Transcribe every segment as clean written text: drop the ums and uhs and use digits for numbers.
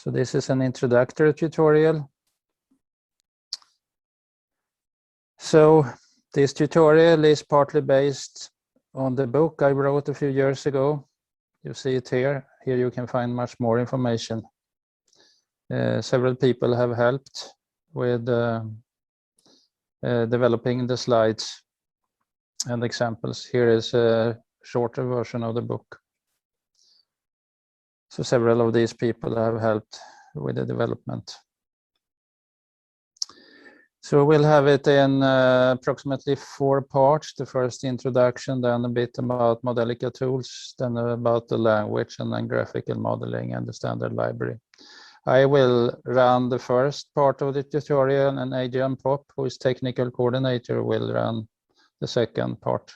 So this is an introductory tutorial. So this tutorial is partly based on the book I wrote a few years ago. You see it here. Here you can find much more information. Several people have helped with developing the slides and examples. Here is a shorter version of the book. So several of these people have helped with the development. So we'll have it in approximately 4 parts. The first introduction, then a bit about Modelica tools, then about the language, and then graphical modeling and the standard library. I will run the first part of the tutorial, and Adrian Pop, who is technical coordinator, will run the second part.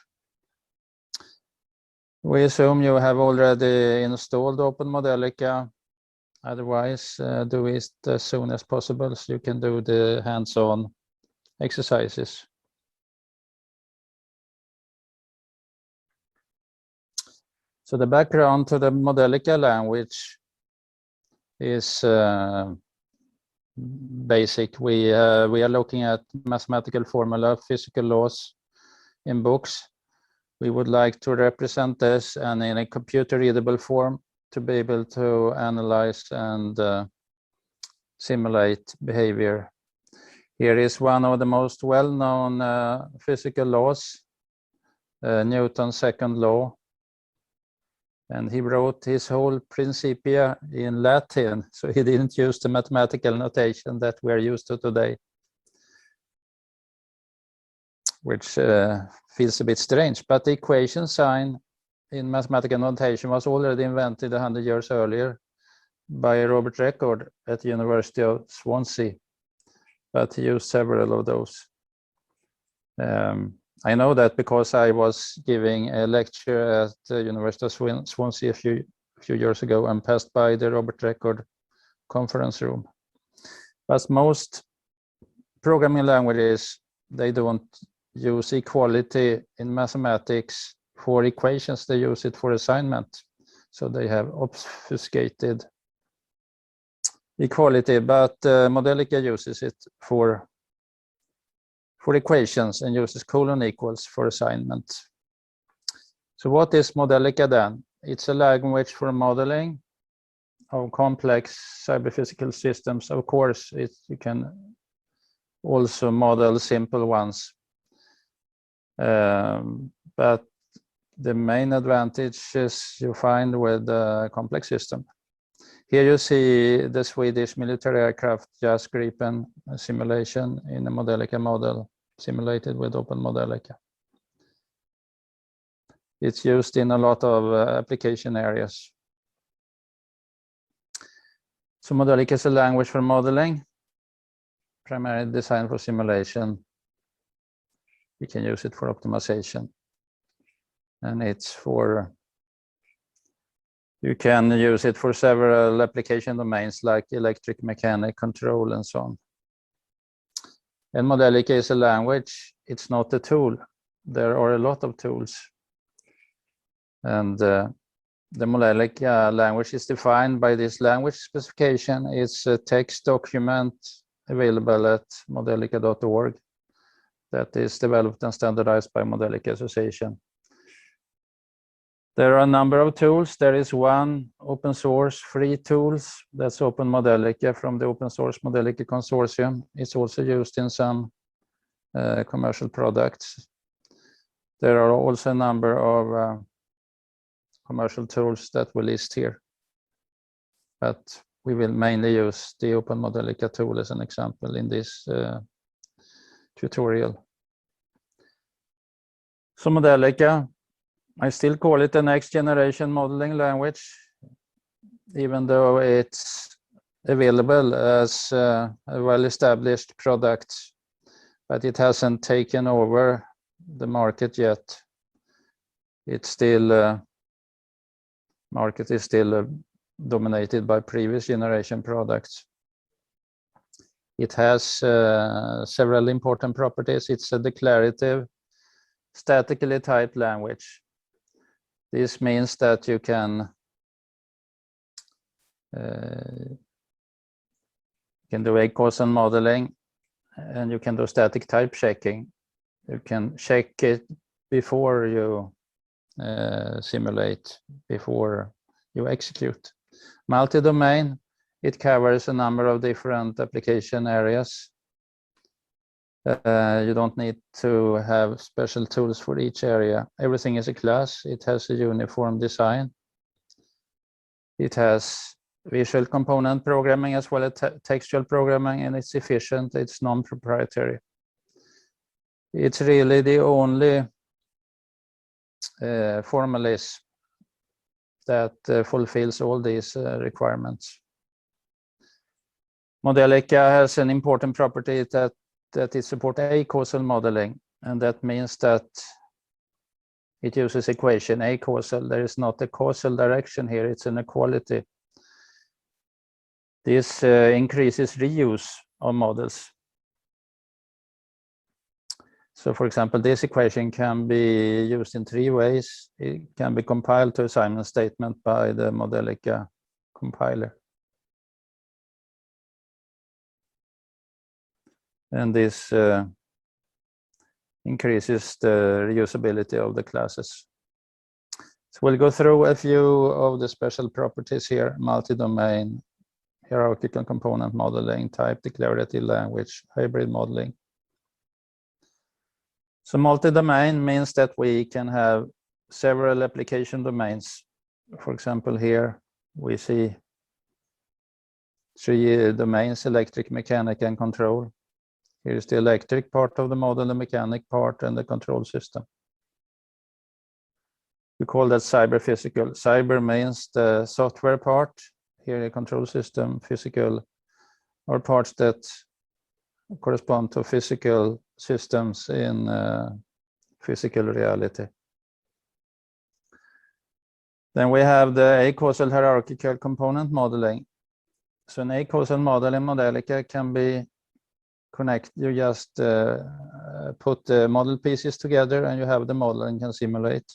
We assume you have already installed OpenModelica. Otherwise, do it as soon as possible so you can do the hands-on exercises. So the background to the Modelica language is basic. We are looking at mathematical formula, physical laws in books. We would like to represent this and in a computer readable form to be able to analyze and simulate behavior. Here is one of the most well-known physical laws, Newton's second law. And he wrote his whole Principia in Latin, so he didn't use the mathematical notation that we're used to today, which feels a bit strange. But the equation sign in mathematical notation was already invented 100 years earlier by Robert Record at the University of Swansea, but he used several of those. I know that because I was giving a lecture at the University of Swansea a few years ago and passed by the Robert Record conference room. But most programming languages, they don't use equality in mathematics for equations, they use it for assignment. So they have obfuscated equality, but Modelica uses it for equations and uses colon equals for assignment. So what is Modelica then? It's a language for modeling of complex cyber-physical systems. Of course, you can also model simple ones. But the main advantages you find with a complex system. Here you see the Swedish military aircraft JAS Gripen simulation in a Modelica model simulated with OpenModelica. It's used in a lot of application areas. So Modelica is a language for modeling, primarily designed for simulation. You can use it for optimization. And you can use it for several application domains like electric, mechanic, control, and so on. And Modelica is a language, it's not a tool. There are a lot of tools. And the Modelica language is defined by this language specification. It's a text document available at modelica.org that is developed and standardized by Modelica Association. There are a number of tools. There is one open source free tools, that's OpenModelica from the open source Modelica consortium. It's also used in some commercial products. There are also a number of commercial tools that we list here. But we will mainly use the OpenModelica tool as an example in this tutorial. So Modelica, I still call it the next generation modeling language, even though it's available as a well-established product, but it hasn't taken over the market yet. It's still, market is still dominated by previous generation products. It has several important properties. It's a declarative, statically typed language. This means that you can can do acausal modeling, and you can do static type checking. You can check it before you simulate, before you execute. Multi-domain, it covers a number of different application areas. You don't need to have special tools for each area. Everything is a class. It has a uniform design. It has visual component programming as well as textual programming, and it's efficient. It's non-proprietary. It's really the only formalism that fulfills all these requirements. Modelica has an important property that it supports acausal modeling, and that means that it uses equation acausal. There is not a causal direction here, it's an equality. This increases reuse of models. So for example, this equation can be used in 3 ways. It can be compiled to assignment statement by the Modelica compiler. And this increases the reusability of the classes. So we'll go through a few of the special properties here: multi-domain, hierarchical component modeling, type declarative language, hybrid modeling. So multi-domain means that we can have several application domains. For example, here we see 3 domains: electric, mechanic, and control. Here is the electric part of the model, the mechanic part, and the control system. We call that cyber physical. Cyber means the software part. Here the control system. Physical are parts that correspond to physical systems in physical reality. Then we have the acausal hierarchical component modeling. So an acausal model in Modelica can be you just put the model pieces together and you have the model and can simulate.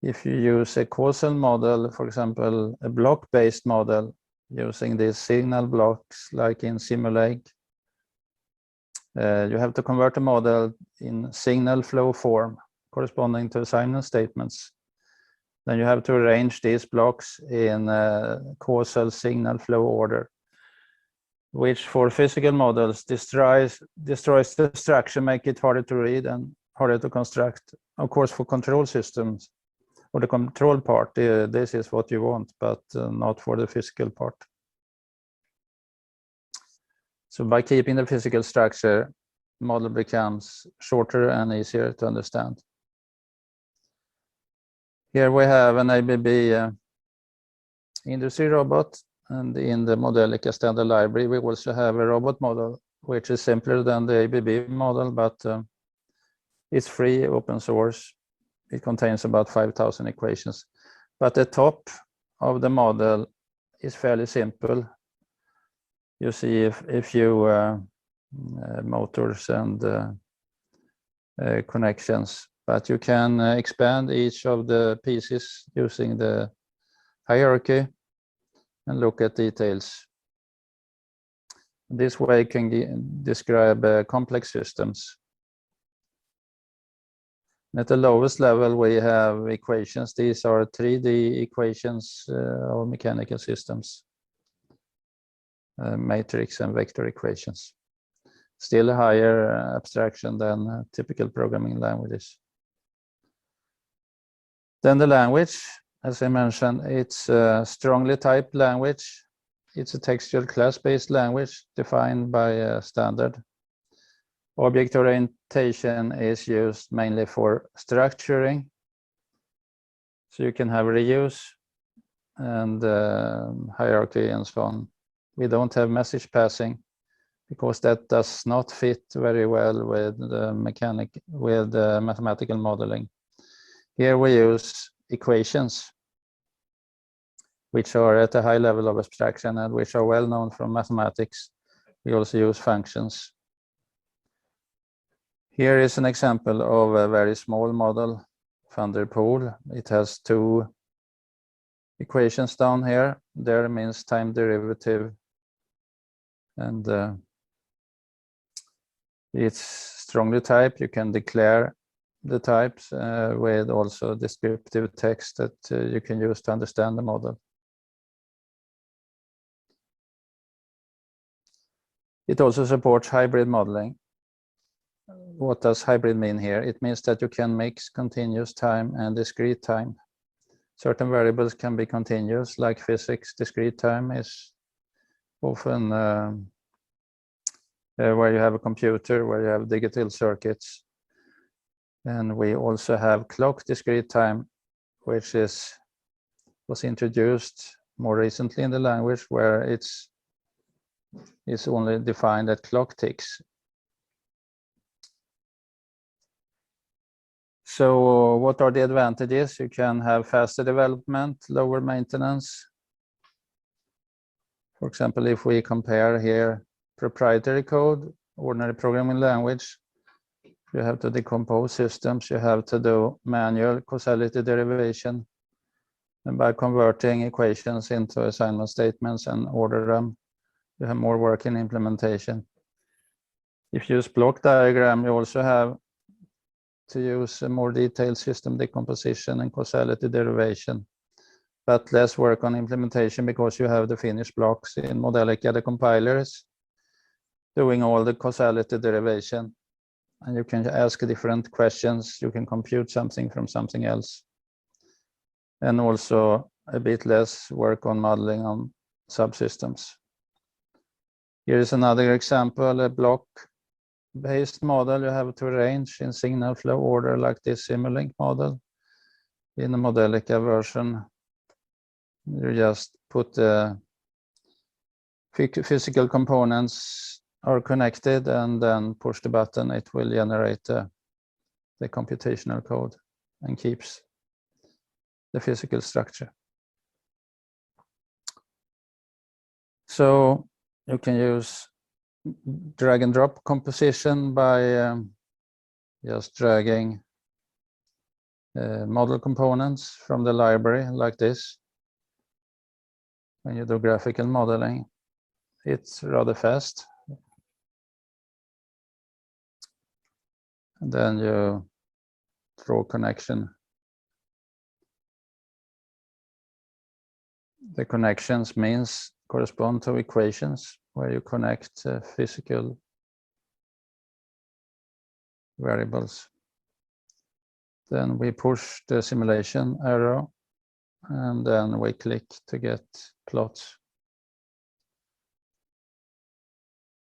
If you use a causal model, for example, a block-based model using these signal blocks like in Simulate, you have to convert the model in signal flow form corresponding to assignment statements. Then you have to arrange these blocks in causal signal flow order, which for physical models destroys the structure, make it harder to read and harder to construct. Of course, for control systems or the control part, this is what you want, but not for the physical part. So by keeping the physical structure, the model becomes shorter and easier to understand. Here we have an ABB industry robot, and in the Modelica standard library we also have a robot model which is simpler than the ABB model, but it's free, open source. It contains about 5,000 equations, but the top of the model is fairly simple. You see a few motors and connections, but you can expand each of the pieces using the hierarchy and look at details. This way you can describe complex systems. At the lowest level we have equations. These are 3D equations of mechanical systems, matrix and vector equations. Still a higher abstraction than typical programming languages. Then the language, as I mentioned, it's a strongly typed language. It's a textual class-based language defined by a standard. Object orientation is used mainly for structuring. So you can have reuse and hierarchy and so on. We don't have message passing because that does not fit very well with the mathematical modeling. Here we use equations, which are at a high level of abstraction and which are well known from mathematics. We also use functions. Here is an example of a very small model, Van der Poel. It has 2 equations down here. There means time derivative and it's strongly typed. You can declare the types with also descriptive text that you can use to understand the model. It also supports hybrid modeling. What does hybrid mean here? It means that you can mix continuous time and discrete time. Certain variables can be continuous, like physics. Discrete time is often where you have a computer, where you have digital circuits. And we also have clock discrete time, which was introduced more recently in the language, where it's only defined at clock ticks. So what are the advantages? You can have faster development, lower maintenance. For example, if we compare here proprietary code, ordinary programming language, you have to decompose systems, you have to do manual causality derivation. And by converting equations into assignment statements and order them, you have more work in implementation. If you use block diagram, you also have to use a more detailed system decomposition and causality derivation, but less work on implementation because you have the finished blocks in Modelica, the compilers, doing all the causality derivation. And you can ask different questions. You can compute something from something else. And also a bit less work on modeling on subsystems. Here is another example, a block-based model. You have to arrange in signal flow order like this Simulink model. In the Modelica version, you just put the physical components are connected and then push the button. It will generate the computational code and keeps the physical structure. So you can use drag and drop composition by just dragging model components from the library like this. When you do graphical modeling, it's rather fast. And then you draw connection. The connections means correspond to equations where you connect physical variables. Then we push the simulation arrow and then we click to get plots.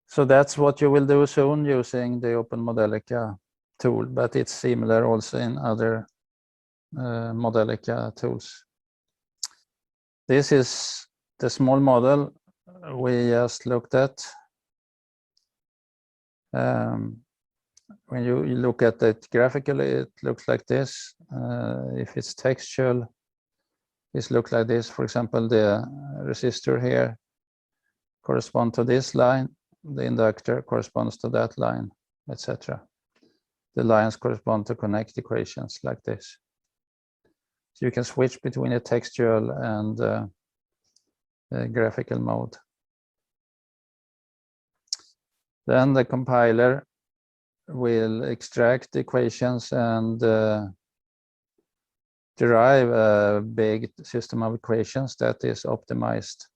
So that's what you will do soon using the OpenModelica tool, but it's similar also in other Modelica tools. This is the small model we just looked at. When you look at it graphically, it looks like this. If it's textual, it looks like this. For example, the resistor here corresponds to this line. The inductor corresponds to that line, etc. The lines correspond to connect equations like this. So you can switch between a textual and a graphical mode. Then the compiler will extract the equations and derive a big system of equations that is optimized.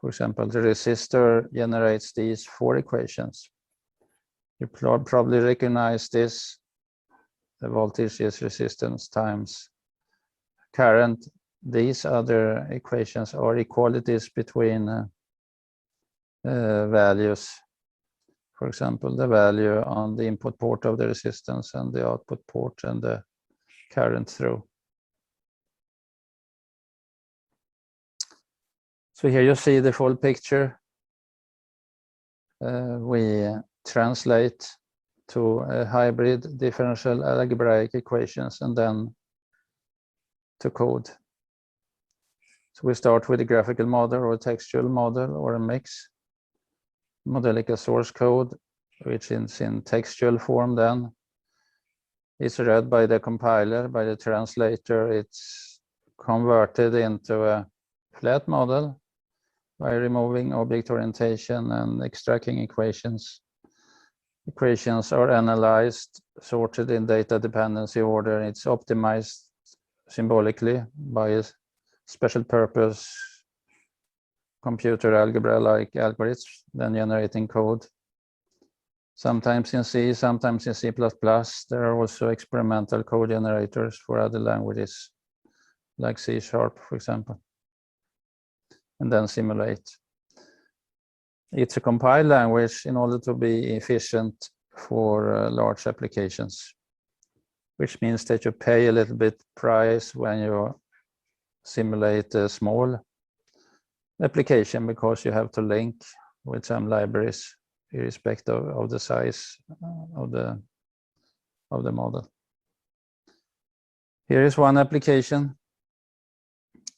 For example, the resistor generates these 4 equations. You probably recognize this. The voltage is resistance times current. These other equations are equalities between values. For example, the value on the input port of the resistance and the output port and the current through. So here you see the full picture. We translate to a hybrid differential algebraic equations and then to code. So we start with a graphical model or a textual model or a mix. Modelica source code, which is in textual form then. It's read by the compiler, by the translator. It's converted into a flat model. by removing object orientation and extracting equations. Equations are analyzed, sorted in data dependency order. It's optimized symbolically by a special purpose computer algebra like algorithms, then generating code. Sometimes in C, sometimes in C++. There are also experimental code generators for other languages, like C#, for example, and then simulate. It's a compiled language in order to be efficient for large applications, which means that you pay a little bit price when you simulate a small application, because you have to link with some libraries irrespective of the size of the model. Here is one application,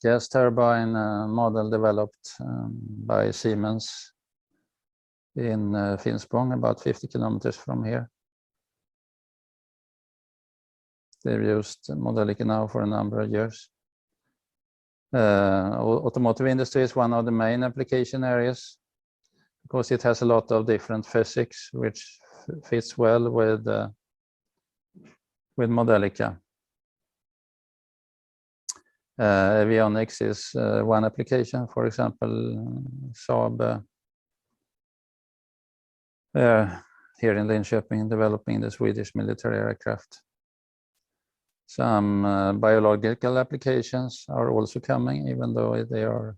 gas turbine model developed by Siemens in Finspång, about 50 kilometers from here. They've used Modelica now for a number of years. Automotive industry is one of the main application areas because it has a lot of different physics, which fits well with Modelica. Avionics is one application, for example, Saab here in Linköping developing the Swedish military aircraft. Some biological applications are also coming, even though they are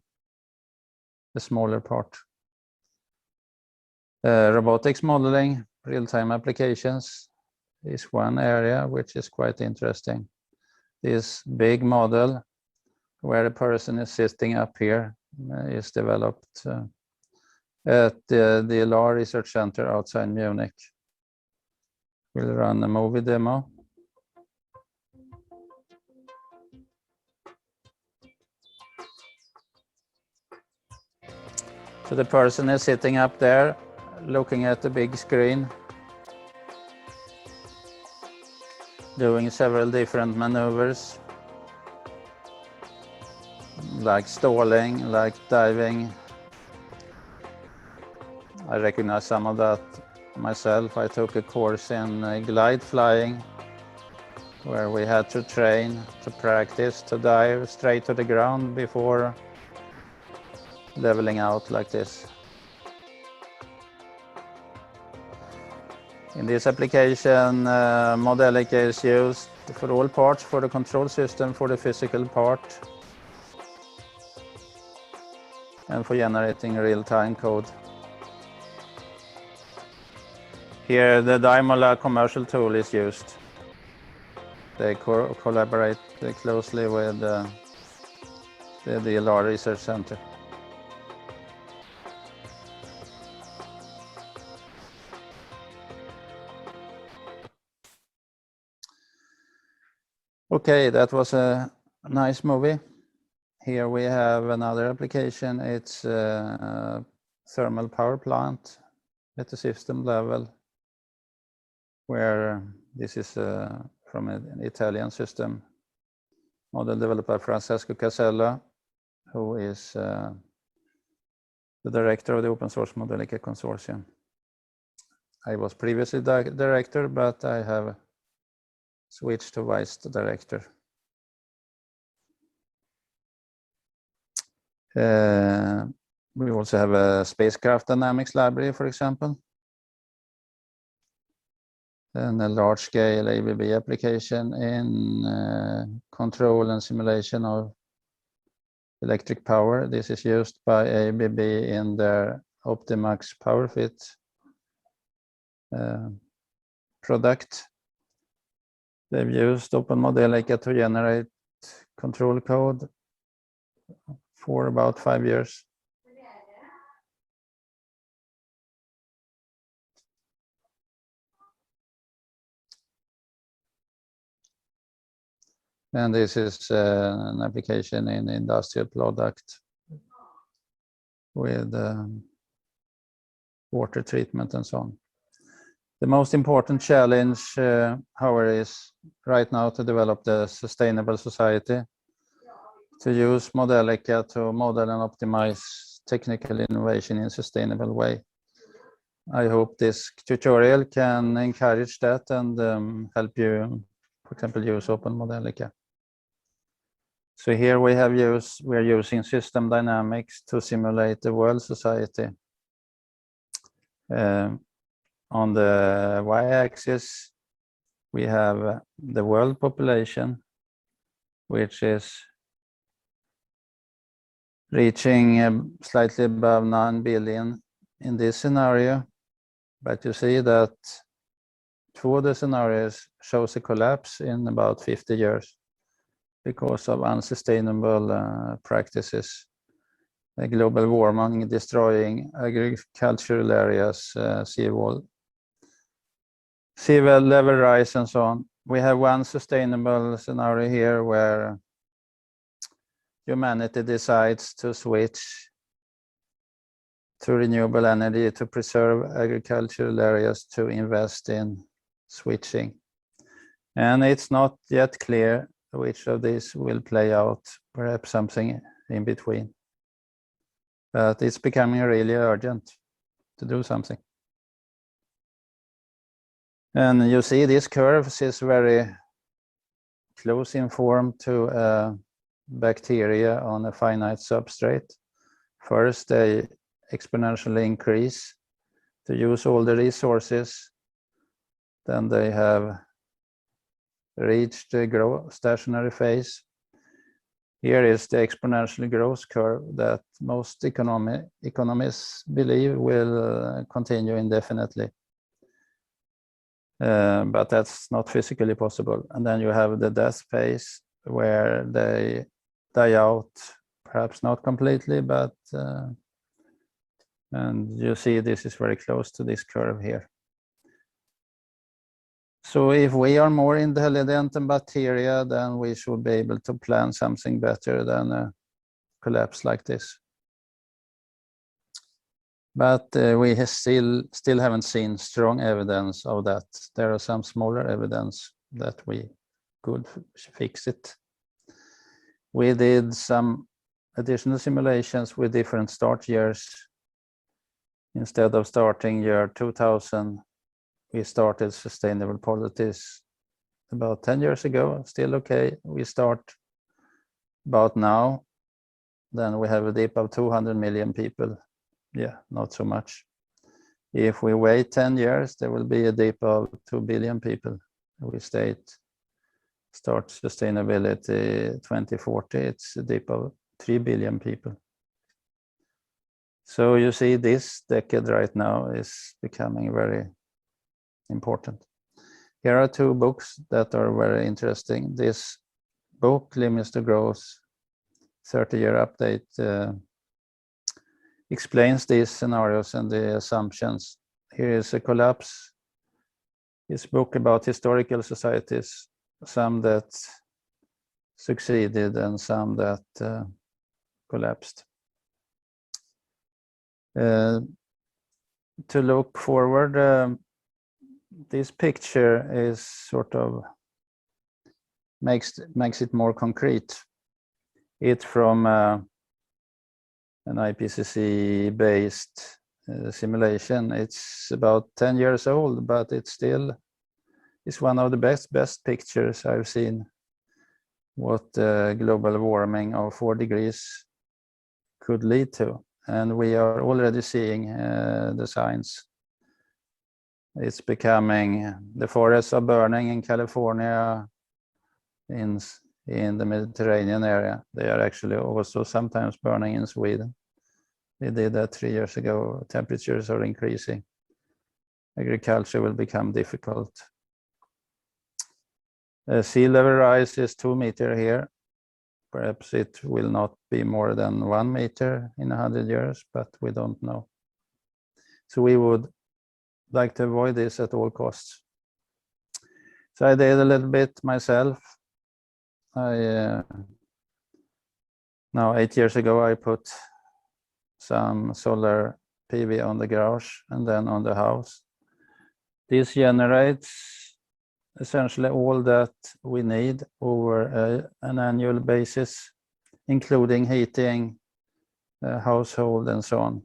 a smaller part. Robotics modeling, real-time applications is one area which is quite interesting. This big model where a person is sitting up here is developed at the DLR Research Center outside Munich. We'll run a movie demo. So the person is sitting up there looking at the big screen, doing several different maneuvers like stalling, like diving. I recognize some of that myself. I took a course in glide flying where we had to train, to practice, to dive straight to the ground before leveling out like this. In this application, Modelica is used for all parts, for the control system, for the physical part, and for generating real-time code. Here, the Daimola commercial tool is used. They collaborate closely with the DLR Research Center. Okay, that was a nice movie. Here we have another application. It's a thermal power plant at the system level, where this is from an Italian system model developed by Francesco Casella, who is the director of the open source Modelica consortium. I was previously director, but I have switched to vice director. We also have a spacecraft dynamics library, for example, and a large-scale ABB application in control and simulation of electric power. This is used by ABB in their Optimax PowerFit product. They've used OpenModelica to generate control code for about 5 years. And this is an application in industrial product with water treatment and so on. The most important challenge, however, is right now to develop the sustainable society, to use Modelica to model and optimize technical innovation in a sustainable way. I hope this tutorial can encourage that and help you, for example, use OpenModelica. So here we're using system dynamics to simulate the world society. On the y-axis, we have the world population, which is reaching slightly above 9 billion in this scenario. But you see that 2 of the scenarios shows a collapse in about 50 years because of unsustainable practices. Global warming, destroying agricultural areas, sea level rise and so on. We have one sustainable scenario here where humanity decides to switch to renewable energy to preserve agricultural areas to invest in switching. And it's not yet clear which of these will play out, perhaps something in between. But it's becoming really urgent to do something. And you see this curve is very close in form to bacteria on a finite substrate. First, they exponentially increase to use all the resources. Then they have reached the stationary phase. Here is the exponential growth curve that most economists believe will continue indefinitely. But that's not physically possible. And then you have the death phase where they die out, perhaps not completely, but and you see this is very close to this curve here. So if we are more intelligent than bacteria, then we should be able to plan something better than a collapse like this. But we still haven't seen strong evidence of that. There are some smaller evidence that we could fix it. We did some additional simulations with different start years. Instead of starting year 2000, we started sustainable policies about 10 years ago. Still okay. We start about now. Then we have a dip of 200 million people. Yeah, not so much. If we wait 10 years, there will be a dip of 2 billion people. We start sustainability 2040, it's a dip of 3 billion people. So you see this decade right now is becoming very important. Here are 2 books that are very interesting. This book, Limits to Growth, 30-year update, explains these scenarios and the assumptions. Here is a collapse. This book about historical societies, some that succeeded and some that collapsed. To look forward, this picture is sort of makes it more concrete. It's from an IPCC-based simulation. It's about 10 years old, but it's one of the best pictures I've seen what global warming of 4 degrees could lead to. And we are already seeing the signs. It's becoming, the forests are burning in California, in the Mediterranean area. They are actually also sometimes burning in Sweden. They did that 3 years ago. Temperatures are increasing. Agriculture will become difficult. Sea level rise is 2 meters here. Perhaps it will not be more than 1 meter in 100 years, but we don't know. So we would like to avoid this at all costs. So I did a little bit myself. Now 8 years ago, I put some solar PV on the garage and then on the house. This generates essentially all that we need over an annual basis, including heating, household and so on.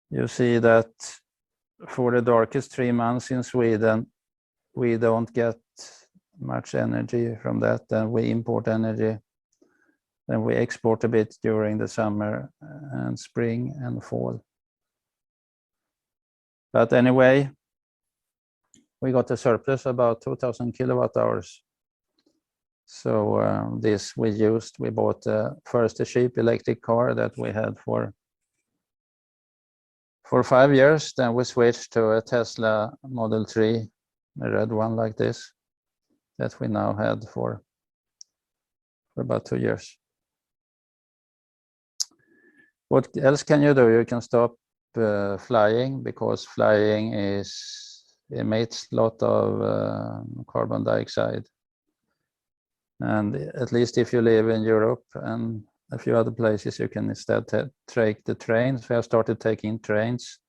You see that for the darkest 3 months in Sweden, we don't get much energy from that, and we import energy. Then we export a bit during the summer and spring and fall. But anyway, we got a surplus about 2,000 kilowatt hours. So this we used. We bought first a cheap electric car that we had for 5 years. Then we switched to a Tesla Model 3, a red one like this, that we now had for about 2 years. What else can you do? You can stop flying, because flying emits a lot of carbon dioxide. And at least if you live in Europe and a few other places, you can instead take the trains. We have started taking trains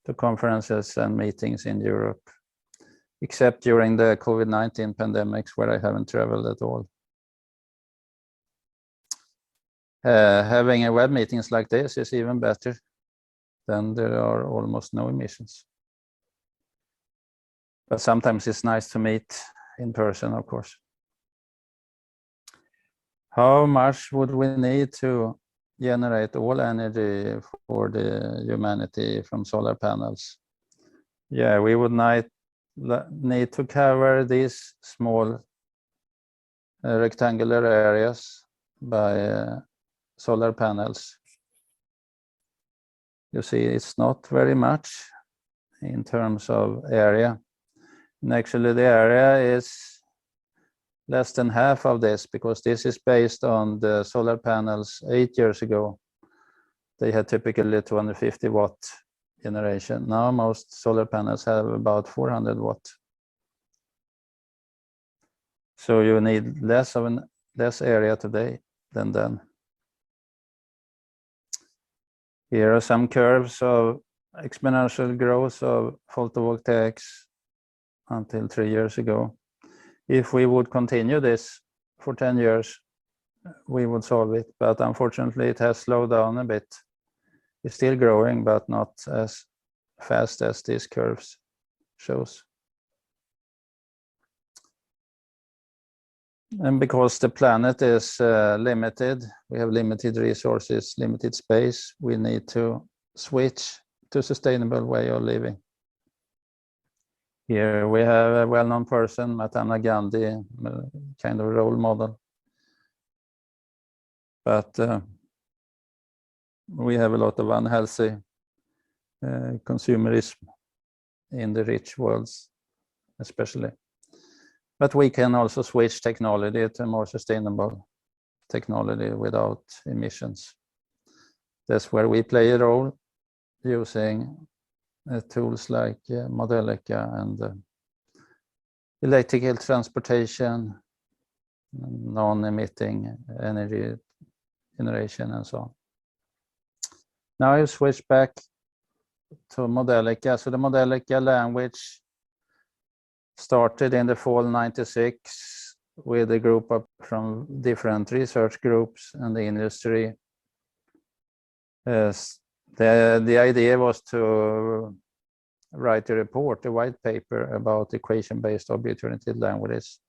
to conferences and meetings in Europe, except during the COVID-19 pandemics, where I haven't traveled at all. Having a web meetings like this is even better. Then there are almost no emissions. But sometimes it's nice to meet in person, of course. How much would we need to generate all energy for the humanity from solar panels? Yeah, we would need to cover these small rectangular areas by solar panels. You see, it's not very much in terms of area. And actually the area is less than half of this, because this is based on the solar panels 8 years ago. They had typically 250 watt generation. Now most solar panels have about 400 watt. So you need less area today than then. Here are some curves of exponential growth of photovoltaics until 3 years ago. If we would continue this for 10 years, we would solve it. But unfortunately, it has slowed down a bit. It's still growing, but not as fast as these curves shows. And because the planet is limited, we have limited resources, limited space, we need to switch to a sustainable way of living. Here we have a well-known person, Mahatma Gandhi, kind of role model. But we have a lot of unhealthy consumerism in the rich worlds, especially. But we can also switch technology to more sustainable technology without emissions. That's where we play a role, using tools like Modelica and electrical transportation, non-emitting energy generation, and so on. Now I switch back to Modelica. So the Modelica language started in the fall '96 with a group from different research groups and the industry. The idea was to write a report, a white paper about equation-based object-oriented languages.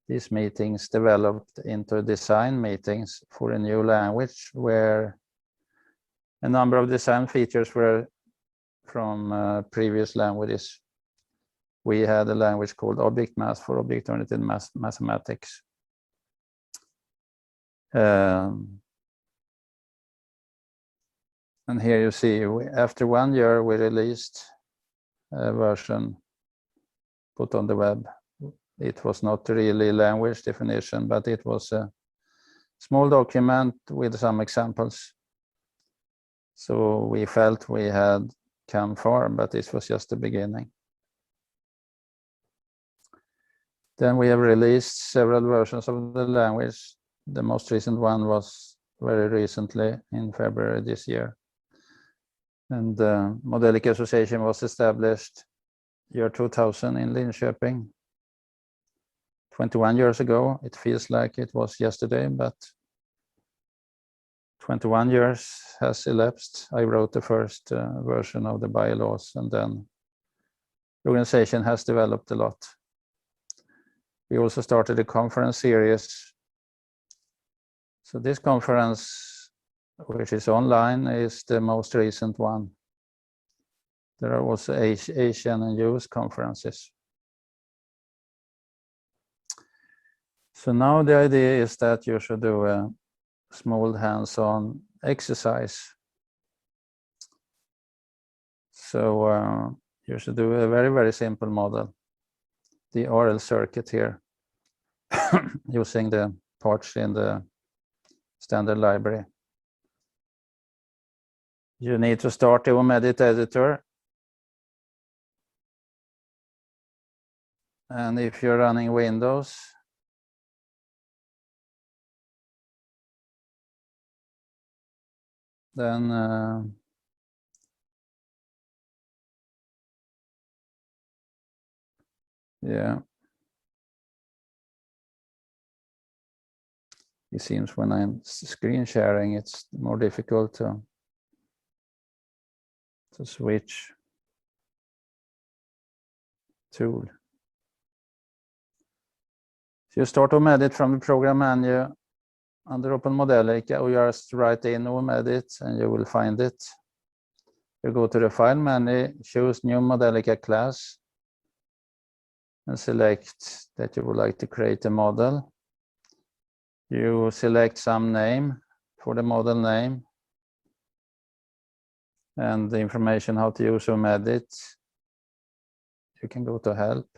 These meetings developed into design meetings for a new language, where a number of design features were from previous languages. We had a language called Object Math for object-oriented mathematics. And here you see, after 1 year, we released a version put on the web. It was not really language definition, but it was a small document with some examples. So we felt we had come far, but this was just the beginning. Then we have released several versions of the language. The most recent one was very recently in February this year. And the Modelica Association was established year 2000 in Linköping. 21 years ago. It feels like it was yesterday, but 21 years has elapsed. I wrote the first version of the bylaws, and then the organization has developed a lot. We also started a conference series. So this conference, which is online, is the most recent one. There are also Asian and US conferences. So now the idea is that you should do a small hands-on exercise. So you should do a very, very simple model. The RL circuit here, using the parts in the standard library. You need to start the OMEdit editor. And if you're running Windows, then yeah, it seems when I'm screen sharing, it's more difficult to switch tool. So you start OMEdit from the program menu under OpenModelica, or just write in OMEdit and you will find it. You go to the file menu, choose new Modelica class, and select that you would like to create a model. You select some name for the model name and the information how to use OMEdit. You can go to help.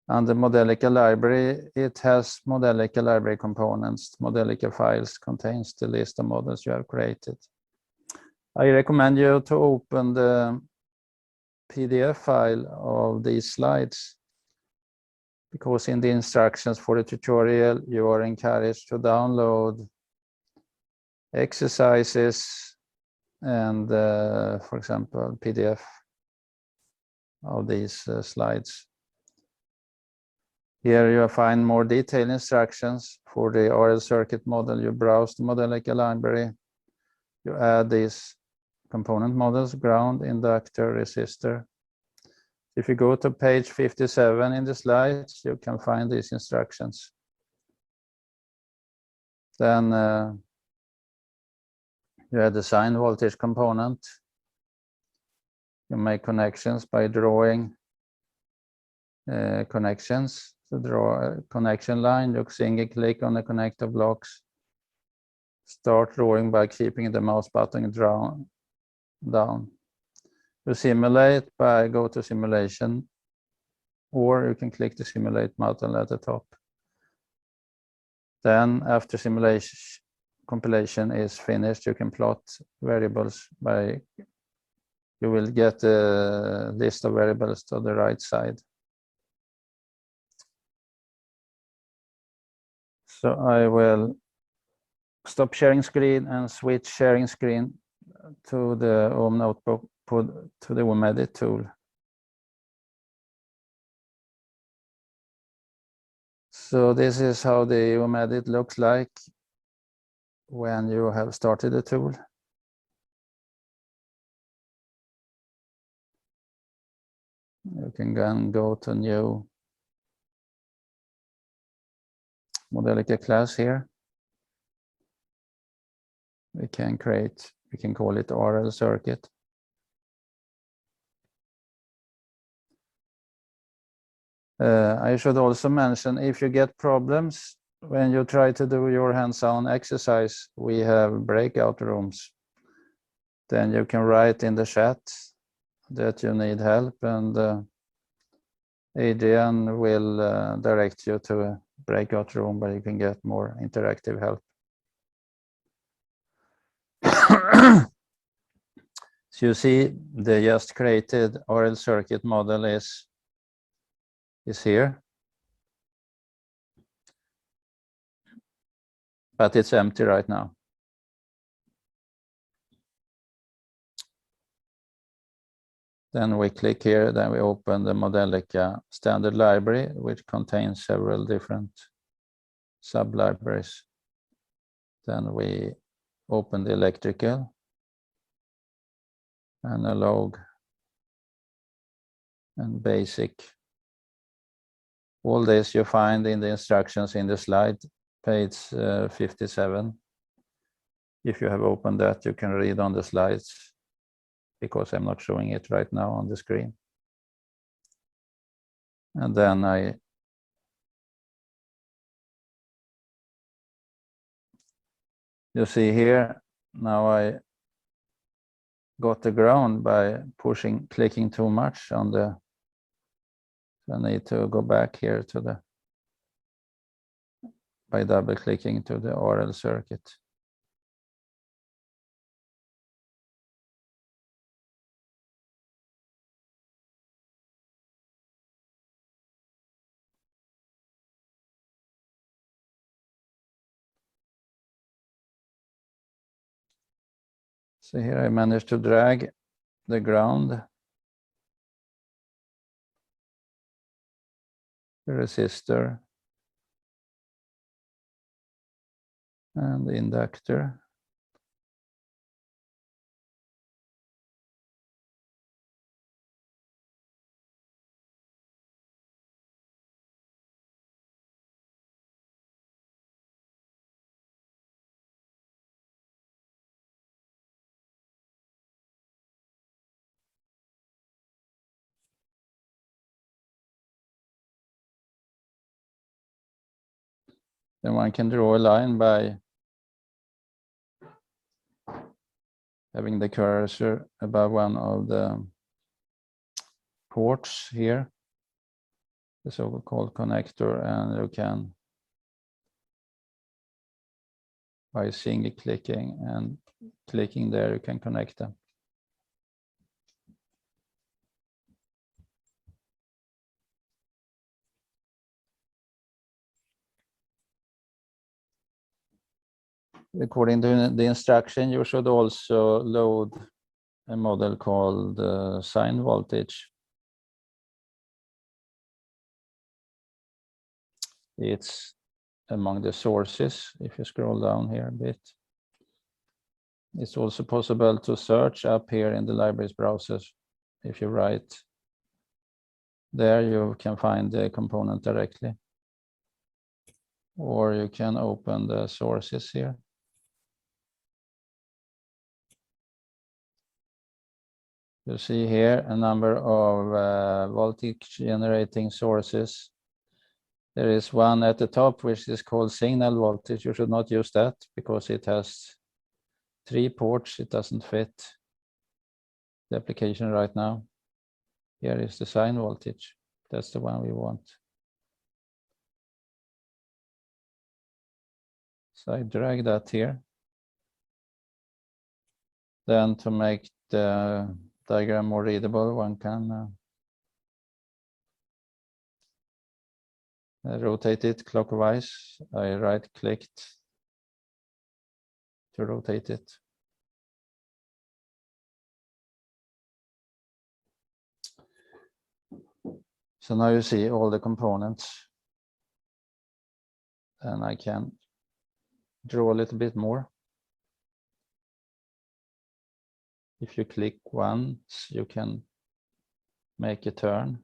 Under Modelica library, it has Modelica library components. Modelica files contains the list of models you have created. I recommend you to open the PDF file of these slides, because in the instructions for the tutorial, you are encouraged to download exercises and, for example, PDF of these slides. Here you find more detailed instructions for the RL circuit model. You browse the Modelica library. You add these component models, ground, inductor, resistor. If you go to page 57 in the slides, you can find these instructions. Then you add the sign voltage component. You make connections by drawing connections. To draw a connection line, you single click on the connector blocks. Start drawing by keeping the mouse button down. You simulate by go to simulation, or you can click the simulate button at the top. Then after simulation compilation is finished, you can plot variables by, you will get a list of variables to the right side. So I will stop sharing screen and switch sharing screen to the OM notebook, to the OMEdit tool. So this is how the OMEdit looks like when you have started the tool. You can then go to new Modelica class here. We can call it RL circuit. I should also mention, if you get problems when you try to do your hands-on exercise, we have breakout rooms. Then you can write in the chat that you need help, and Adrian will direct you to a breakout room where you can get more interactive help. So you see the just created RL circuit model is here, but it's empty right now. Then we click here, then we open the Modelica standard library, which contains several different sub-libraries. Then we open the electrical, analog, and basic. All this you find in the instructions in the slide, page 57. If you have opened that, you can read on the slides, because I'm not showing it right now on the screen. And then you see here, now I got the ground by clicking too much on the, so I need to go back here to the, by double clicking to the RL circuit. So here I managed to drag the ground, the resistor, and the inductor. Then one can draw a line by having the cursor above one of the ports here, the so-called connector, and you can, by single clicking and clicking there, you can connect them. According to the instruction, you should also load a model called sine voltage. It's among the sources, if you scroll down here a bit. It's also possible to search up here in the libraries browser. If you write there, you can find the component directly. Or you can open the sources here. You see here a number of voltage generating sources. There is one at the top which is called signal voltage. You should not use that because it has 3 ports. It doesn't fit the application right now. Here is the sine voltage. That's the one we want. So I drag that here. Then to make the diagram more readable, one can rotate it clockwise. I right-clicked to rotate it. So now you see all the components. And I can draw a little bit more. If you click once, you can make a turn.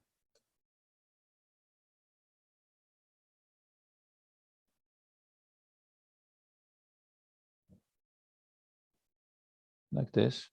Like this.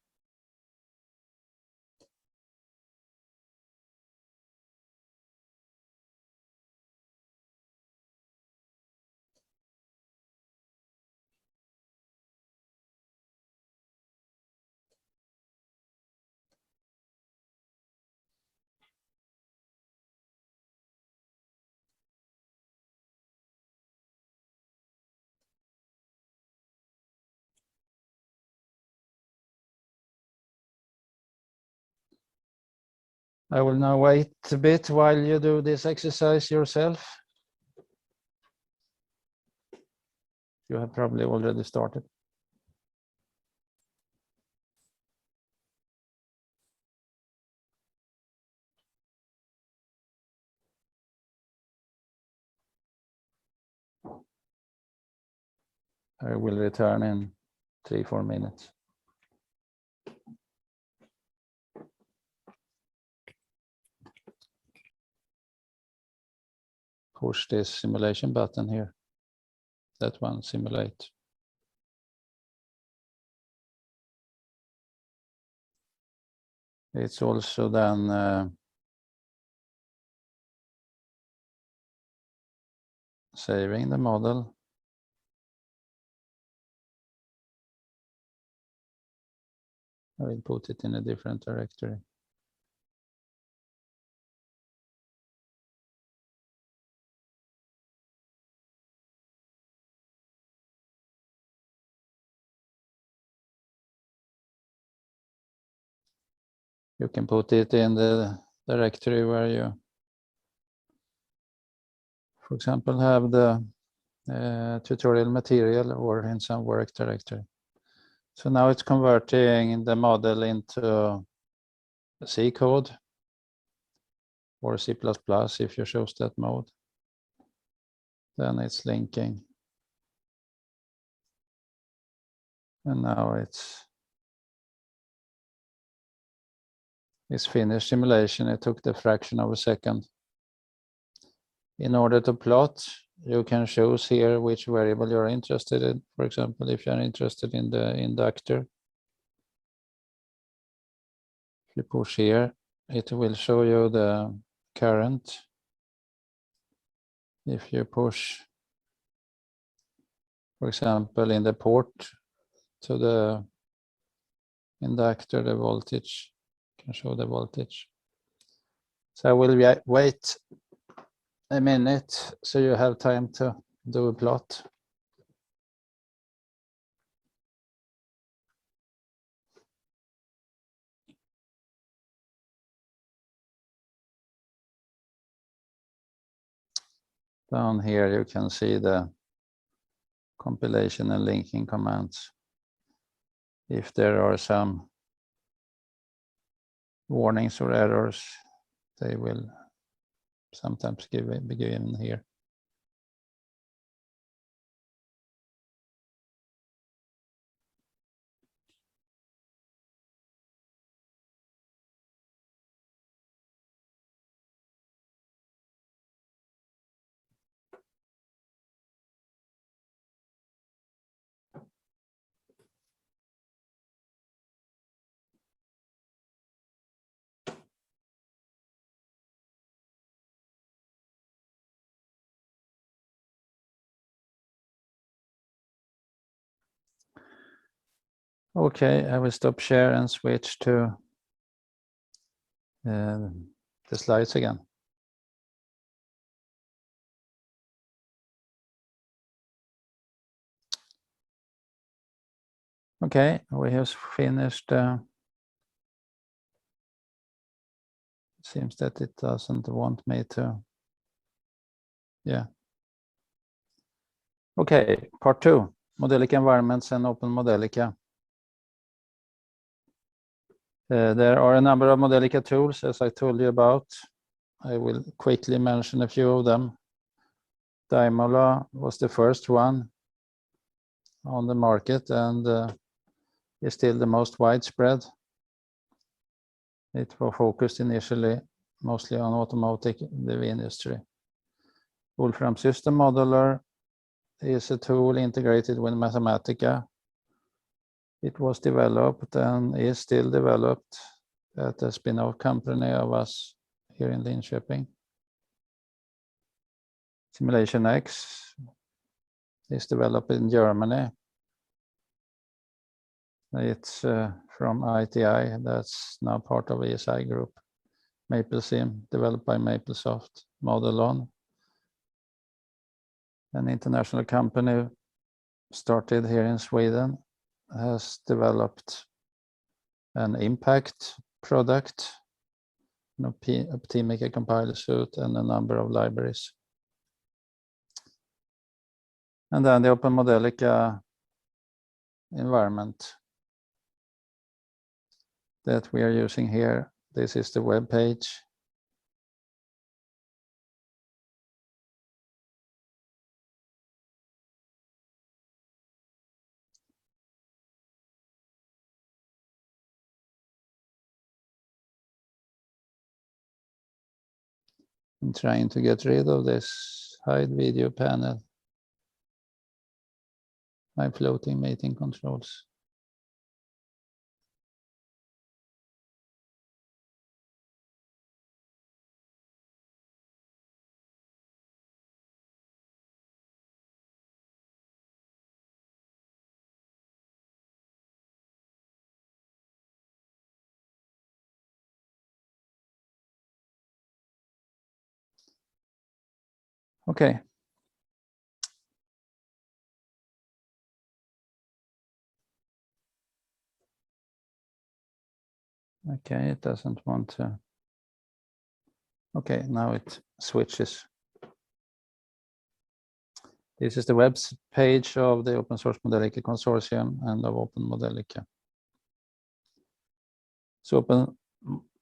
I will now wait a bit while you do this exercise yourself. You have probably already started. I will return in 3-4 minutes. Push this simulation button here. That one, simulate. It's also then saving the model. I will put it in a different directory. You can put it in the directory where you, for example, have the tutorial material or in some work directory. So now it's converting the model into C code or C++ if you choose that mode. Then it's linking. And now it's finished simulation. It took the fraction of a second. In order to plot, you can choose here which variable you're interested in. For example, if you're interested in the inductor, if you push here, it will show you the current. If you push, for example, in the port to the inductor, the voltage can show the voltage. So I will wait a minute so you have time to do a plot. Down here you can see the compilation and linking commands. If there are some warnings or errors, they will sometimes be given here. Okay, I will stop share and switch to the slides again. Okay, we have finished. Seems that it doesn't want me to. Yeah. Okay, part 2, Modelica environments and OpenModelica. There are a number of Modelica tools, as I told you about. I will quickly mention a few of them. Daimola was the first one on the market and is still the most widespread. It was focused initially mostly on automotive industry. Wolfram System Modeler is a tool integrated with Mathematica. It was developed and is still developed at a spin-off company of us here in Linköping. Simulation X is developed in Germany. It's from ITI, that's now part of ESI Group. MapleSim, developed by Maplesoft. Modelon, an international company started here in Sweden, has developed an impact product, an Optimica compiler suite, and a number of libraries. And then the OpenModelica environment that we are using here. This is the web page. I'm trying to get rid of this hide video panel. My floating mating controls. Okay. Okay, it doesn't want to. Okay, now it switches. This is the web page of the open source Modelica consortium and of OpenModelica. So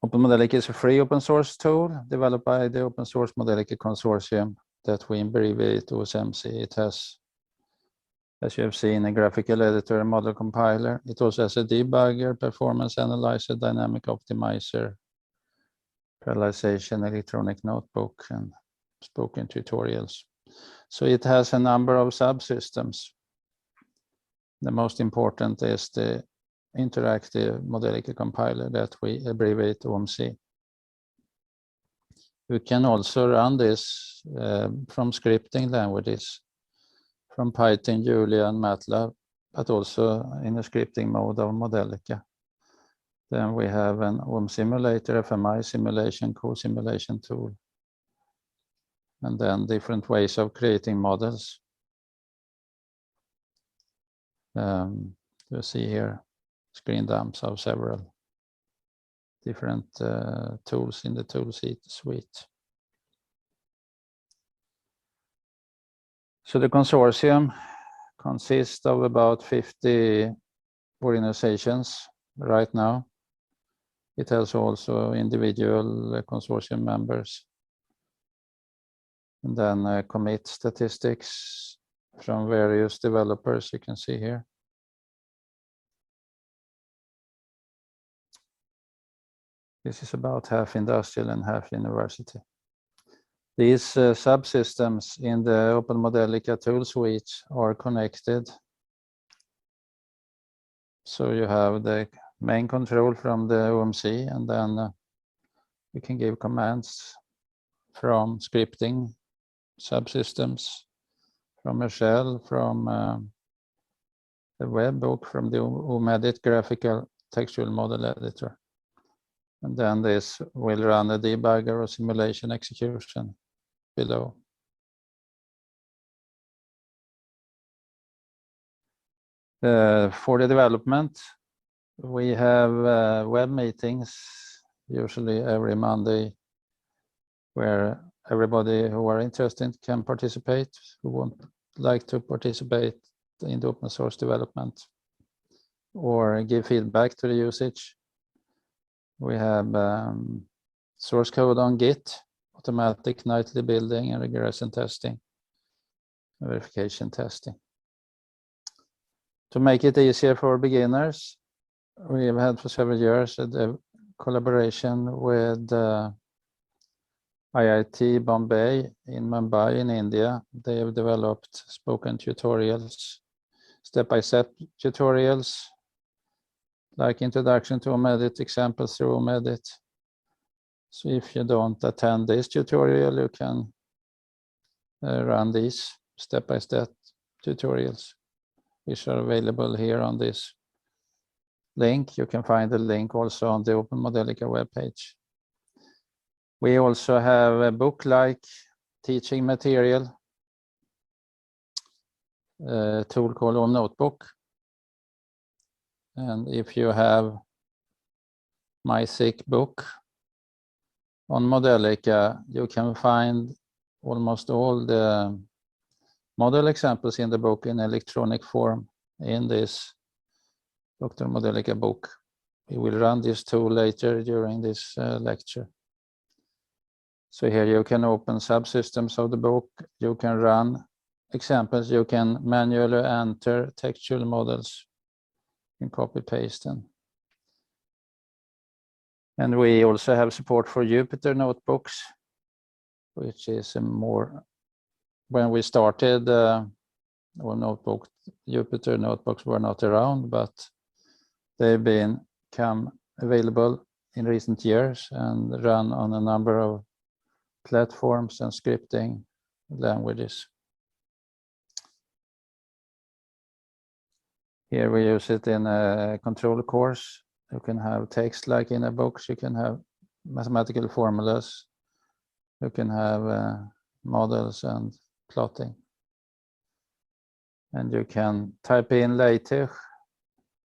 OpenModelica is a free open source tool developed by the open source Modelica consortium that we abbreviate OSMC. It has, as you have seen, a graphical editor, a model compiler. It also has a debugger, performance analyzer, dynamic optimizer, parallelization, electronic notebook, and spoken tutorials. So it has a number of subsystems. The most important is the interactive Modelica compiler that we abbreviate OMC. You can also run this from scripting languages, from Python, Julia, and MATLAB, but also in a scripting mode of Modelica. Then we have an OM simulator, FMI simulation, co-simulation tool, and then different ways of creating models. You see here screen dumps of several different tools in the tool suite. So the consortium consists of about 50 organizations right now. It has also individual consortium members. And then commit statistics from various developers, you can see here. This is about half industrial and half university. These subsystems in the OpenModelica tool suite are connected. So you have the main control from the OMC, and then you can give commands from scripting subsystems, from a shell, from the webhook, from the OMEdit graphical textual model editor. And then this will run a debugger or simulation execution below. For the development, we have web meetings, usually every Monday, where everybody who are interested can participate, who would like to participate in the open source development or give feedback to the usage. We have source code on Git, automatic nightly building and regression testing, verification testing. To make it easier for beginners, we have had for several years a collaboration with IIT Bombay in Mumbai in India. They have developed spoken tutorials, step-by-step tutorials, like introduction to OMEdit, examples through OMEdit. So if you don't attend this tutorial, you can run these step-by-step tutorials, which are available here on this link. You can find the link also on the OpenModelica webpage. We also have a book-like teaching material, a tool called OMNotebook. And if you have my thick book on Modelica, you can find almost all the model examples in the book in electronic form in this Dr. Modelica book. We will run this tool later during this lecture. So here you can open subsystems of the book, you can run examples, you can manually enter textual models, you can copy paste them. And we also have support for Jupyter notebooks. which is a more, when we started our notebook, Jupyter notebooks were not around, but they've become available in recent years and run on a number of platforms and scripting languages. Here we use it in a control course. You can have text like in a book, you can have mathematical formulas, you can have models and plotting. And you can type in later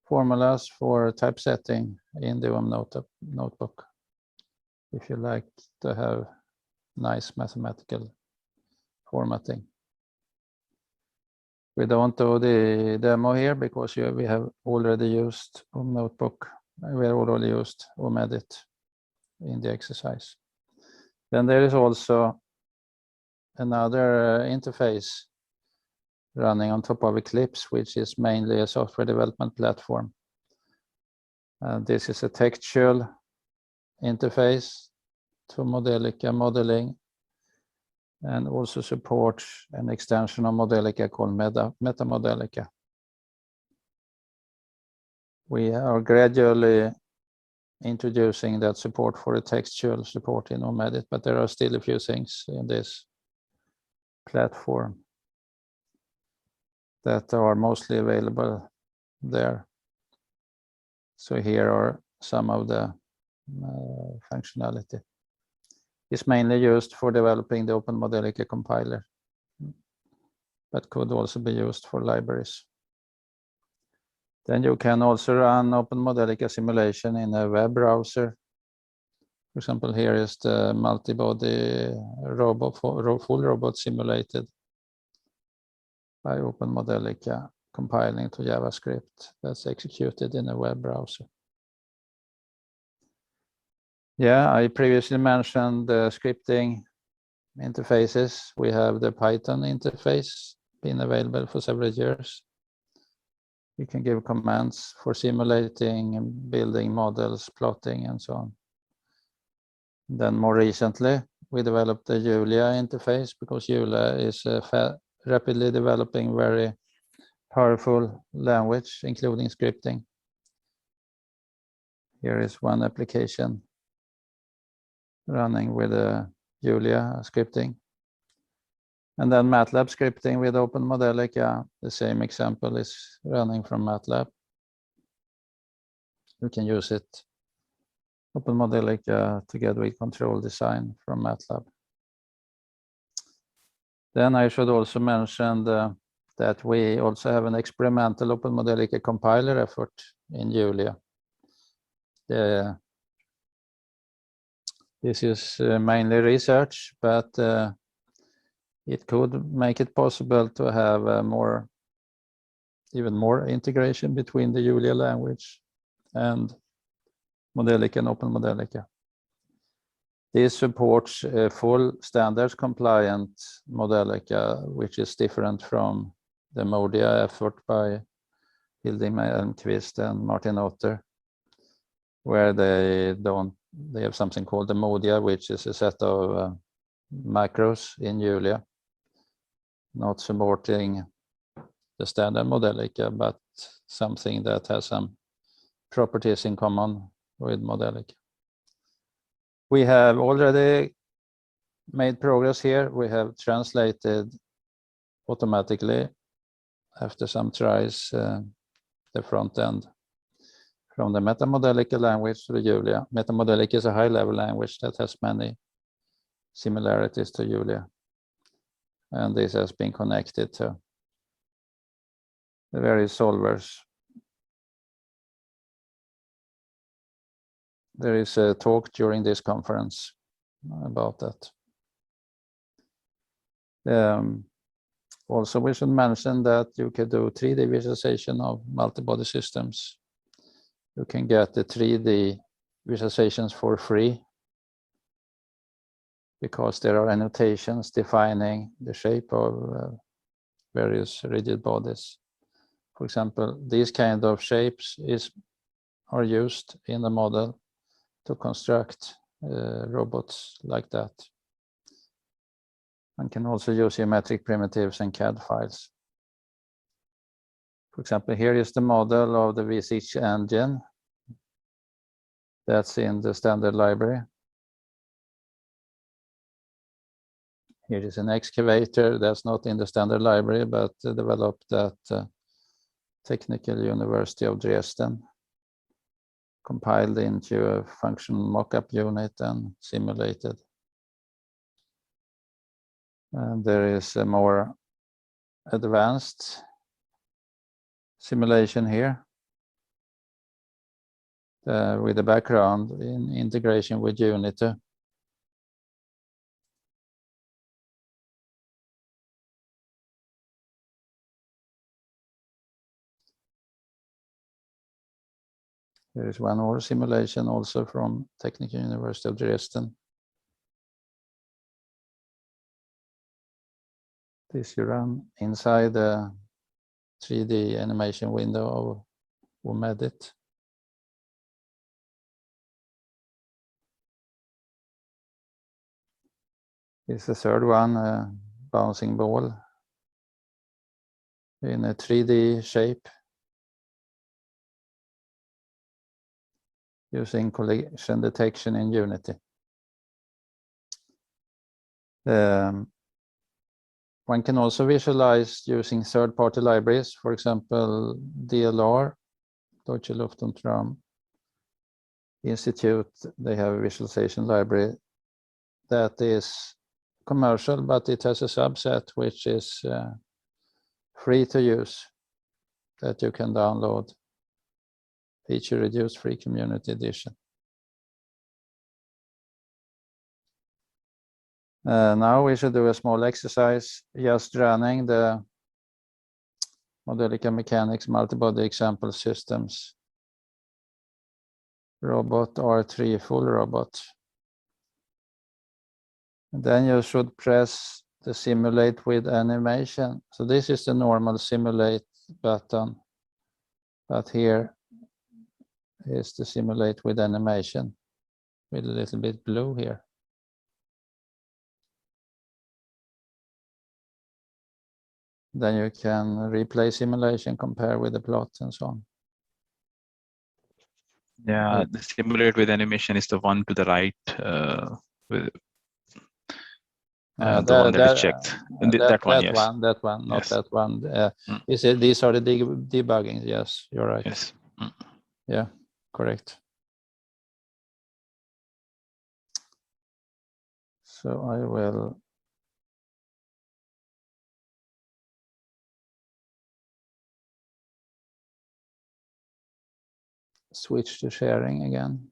formulas for typesetting in the OM notebook if you like to have nice mathematical formatting. We don't do the demo here because we have already used OM notebook. We have already used OMEdit in the exercise. Then there is also another interface running on top of Eclipse, which is mainly a software development platform. This is a textual interface to Modelica modeling, and also supports an extension of Modelica called MetaModelica. We are gradually introducing that support for a textual support in OMEdit, but there are still a few things in this platform that are mostly available there. So here are some of the functionality. It's mainly used for developing the OpenModelica compiler, but could also be used for libraries. Then you can also run OpenModelica simulation in a web browser. For example, here is the multi-body robot, full robot simulated by OpenModelica, compiling to JavaScript that's executed in a web browser. Yeah, I previously mentioned the scripting interfaces. We have the Python interface, been available for several years. You can give commands for simulating and building models, plotting, and so on. Then more recently, we developed the Julia interface because Julia is a rapidly developing, very powerful language, including scripting. Here is one application running with Julia scripting. And then MATLAB scripting with OpenModelica, the same example is running from MATLAB. You can use it, OpenModelica, together with control design from MATLAB. Then I should also mention that we also have an experimental OpenModelica compiler effort in Julia. This is mainly research, but it could make it possible to have even more integration between the Julia language and Modelica and OpenModelica. This supports a full standards compliant Modelica, which is different from the Modia effort by Hilding Elmqvist and Martin Otter, where they have something called the Modia, which is a set of macros in Julia, not supporting the standard Modelica, but something that has some properties in common with Modelica. We have already made progress here. We have translated automatically, after some tries, the front end from the MetaModelica language to the Julia. MetaModelica is a high-level language that has many similarities to Julia. And this has been connected to the various solvers. There is a talk during this conference about that. Also, we should mention that you can do 3D visualization of multi-body systems. You can get the 3D visualizations for free because there are annotations defining the shape of various rigid bodies. For example, these kind of shapes are used in the model to construct robots like that. One can also use geometric primitives and CAD files. For example, here is the model of the V6 engine. That's in the standard library. Here is an excavator that's not in the standard library, but developed at Technical University of Dresden, compiled into a functional mockup unit and simulated. And there is a more advanced simulation here with a background in integration with Unity. There is one more simulation also from Technical University of Dresden. This you run inside the 3D animation window of OMEdit. Here's the third one, bouncing ball in a 3D shape using collision detection in Unity. One can also visualize using third-party libraries, for example, DLR, Deutsche Luft- und Raum Institute. They have a visualization library that is commercial, but it has a subset which is free to use, that you can download, feature reduced free community edition. Now we should do a small exercise, just running the Modelica Mechanics multi-body example systems robot R3 full robot. And then you should press the simulate with animation. So this is the normal simulate button, but here is the simulate with animation with a little bit blue here. Then you can replay simulation, compare with the plot and so on. Yeah, the simulate with animation is the one to the right, with the one that is checked. That one, yes. That one, not yes. that one. These are the debugging. Yes, you're right. Yes. Yeah, correct. So I will switch to sharing again.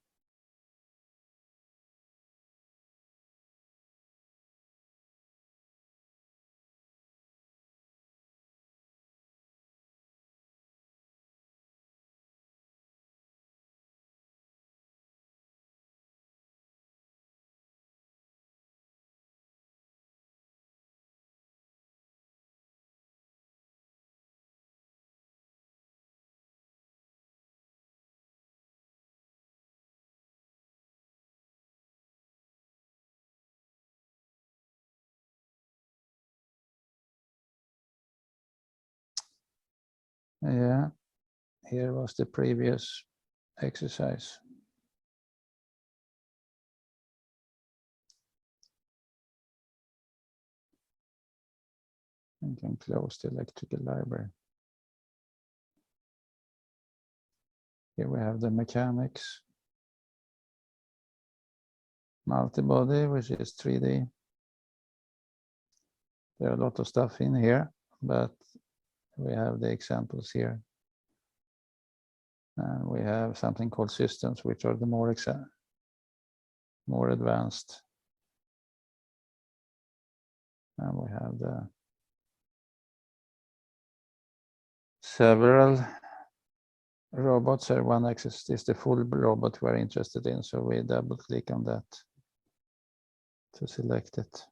Yeah, here was the previous exercise. I can close the electrical library. Here we have the mechanics multi-body, which is 3D. There are a lot of stuff in here, but we have the examples here. And we have something called systems, which are the more advanced. And we have the several robots. One axis is the full robot we're interested in, so we double click on that to select it.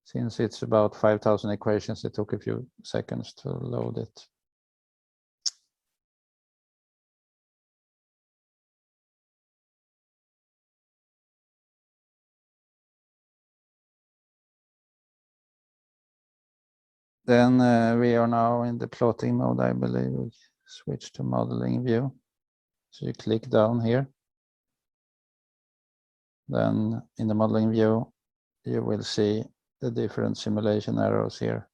Since it's about 5,000 equations, it took a few seconds to load it. Then we are now in the plotting mode, I believe. We switch to modeling view. So you click down here. Then in the modeling view, you will see the different simulation arrows here.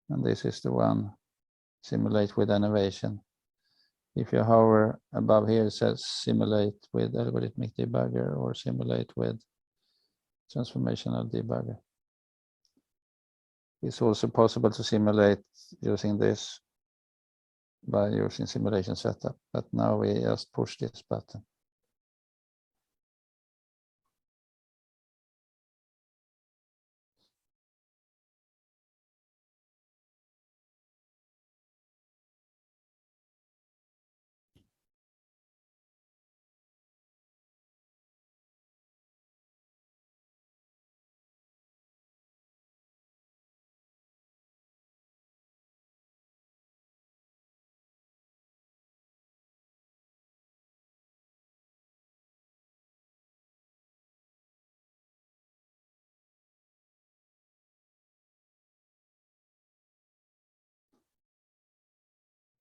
And this is the one, simulate with animation. If you hover above here, it says simulate with algorithmic debugger or simulate with transformational debugger. It's also possible to simulate using this by using simulation setup, but now we just push this button.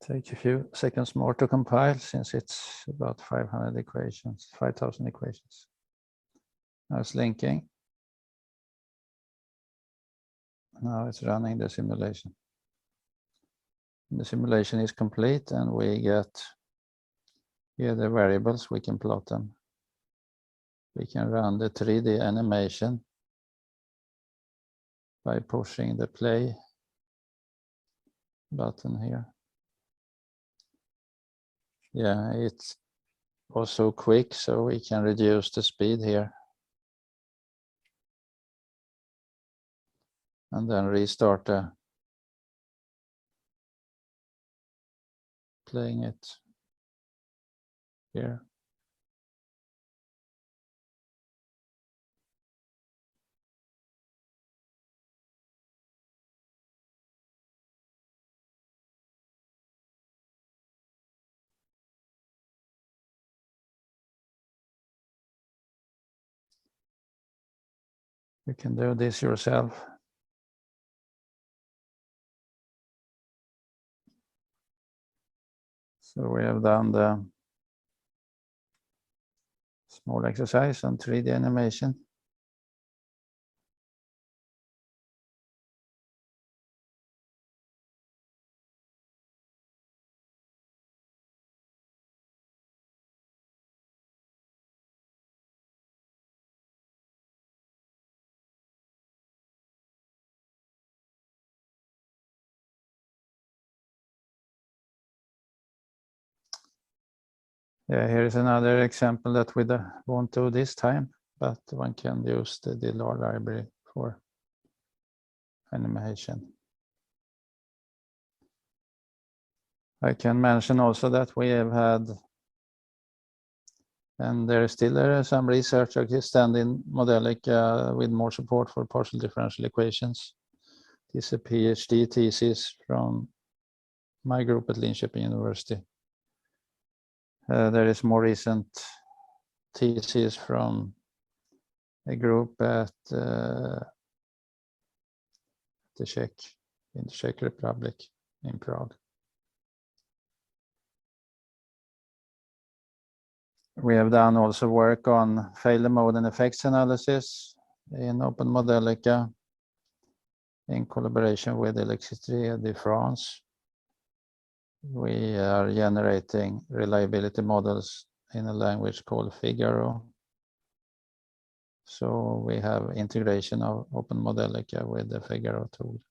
Take a few seconds more to compile since it's about 500 equations, 5,000 equations. Now it's linking. Now it's running the simulation. The simulation is complete and we get here the variables, we can plot them. We can run the 3D animation by pushing the play button here. Yeah, it's also quick, so we can reduce the speed here. And then restart playing it here. You can do this yourself. So we have done the small exercise on 3D animation. Yeah, here is another example that we won't do this time, but one can use the DLR library for animation. I can mention also that we have had, and there is still some research extending Modelica with more support for partial differential equations. This is a PhD thesis from my group at Linköping University. There is more recent thesis from a group at in the Czech Republic in Prague. We have done also work on failure mode and effects analysis in OpenModelica in collaboration with Electricité de France. We are generating reliability models in a language called Figaro. So we have integration of OpenModelica with the Figaro tool.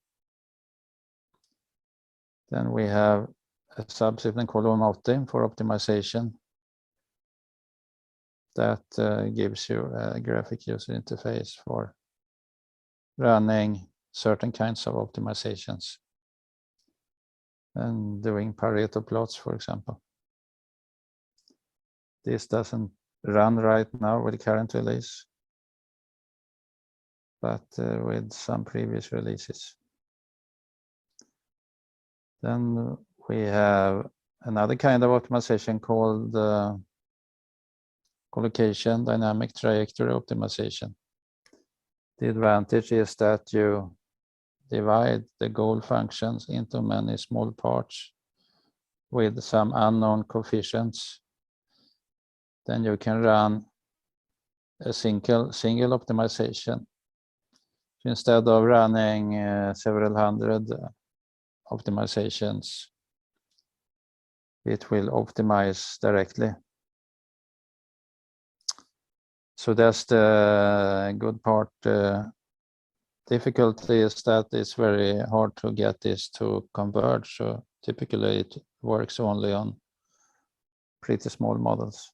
Then we have a subsystem called OMPython for optimization that gives you a graphic user interface for running certain kinds of optimizations and doing Pareto plots, for example. This doesn't run right now with the current release, but with some previous releases. Then we have another kind of optimization called collocation dynamic trajectory optimization. The advantage is that you divide the goal functions into many small parts with some unknown coefficients, then you can run a single optimization. So instead of running several hundred optimizations, it will optimize directly. So that's the good part. Difficulty is that it's very hard to get this to converge. So typically it works only on pretty small models.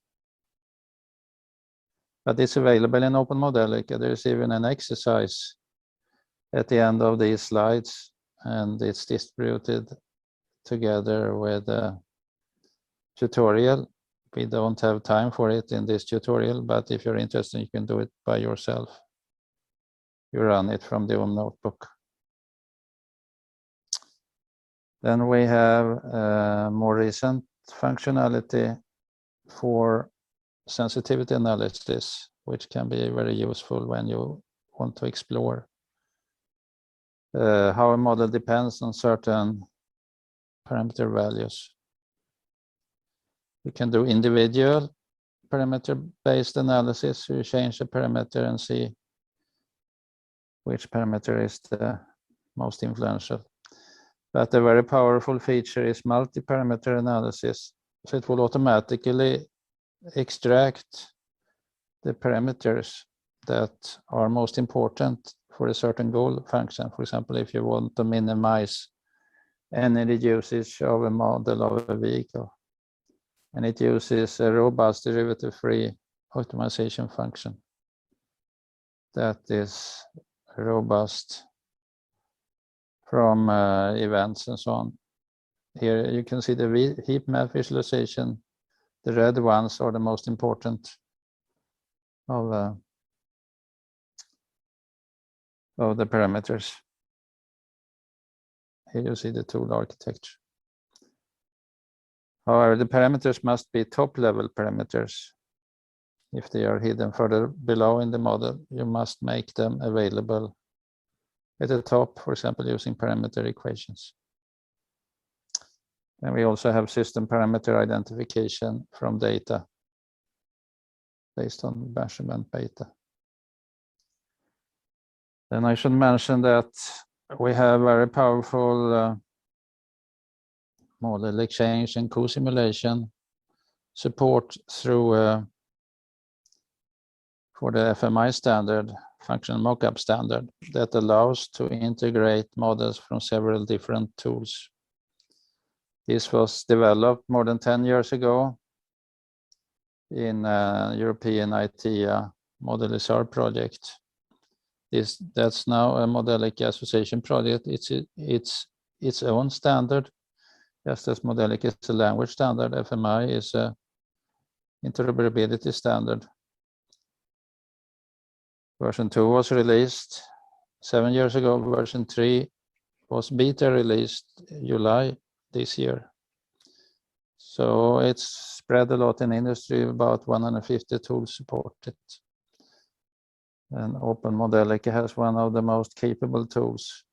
But it's available in OpenModelica. There's even an exercise at the end of these slides, and it's distributed together with a tutorial. We don't have time for it in this tutorial, but if you're interested, you can do it by yourself. You run it from the OM notebook. Then we have more recent functionality for sensitivity analysis, which can be very useful when you want to explore how a model depends on certain parameter values. You can do individual parameter-based analysis. So you change the parameter and see which parameter is the most influential. But a very powerful feature is multi-parameter analysis. So it will automatically extract the parameters that are most important for a certain goal function. For example, if you want to minimize energy usage of a model of a vehicle, and it uses a robust derivative-free optimization function that is robust from events and so on. Here you can see the heap map visualization. The red ones are the most important of the parameters. Here you see the tool architecture. However, the parameters must be top-level parameters. If they are hidden further below in the model, you must make them available at the top, for example, using parameter equations. And we also have system parameter identification from data based on measurement beta. Then I should mention that we have very powerful model exchange and co-simulation support through for the FMI standard, functional mockup standard, that allows to integrate models from several different tools. This was developed more than 10 years ago in European ITEA Modelica project. That's now a Modelica association project. It's its own standard. Just as Modelica is a language standard, FMI is a interoperability standard. Version 2 was released 7 years ago. Version 3 was beta released July this year. So it's spread a lot in industry. About 150 tools support it. And OpenModelica has one of the most capable tools.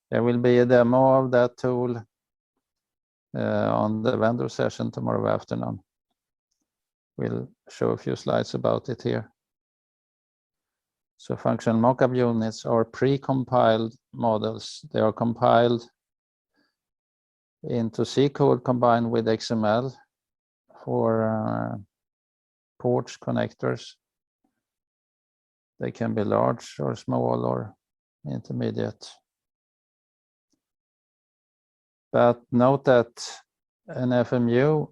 There will be a demo of that tool on the vendor session tomorrow afternoon. We'll show a few slides about it here. So functional mockup units are pre-compiled models. They are compiled into C code combined with XML for ports, connectors. They can be large or small or intermediate. But note that an FMU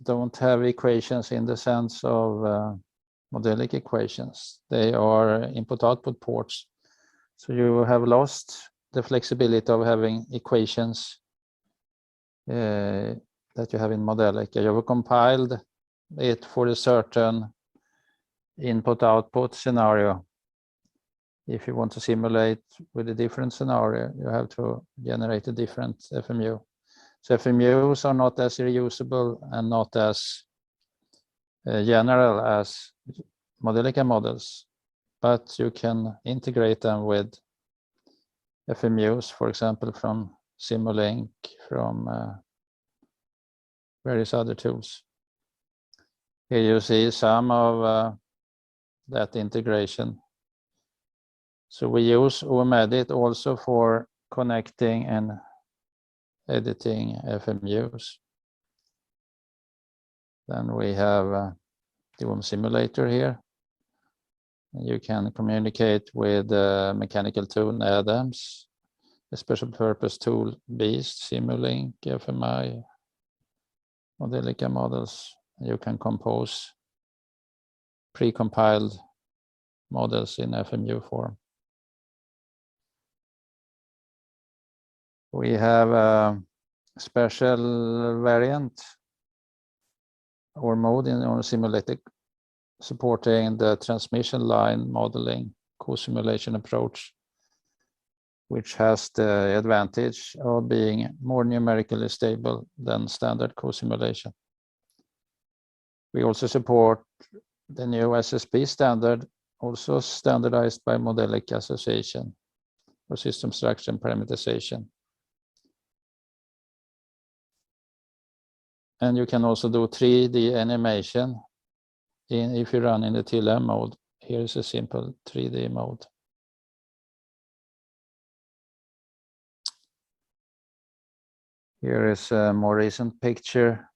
don't have equations in the sense of Modelic equations. They are input-output ports. So you have lost the flexibility of having equations that you have in Modelica. You have compiled it for a certain input-output scenario. If you want to simulate with a different scenario, you have to generate a different FMU. So FMUs are not as reusable and not as general as Modelica models, but you can integrate them with FMUs, for example, from Simulink, from various other tools. Here you see some of that integration. So we use OMEdit also for connecting and editing FMUs. Then we have the OM simulator here. You can communicate with mechanical tool Adams, a special purpose tool Beast, Simulink, FMI, Modelica models. You can compose pre-compiled models in FMU form. We have a special variant or mode in OMSimulatic supporting the transmission line modeling co-simulation approach, which has the advantage of being more numerically stable than standard co-simulation. We also support the new SSP standard, also standardized by Modelica Association for system structure and parameterization. And you can also do 3D animation if you run in the TLM mode. Here is a simple 3D mode. Here is a more recent picture.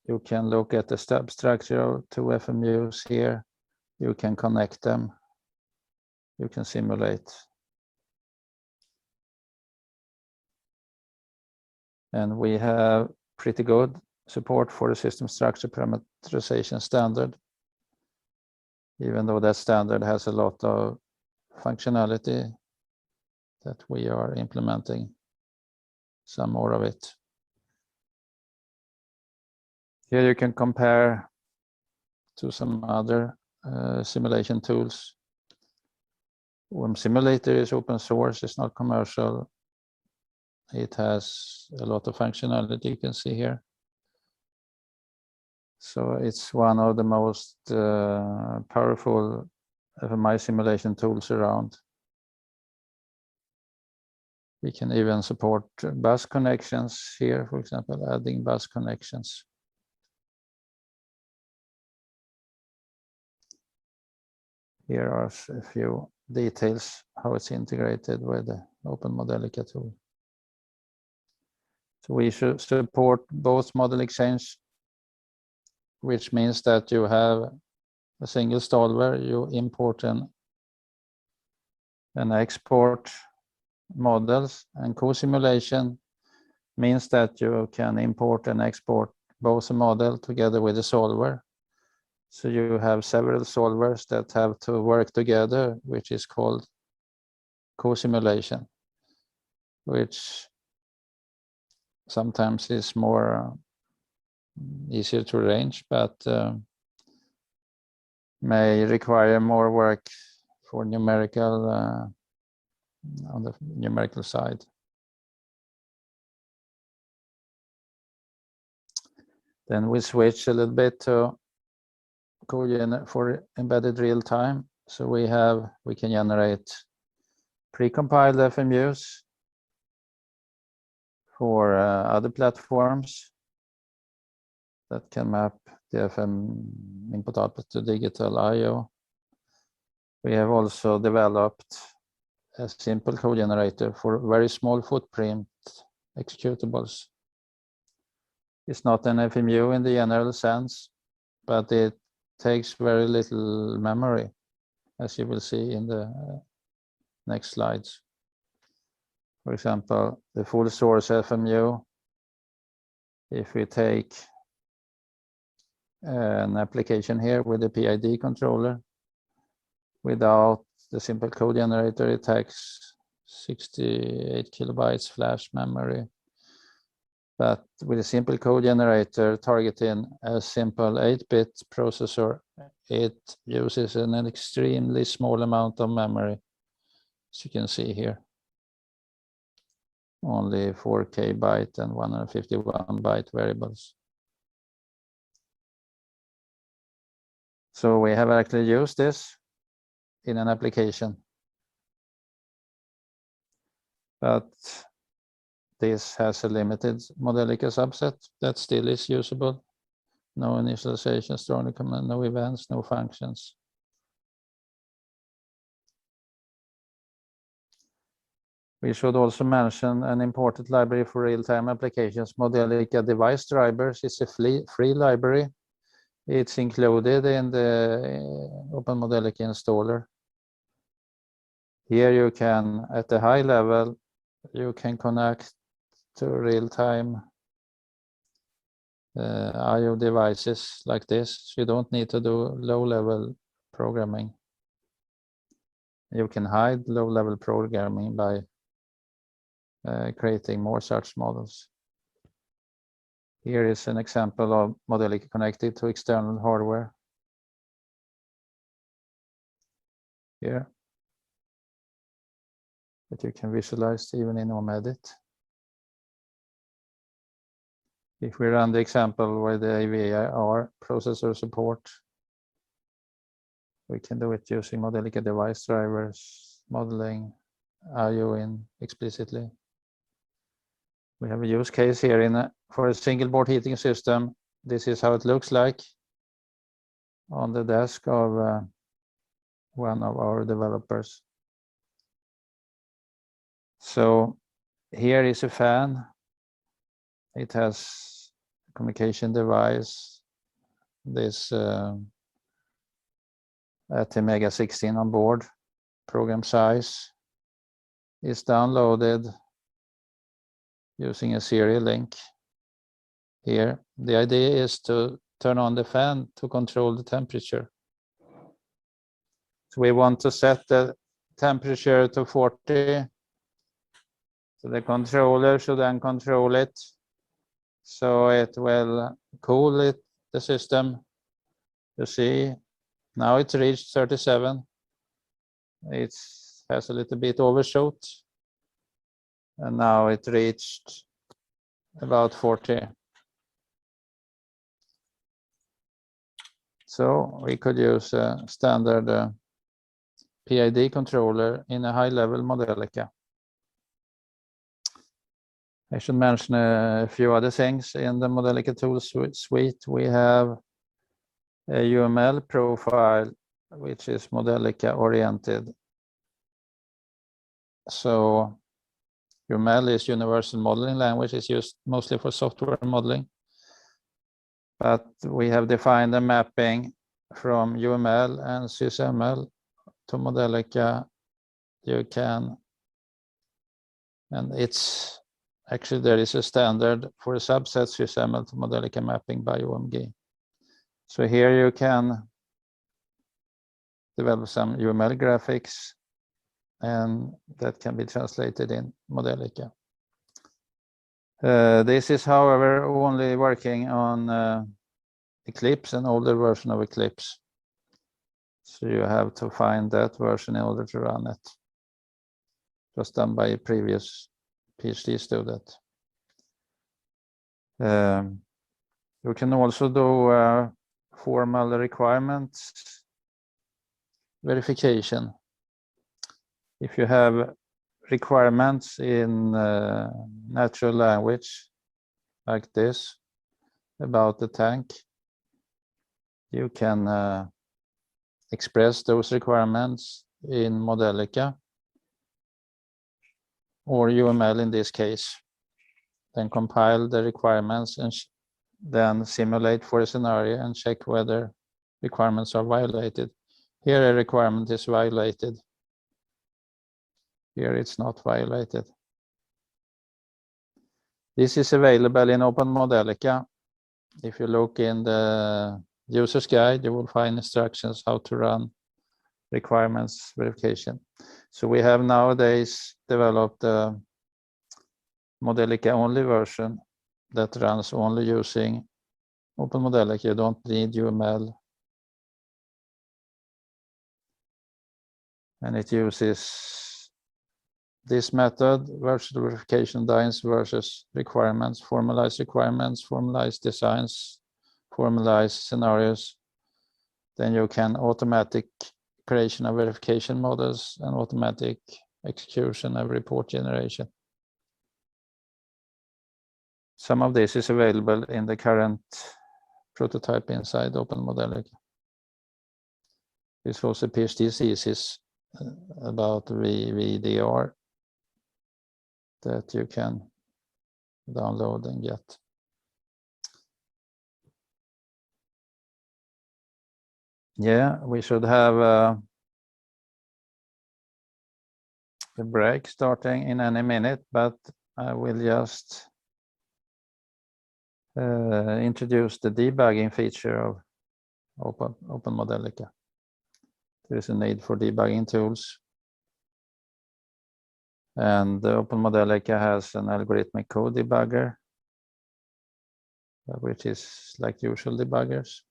You can look at the stub structure of 2 FMUs here. You can connect them. You can simulate. And we have pretty good support for the system structure parameterization standard, even though that standard has a lot of functionality that we are implementing some more of it. Here you can compare to some other simulation tools. OMSimulator is open source, it's not commercial. It has a lot of functionality you can see here. So it's one of the most powerful FMI simulation tools around. We can even support bus connections here, for example, adding bus connections. Here are a few details how it's integrated with the OpenModelica tool. So we should support both model exchange, which means that you have a single solver, you import and export models, and co-simulation means that you can import and export both a model together with a solver. So you have several solvers that have to work together, which is called co-simulation, which sometimes is more easier to arrange, but may require more work for numerical on the numerical side. Then we switch a little bit to code for embedded real time. So we can generate pre-compiled FMUs for other platforms that can map the FM input output to digital I/O. We have also developed a simple code generator for very small footprint executables. It's not an FMU in the general sense, but it takes very little memory, as you will see in the next slides. For example, the full source FMU, if we take an application here with a PID controller, without the simple code generator, it takes 68 kilobytes flash memory. But with a simple code generator targeting a simple 8-bit processor, it uses an extremely small amount of memory, as you can see here. Only 4K byte and 151 byte variables. So we have actually used this in an application. but this has a limited Modelica subset that still is usable. No initialization, strongly command, no events, no functions. We should also mention an important library for real-time applications. Modelica device drivers is a free library. It's included in the OpenModelica installer. Here you can, at the high level, you can connect to real-time IO devices like this. You don't need to do low-level programming. You can hide low-level programming by creating more such models. Here is an example of Modelica connected to external hardware. Here. That you can visualize even in OMEdit. If we run the example with the AVR processor support, we can do it using Modelica device drivers, modeling IO in explicitly. We have a use case here for a single board heating system. This is how it looks like on the desk of one of our developers. So here is a fan. It has a communication device, this ATmega 16 on board. Program size is downloaded using a serial link. Here, the idea is to turn on the fan to control the temperature. So we want to set the temperature to 40. So the controller should then control it. So it will cool the system. You see, now it's reached 37. It has a little bit overshot. And now it reached about 40. So we could use a standard PID controller in a high-level Modelica. I should mention a few other things. In the Modelica tools suite, we have a UML profile, which is Modelica oriented. So UML is universal modeling language. It's used mostly for software modeling. But we have defined a mapping from UML and SysML to Modelica. You can, and it's actually there is a standard for a subset SysML to Modelica mapping by OMG. So here you can develop some UML graphics, and that can be translated in Modelica. This is, however, only working on Eclipse, an older version of Eclipse. So you have to find that version in order to run it. It was done by a previous PhD student. You can also do formal requirements verification. If you have requirements in natural language like this about the tank, you can express those requirements in Modelica or UML in this case, then compile the requirements and then simulate for a scenario and check whether requirements are violated. Here a requirement is violated. Here it's not violated. This is available in OpenModelica. If you look in the user's guide, you will find instructions how to run requirements verification. So we have nowadays developed a Modelica only version that runs only using OpenModelica. You don't need UML. And it uses this method, virtual verification dynes versus requirements, formalized designs, formalized scenarios. Then you can automatic creation of verification models and automatic execution and report generation. Some of this is available in the current prototype inside OpenModelica. There's also PhD thesis about VDR that you can download and get. Yeah, we should have a break starting in any minute, but I will just introduce the debugging feature of OpenModelica. There is a need for debugging tools. And the OpenModelica has an algorithmic code debugger, which is like usual debuggers.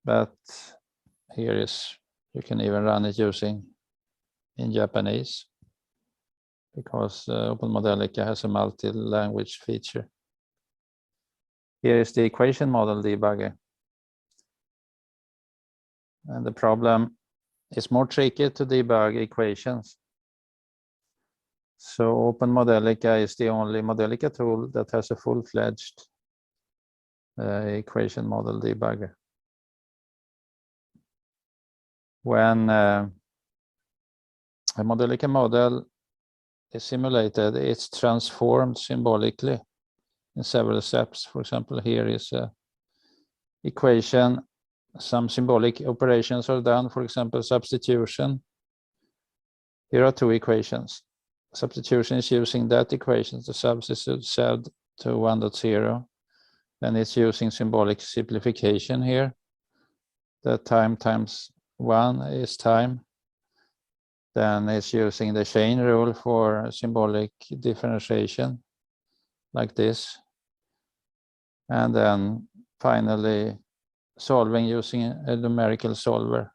But here is, you can even run it using in Japanese, because OpenModelica has a multi-language feature. Here is the equation model debugger. And the problem is more tricky to debug equations. So OpenModelica is the only Modelica tool that has a full-fledged equation model debugger. When a Modelica model is simulated, it's transformed symbolically in several steps. For example, here is an equation. Some symbolic operations are done, for example, substitution. Here are two equations. Substitution is using that equation to substitute Z to 1.0. Then it's using symbolic simplification here. That time times 1 is time. Then it's using the chain rule for symbolic differentiation, like this. And then finally solving using a numerical solver.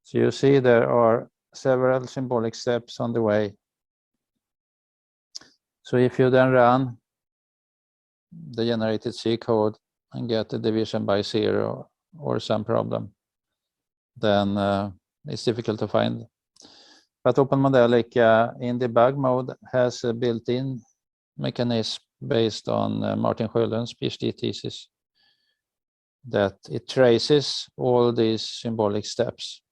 So you see there are several symbolic steps on the way. So if you then run the generated C code and get the division by 0 or some problem, then it's difficult to find. But OpenModelica in debug mode has a built-in mechanism based on Martin Sjölund's PhD thesis, that it traces all these symbolic steps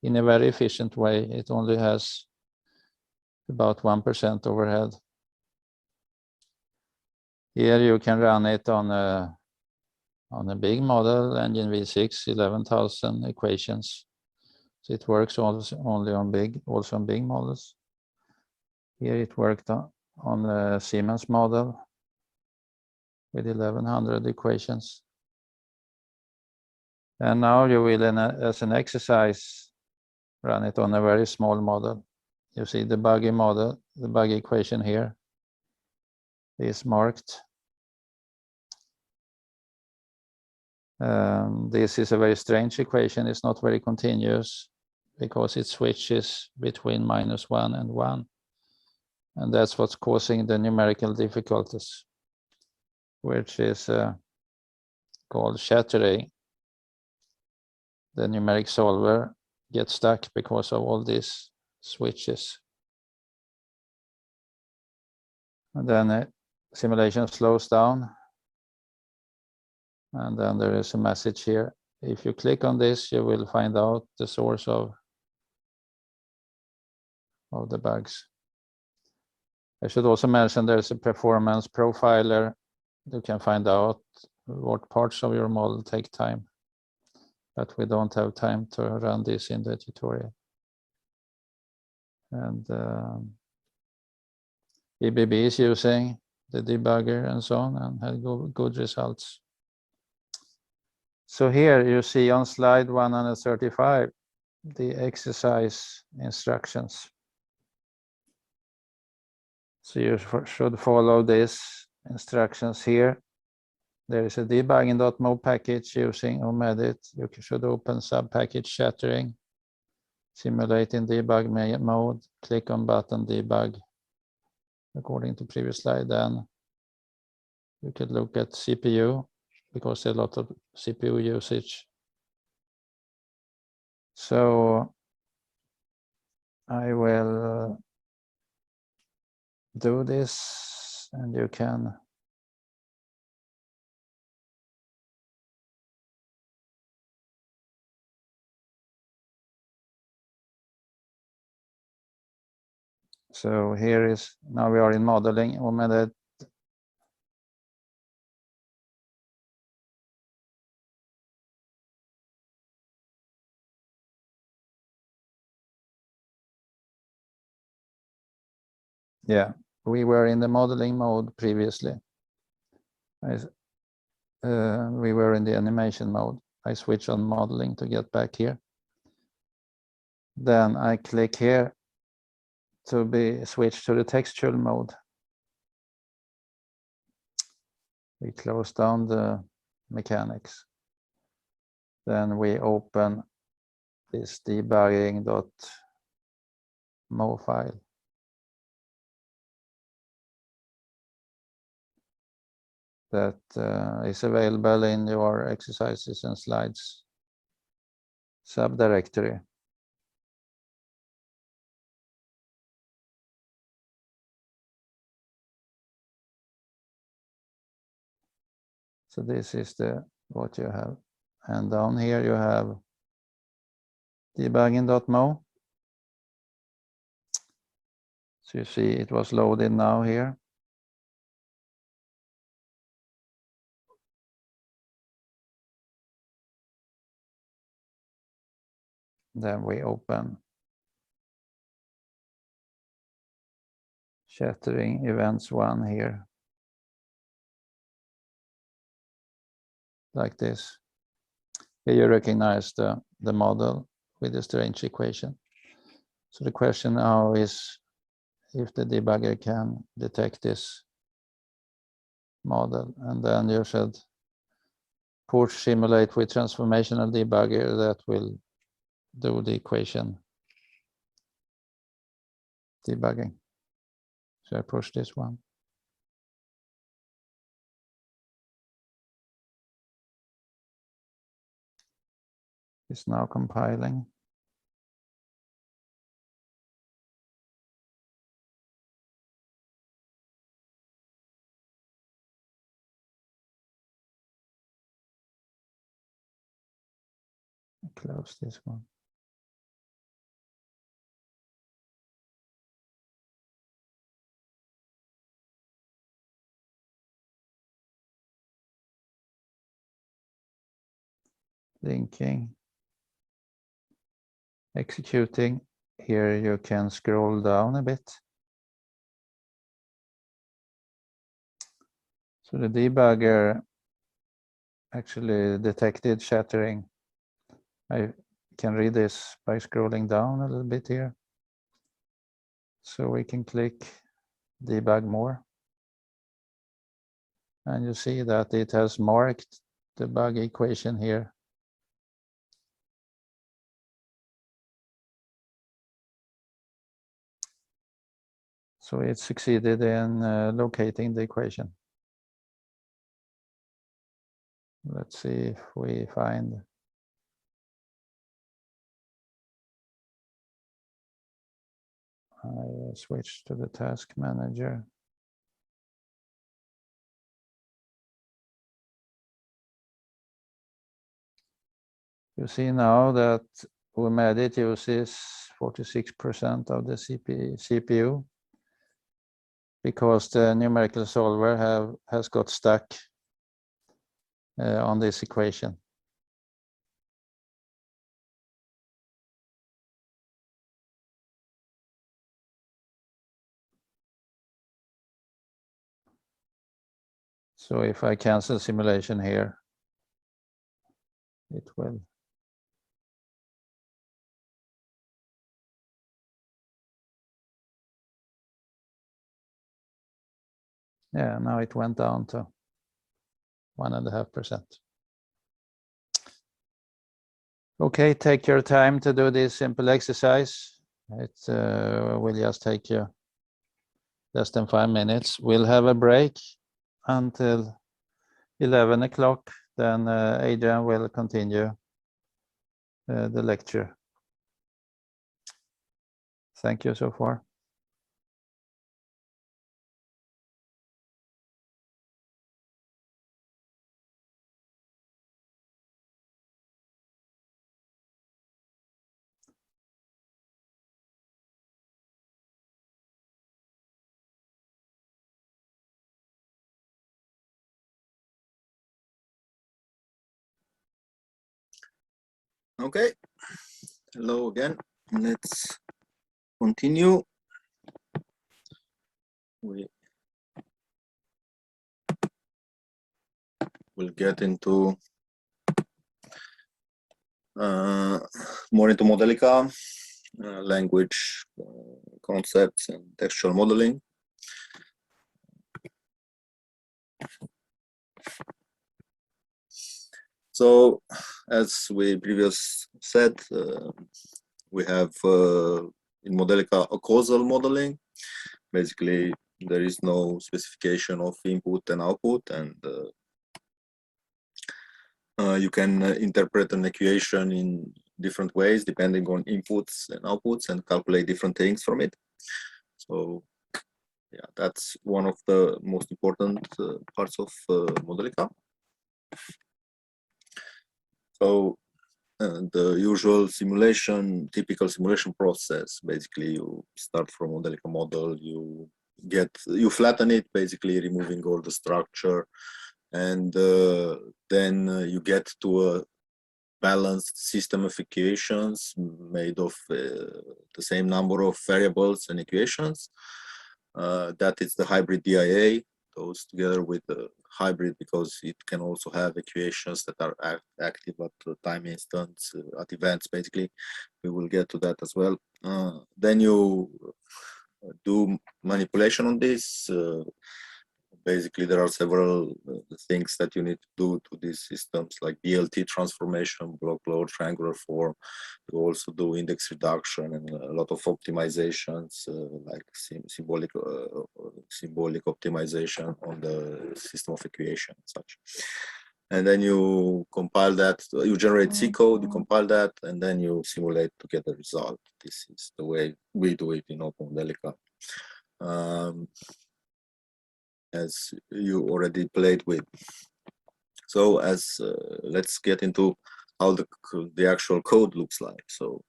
in a very efficient way. It only has about 1% overhead. Here you can run it on a big model, Engine V6, 11,000 equations. So it works also only on big models. Here it worked on a Siemens model with 1100 equations. And now you will, as an exercise, run it on a very small model. You see the buggy model, the buggy equation here is marked. This is a very strange equation. It's not very continuous because it switches between -1 and 1. And that's what's causing the numerical difficulties, which is called shattering. The numeric solver gets stuck because of all these switches. And then simulation slows down. And then there is a message here. If you click on this, you will find out the source of the bugs. I should also mention there's a performance profiler. You can find out what parts of your model take time. But we don't have time to run this in the tutorial. And EBB is using the debugger and so on and had good results. So here you see on slide 135 the exercise instructions. So you should follow these instructions here. There is a debugging.mode package using OMEdit. You should open subpackage shattering, simulate in debug mode, click on button debug according to previous slide. Then you could look at CPU because there's a lot of CPU usage. So I will do this, and you can so here is, now we are in modeling. Yeah, we were in the modeling mode previously. We were in the animation mode. I switch on modeling to get back here. Then I click here to be switched to the textual mode. We close down the mechanics. Then we open this debugging.mo file. That is available in your exercises and slides subdirectory. So this is what you have. And down here you have debugging.mo. So you see it was loaded now here. Then we open shattering events 1 here. Like this. Here you recognize the model with the strange equation. So the question now is if the debugger can detect this model, and then you should push simulate with transformational debugger that will do the equation debugging. So I push this one. It's now compiling. Close this one. Linking. Executing. Here you can scroll down a bit. So the debugger actually detected shattering. I can read this by scrolling down a little bit here. So we can click debug more. And you see that it has marked the bug equation here. So it succeeded in locating the equation. Let's see if we find. I switch to the task manager. You see now that OMEdit uses 46% of the CPU because the numerical solver has got stuck on this equation. So if I cancel simulation here, it will. Yeah, now it went down to 1.5%. Okay, take your time to do this simple exercise. It will just take you less than 5 minutes. We'll have a break until 11 o'clock. Then Adrian will continue the lecture. Thank you so far. Okay, hello again. Let's continue. We will get into more into Modelica, language concepts and textual modeling. So, as we previously said, we have in Modelica a causal modeling. Basically, there is no specification of input and output, and you can interpret an equation in different ways depending on inputs and outputs and calculate different things from it. So, yeah, that's one of the most important parts of Modelica. So the usual simulation, typical simulation process, basically you start from Modelica model, you flatten it, basically removing all the structure, and then you get to a balanced system of equations made of the same number of variables and equations. That is the hybrid DIA, goes together with the hybrid because it can also have equations that are active at the time instance, at events, basically. We will get to that as well. Then you do manipulation on this. Basically, there are several things that you need to do to these systems, like BLT transformation, block load, triangular form. You also do index reduction and a lot of optimizations, like symbolic optimization on the system of equation and such. And then you compile that, you generate C code, you compile that, and then you simulate to get the result. This is the way we do it in OpenModelica. As you already played with. So as let's get into how the actual code looks like. So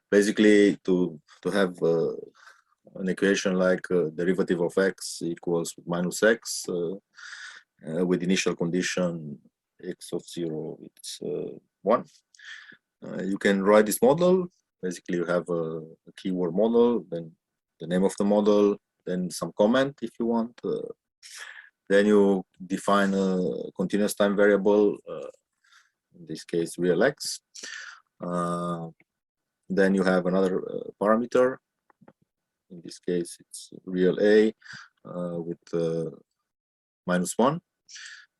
basically to have an equation like derivative of x equals minus x with initial condition x of 0, it's 1. You can write this model. Basically you have a keyword model, then the name of the model, then some comment if you want. Then you define a continuous time variable, in this case real x. Then you have another parameter. In this case, it's real a with -1.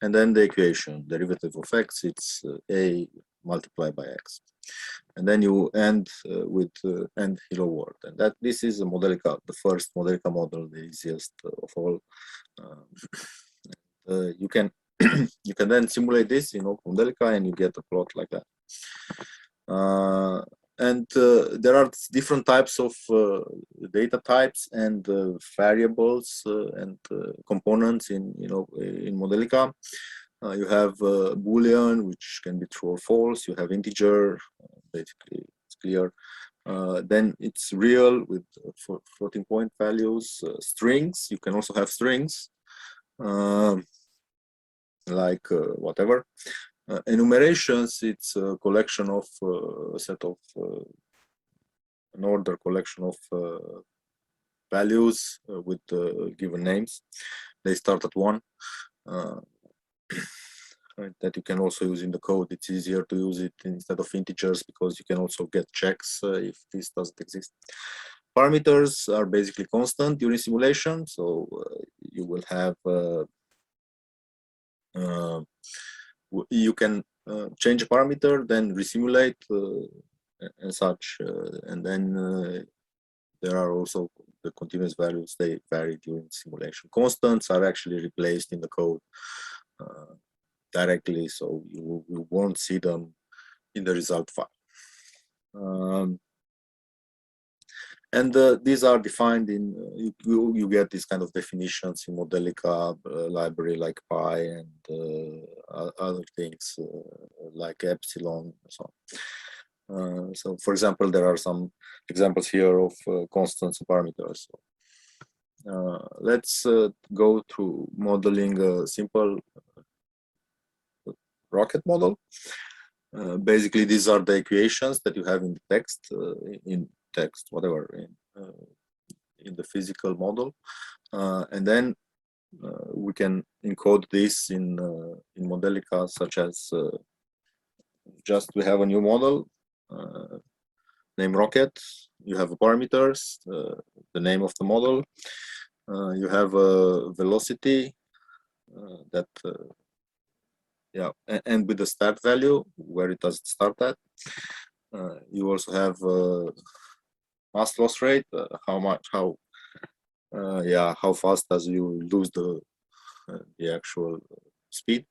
And then the equation, derivative of x, it's a multiplied by x. And then you end with end hello world. And that this is a Modelica, the first Modelica model, the easiest of all. You can you can then simulate this in OpenModelica and you get a plot like that. There are different types of data types and variables and components in in Modelica. You have Boolean, which can be true or false. You have integer, basically it's clear. Then it's real with floating point values. Strings, you can also have strings. Like whatever. Enumerations, it's a collection of a set of an order collection of values with given names. They start at 1. That you can also use in the code. It's easier to use it instead of integers because you can also get checks if this doesn't exist. Parameters are basically constant during simulation, so you will have you can change a parameter, then resimulate and such, and then there are also the continuous values. They vary during simulation. Constants are actually replaced in the code directly, so you won't see them in the result file. And these are defined in, you get these kind of definitions in Modelica library like pi and other things like epsilon and so on. So for example, there are some examples here of constants and parameters. Let's go through modeling a simple rocket model. Basically, these are the equations that you have in the text, whatever, in the physical model, and then we can encode this in Modelica, such as just we have a new model named rocket. You have parameters, the name of the model. You have a velocity that. Yeah, and with the start value, where it does start at. You also have mass loss rate, how fast does you lose the actual speed.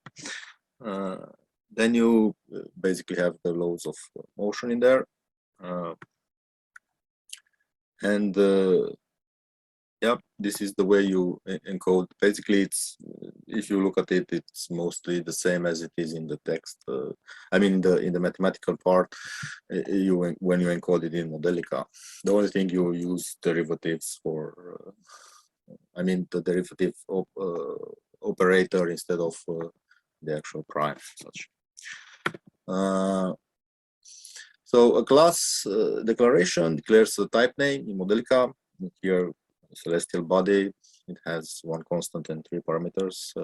Then you basically have the laws of motion in there, and yeah, this is the way you encode. Basically, it's, if you look at it, it's mostly the same as it is in the text. I mean, in the mathematical part, when you encode it in Modelica, the only thing you use derivatives for. I mean, the derivative operator instead of the actual prime. Such. So a class declaration declares the type name in Modelica. Here, celestial body, it has one constant and 3 parameters,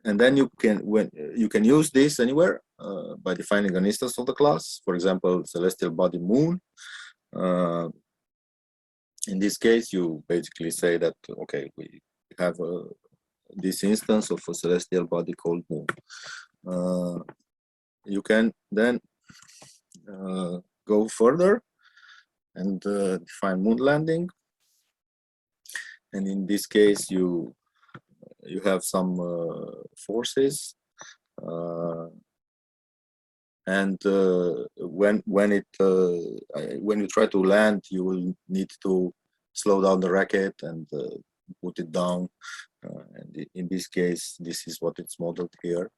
and then you can use this anywhere by defining an instance of the class. For example, celestial body moon. In this case, you basically say that, okay, we have this instance of a celestial body called moon. You can then go further and define moon landing. And in this case, you have some forces, and when you try to land, you will need to slow down the rocket and put it down. And in this case, this is what it's modeled here.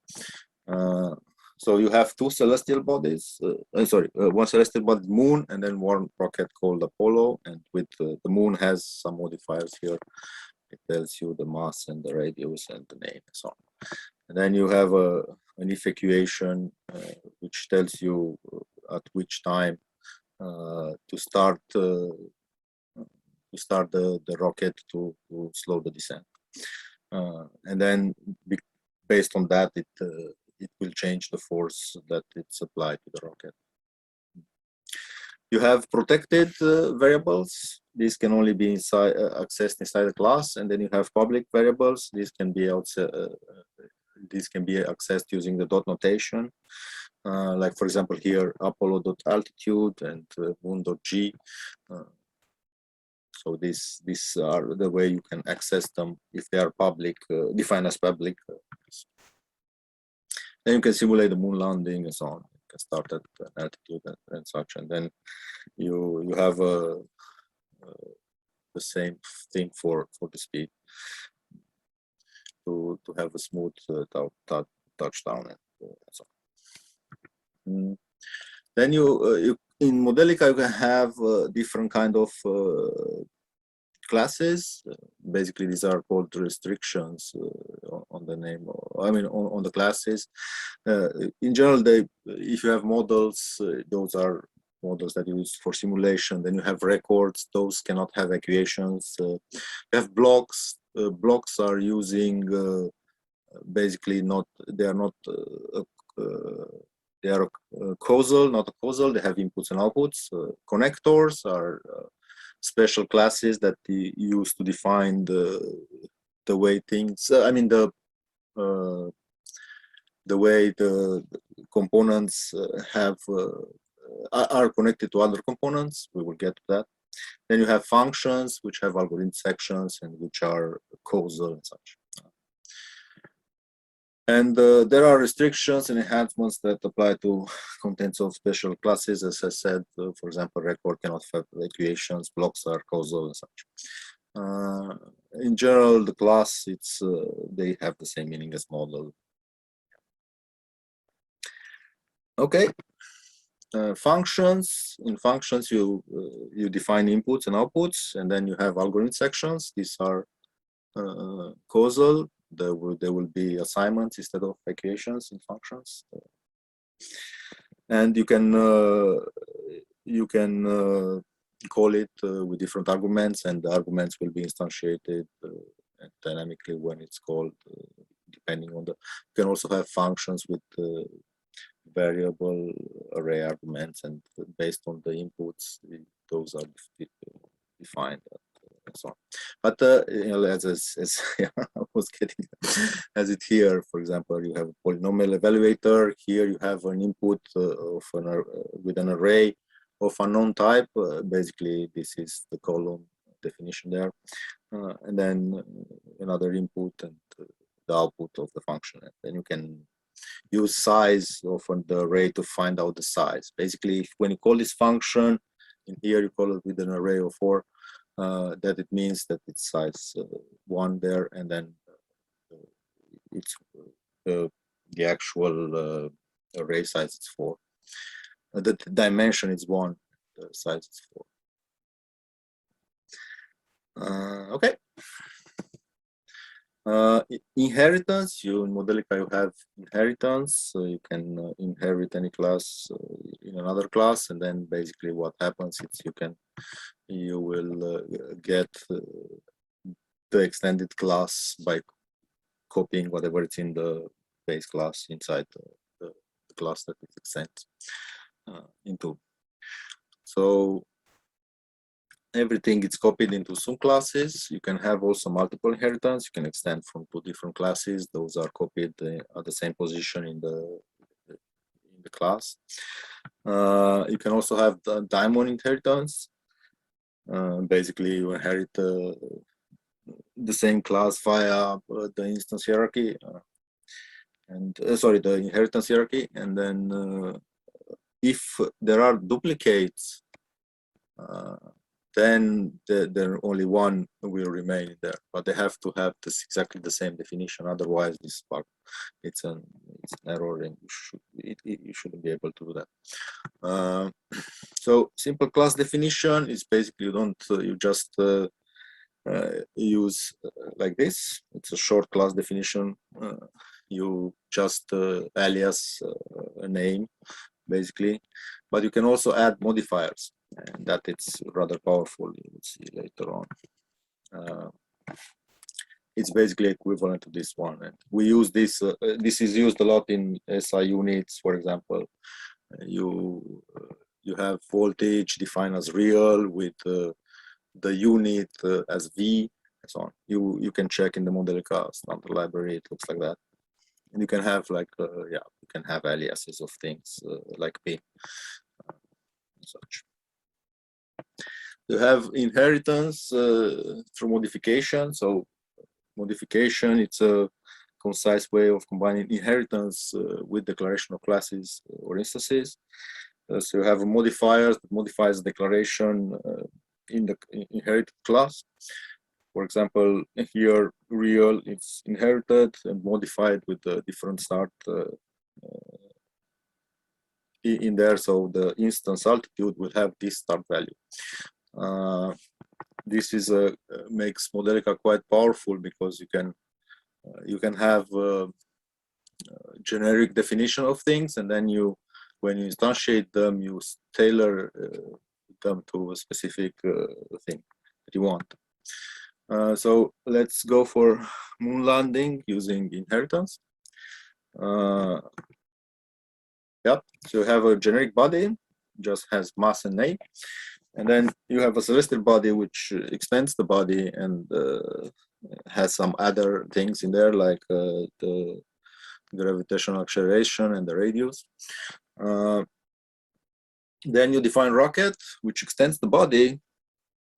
So you have 2 celestial bodies, one celestial body moon, and then one rocket called Apollo. And with the moon has some modifiers here. It tells you the mass and the radius and the name and so on. And then you have an if equation which tells you at which time to start the rocket to slow the descent. And then based on that, it will change the force that it's applied to the rocket. You have protected variables. These can only be accessed inside the class, and then you have public variables. These can be accessed using the dot notation. Like for example here, Apollo.altitude and moon.g. So these are the way you can access them if they are public, defined as public. Then you can simulate the moon landing and so on. You can start at an altitude and such, and then you have the same thing for the speed to have a smooth touchdown and so on. Then you in Modelica you can have different kind of classes. Basically, these are called restrictions on the name. I mean, on the classes. In general, if you have models, those are models that you use for simulation. Then you have records; those cannot have equations. You have blocks. Blocks are using basically not. They are not. They are causal, not causal. They have inputs and outputs. Connectors are special classes that you use to define the way things. I mean the way the components are connected to other components. We will get to that. Then you have functions which have algorithm sections and which are causal and such. And there are restrictions and enhancements that apply to contents of special classes. As I said, for example, record cannot have equations, blocks are causal and such. In general, the class, they have the same meaning as model. Okay. Functions. In functions, you define inputs and outputs, and then you have algorithm sections. These are causal. There will be assignments instead of equations in functions, and you can call it with different arguments, and the arguments will be instantiated dynamically when it's called, depending on the. You can also have functions with variable array arguments, and based on the inputs, those are defined. So, but you know, as I was getting as it here, for example, you have a polynomial evaluator. Here you have an input with an array of unknown type. Basically, this is the column definition there, and then another input and the output of the function. And then you can use size of the array to find out the size. Basically, when you call this function, in here you call it with an array of 4. That it means that it's size 1 there, and then it's the actual array size is 4. The dimension is 1, the size is 4. Okay. Inheritance. In Modelica you have inheritance, so you can inherit any class in another class, and then basically what happens is you will get the extended class by copying whatever it's in the base class inside the class that it extends into. So everything is copied into some classes. You can have also multiple inheritance. You can extend from 2 different classes. Those are copied at the same position in the class. You can also have the diamond inheritance. Basically, you inherit the same class via the instance hierarchy, the inheritance hierarchy. And then if there are duplicates, then only one will remain there, but they have to have exactly the same definition. Otherwise, this part it's an error, and you shouldn't be able to do that. So simple class definition is basically you just use like this. It's a short class definition. You just alias a name, basically, but you can also add modifiers, and that it's rather powerful. You will see later on. It's basically equivalent to this one, and we use this. This is used a lot in SI units, for example. You have voltage defined as real with the unit as V, and so on. You can check in the Modelica standard library. It looks like that, and you can have like you can have aliases of things like P, and such. You have inheritance through modification. So modification, it's a concise way of combining inheritance with declaration of classes or instances. So you have a modifier that modifies declaration in the inherited class. For example, here real is inherited and modified with a different start in there. So the instance altitude will have this start value. This is makes Modelica quite powerful because you can have generic definition of things, and then when you instantiate them, you tailor them to a specific thing that you want. So let's go for moon landing using inheritance. Yep. So you have a generic body, just has mass and name. And then you have a celestial body which extends the body and has some other things in there, like the gravitational acceleration and the radius. Then you define rocket, which extends the body,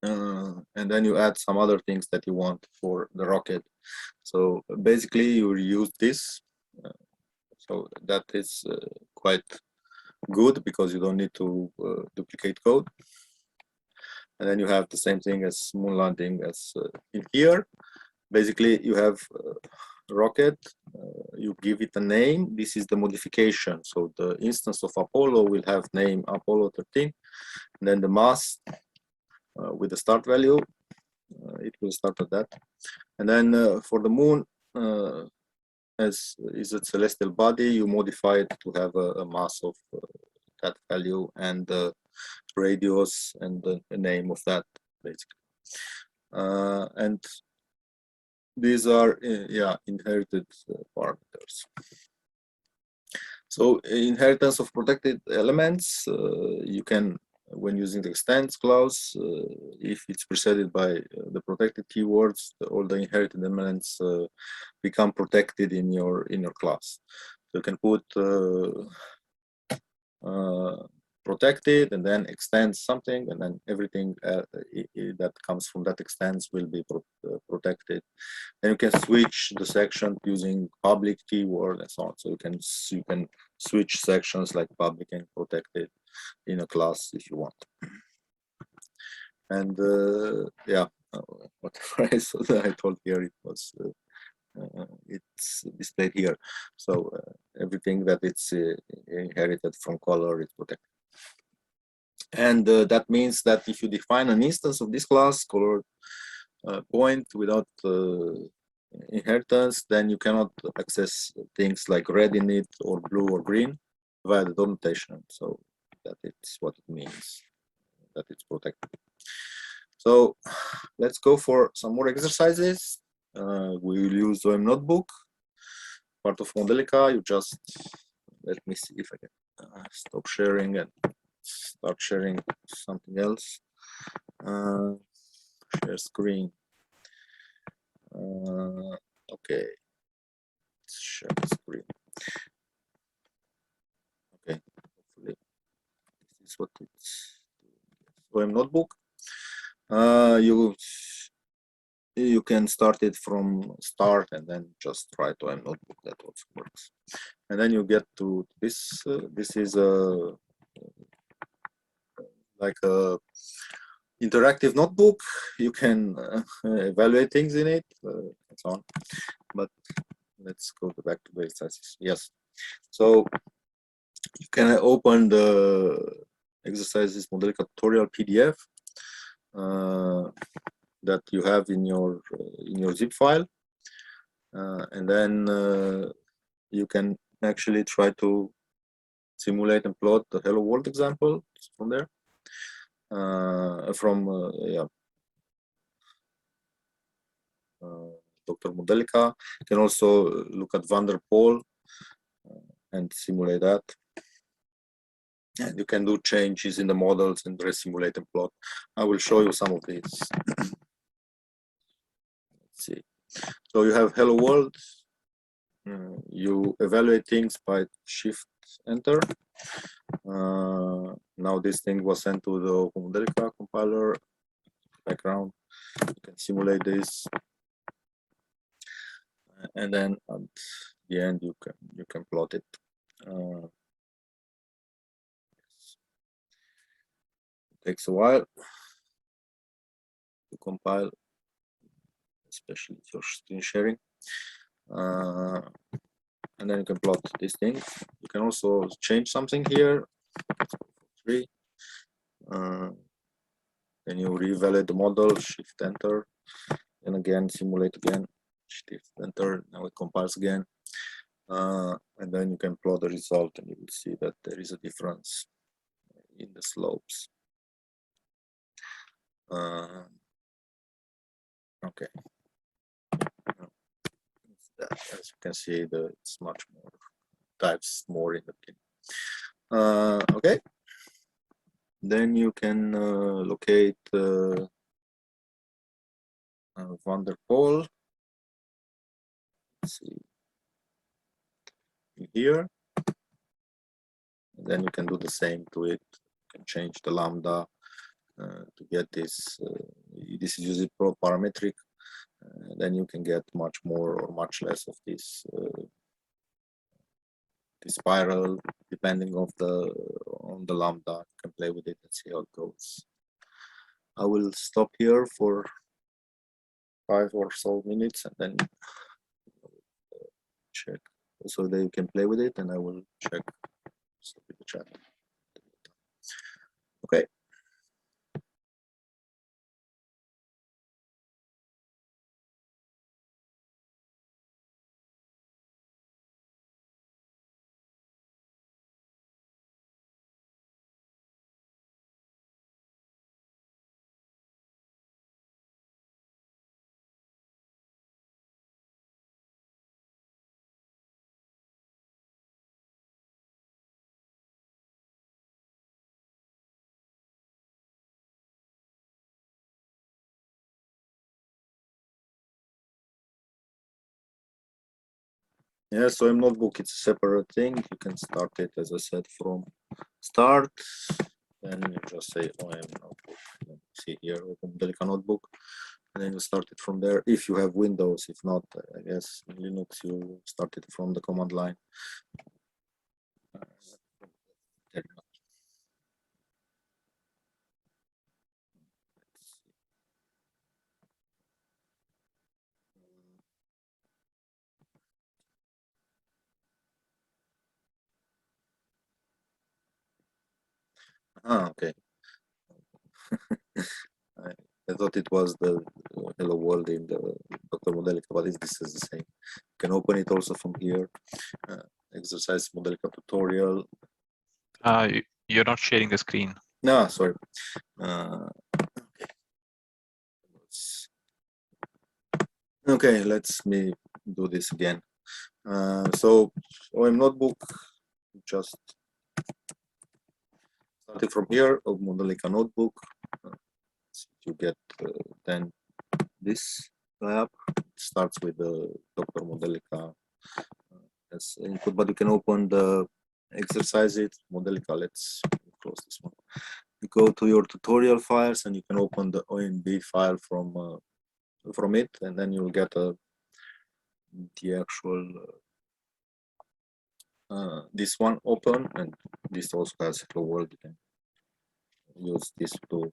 and then you add some other things that you want for the rocket. So basically, you use this So that is quite good because you don't need to duplicate code. And then you have the same thing as moon landing as in here. Basically, you have rocket, you give it a name. This is the modification. So the instance of Apollo will have name Apollo 13. And then the mass with the start value, it will start at that. And then for the moon, as is a celestial body, you modify it to have a mass of that value and the radius and the name of that, basically. And these are inherited parameters. So inheritance of protected elements, you can, when using the extends clause, if it's preceded by the protected keywords, all the inherited elements become protected in your class. So you can put protected and then extends something, and then everything that comes from that extends will be protected. And you can switch the section using public keyword and so on. So you can switch sections like public and protected in a class if you want. And whatever I told here, it was it's displayed here. So everything that it's inherited from color is protected. And that means that if you define an instance of this class, color point, without inheritance, then you cannot access things like red in it or blue or green via the notation. So that it's what it means, that it's protected. So let's go for some more exercises. We will use OM notebook, part of Modelica. You just, let me see if I can stop sharing and start sharing something else. Share screen. Okay, let's share the screen. Okay, hopefully this is what it's. OM notebook. You can start it from start and then just write OM notebook. That also works. And then you get to this. This is a like a interactive notebook. You can evaluate things in it and so on. But let's go back to the exercises. Yes. So you can open the exercises Modelica tutorial PDF that you have in your zip file, and then you can actually try to simulate and plot the hello world example from there. Dr. Modelica. You can also look at van der Pol and simulate that. And you can do changes in the models and resimulate and plot. I will show you some of these. Let's see. So you have hello world. You evaluate things by shift enter. Now this thing was sent to the OpenModelica compiler background. You can simulate this, and then at the end you can plot it. It takes a while to compile, especially if you're screen sharing. And then you can plot this thing. You can also change something here. 3. Then you reevaluate the model, shift enter, and again simulate again, shift enter. Now it compiles again, and then you can plot the result, and you will see that there is a difference in the slopes. Okay. As you can see, it's much more types more in the beginning. Okay. Then you can locate van der Pol. Let's see here. And then you can do the same to it. You can change the lambda to get this. This is usually parametric. Then you can get much more or much less of this the spiral, depending on the lambda. You can play with it and see how it goes. I will stop here for 5 or so minutes and then check. So that you can play with it, and I will check with the chat. Okay. Yeah, so OM notebook, it's a separate thing. You can start it, as I said, from start. Then you just say OM notebook. See here, OpenModelica notebook. And then you start it from there. If you have Windows, if not, I guess in Linux, you start it from the command line. Okay. I thought it was the hello world in the Dr. Modelica, but this is the same. You can open it also from here. Exercise Modelica tutorial. You're not sharing the screen. No, sorry. Okay, let's me do this again. So OM notebook, just starting from here, OpenModelica notebook. You get then this lab. It starts with the Dr. Modelica as input, but you can open the exercise it Modelica. Let's close this one. You go to your tutorial files and you can open the OMB file from it, and then you'll get the actual this one open, and this also has hello world. You can use this to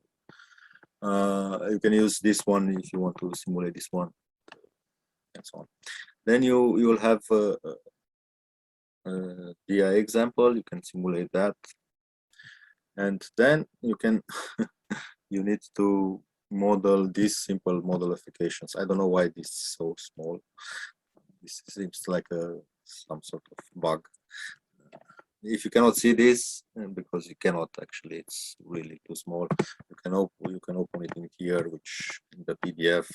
you can use this one if you want to simulate this one, and so on. Then you will have the example. You can simulate that, and then you can you need to model these simple modelifications. I don't know why this is so small. This seems like some sort of bug. If you cannot see this, because you cannot actually, it's really too small. You can open it in here, which in the PDF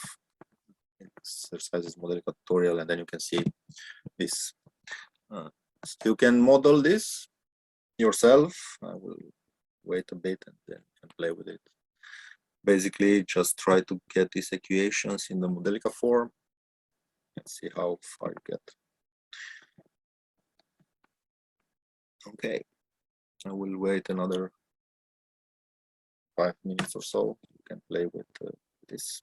exercises Modelica tutorial, and then you can see this. So you can model this yourself. I will wait a bit and then you can play with it. Basically, just try to get these equations in the Modelica form and see how far you get. Okay, I will wait another 5 minutes or so. You can play with this.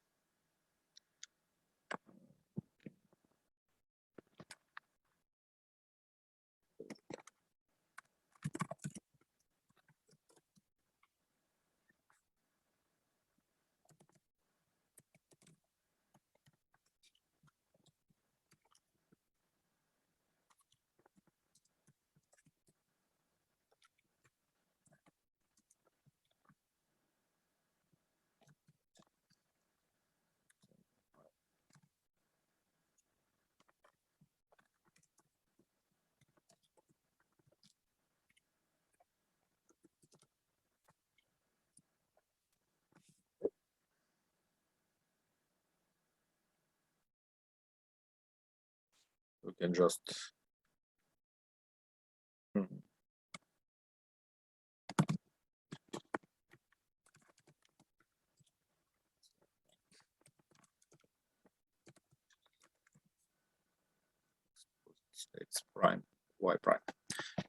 You can just X prime, Y prime.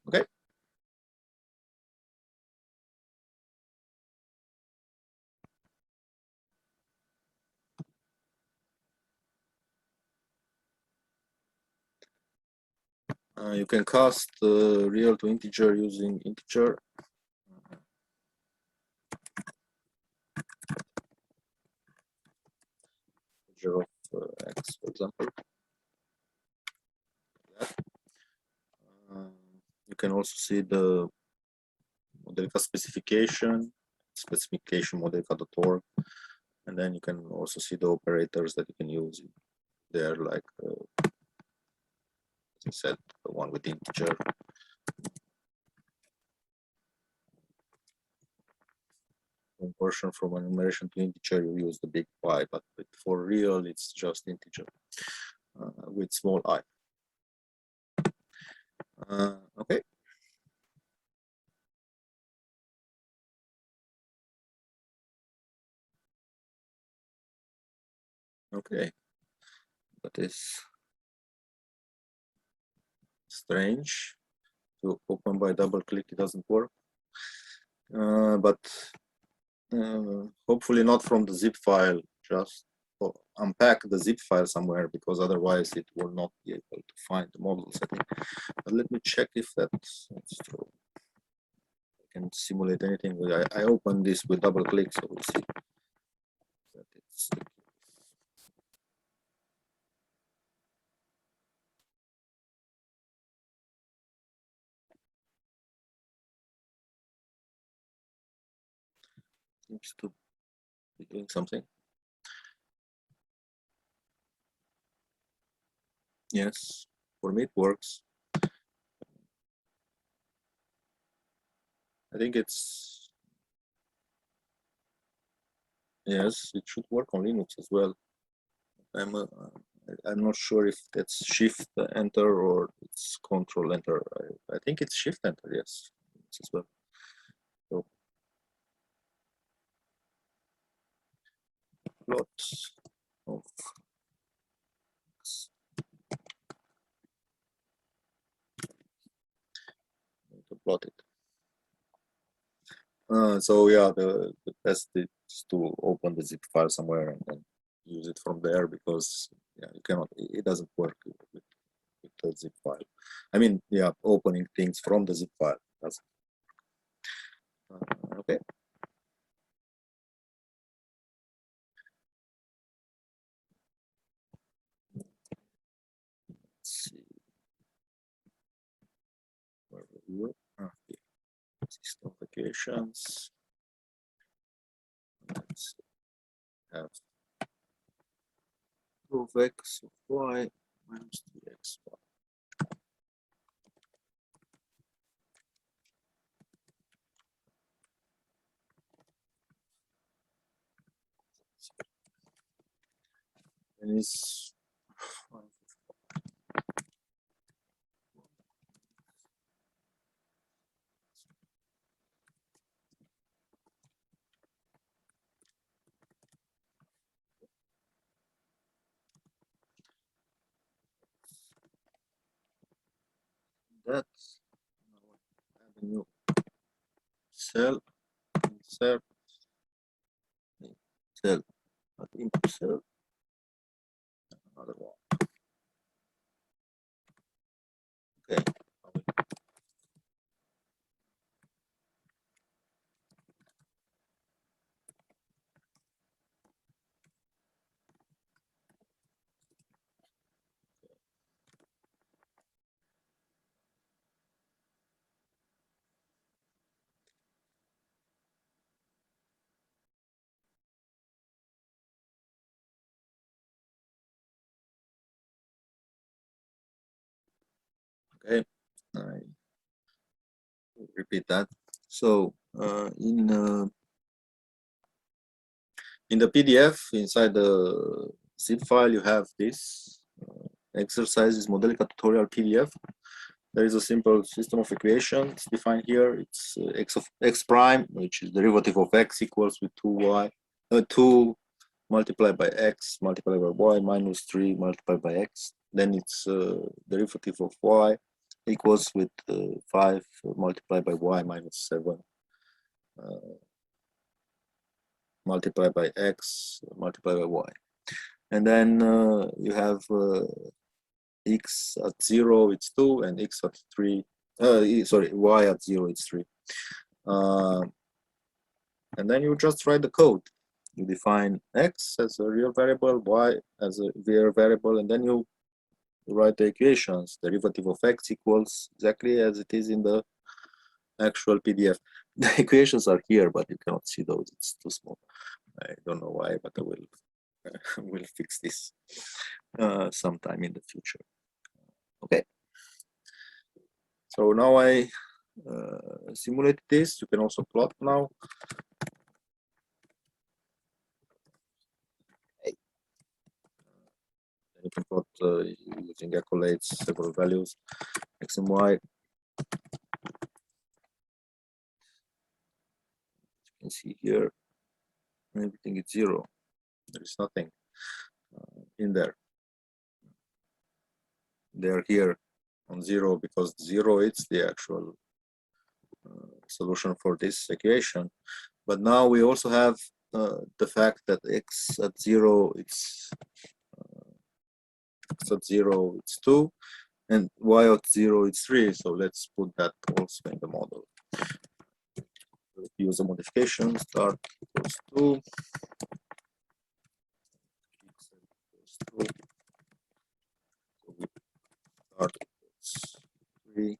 Okay. You can cast real to integer using integer. Integer of x, for example. You can also see the Modelica specification modelica.org, and then you can also see the operators that you can use. They're like, as I said, the one with integer. Conversion from an enumeration to integer, you use the big Y, but for real, it's just integer with small I. Okay. Okay. That is strange. To open by double click, it doesn't work. But hopefully not from the zip file. Just unpack the zip file somewhere, because otherwise it will not be able to find the model setting. But let me check if that's true. I can simulate anything. I open this with double click, so we'll see that it's. Seems to be doing something. Yes, for me it works. I think it's, yes, it should work on Linux as well. I'm not sure if that's Shift Enter or it's Control Enter. I think it's Shift Enter, yes, as well. So, plot of to plot it. So yeah, the best is to open the zip file somewhere and then use it from there, because yeah, you cannot. It doesn't work with the zip file. I mean, yeah, opening things from the zip file. That's okay. Let's see. Where were you? Okay. System applications. Let's have proof x of y minus 3xy. And it's that. Add a new cell, insert cell, not input cell, another one. Okay. Okay, I repeat that. So in the PDF inside the zip file, you have this exercises Modelica tutorial PDF. There is a simple system of equations defined here. It's x of x prime, which is derivative of x equals with 2 multiplied by x multiplied by y minus 3 multiplied by x. Then it's derivative of y equals with 5 multiplied by y minus 7 multiplied by x multiplied by y. And then you have x at 0 it's 2 and x at 3 sorry, y at 0 it's 3. And then you just write the code. You define x as a real variable, y as a real variable, and then you write the equations. Derivative of x equals exactly as it is in the actual PDF. The equations are here, but you cannot see those. It's too small. I don't know why, but I will fix this sometime in the future. Okay. So now I simulate this. You can also plot now. You can plot using accolades, several values, x and y. You can see here, everything is 0. There is nothing in there. They are here on 0 because 0 is the actual solution for this equation. But now we also have the fact that x at 0 it's 2 and y at 0 it's 3. So let's put that also in the model. Use a modification, start equals 2. Start equals 3.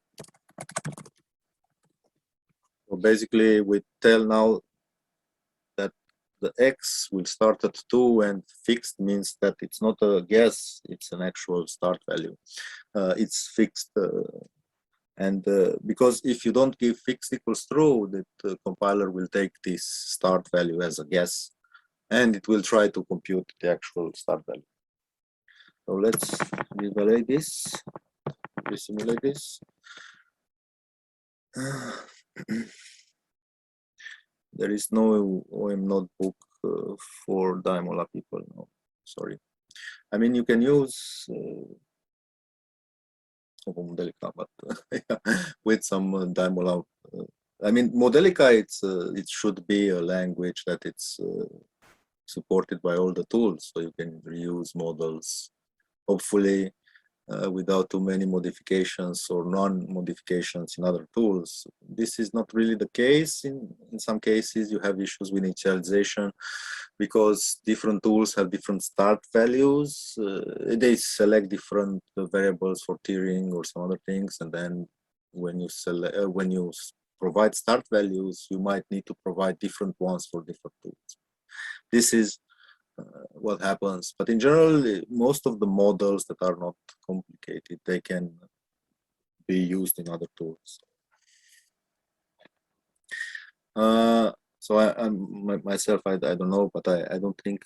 So basically we tell now that the x will start at 2 and fixed means that it's not a guess, it's an actual start value. It's fixed. And because if you don't give fixed equals true, the compiler will take this start value as a guess and it will try to compute the actual start value. So let's evaluate this, resimulate this. There is no OM notebook for Daimola people, no, sorry. I mean, you can use OpenModelica, but with some Daimola. I mean, Modelica, it should be a language that it's supported by all the tools, so you can reuse models, hopefully without too many modifications or non-modifications in other tools. This is not really the case. In some cases, you have issues with initialization because different tools have different start values. They select different variables for tiering or some other things, and then when you select, when you provide start values, you might need to provide different ones for different tools. This is what happens, but in general, most of the models that are not complicated, they can be used in other tools. So myself, I don't know, but I don't think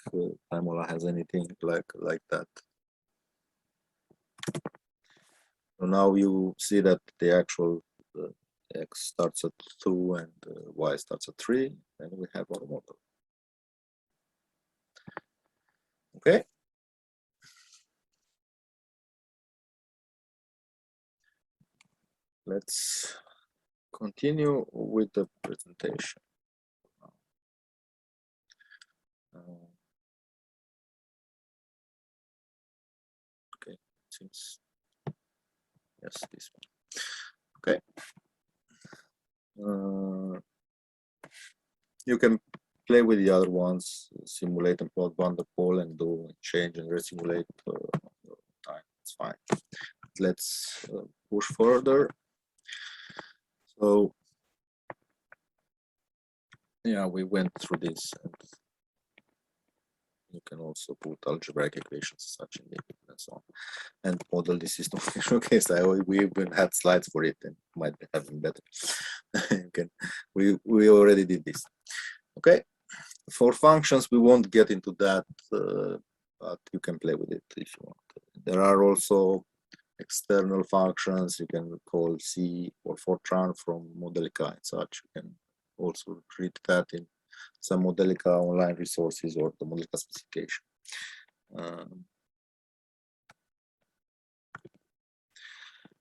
Daimola has anything like that. So now you see that the actual x starts at 2 and y starts at 3, and we have our model. Okay. Let's continue with the presentation. Okay, seems yes, this one. Okay. You can play with the other ones, simulate and plot Van der Pol and do change and resimulate time. It's fine. Let's push further. So yeah, we went through this, and you can also put algebraic equations such in it and so on, and model the system. Okay, so we even had slides for it, and might have been better. We already did this. Okay, for functions we won't get into that, but you can play with it if you want. There are also external functions you can call C or Fortran from Modelica and such. You can also read that in some Modelica online resources or the Modelica specification.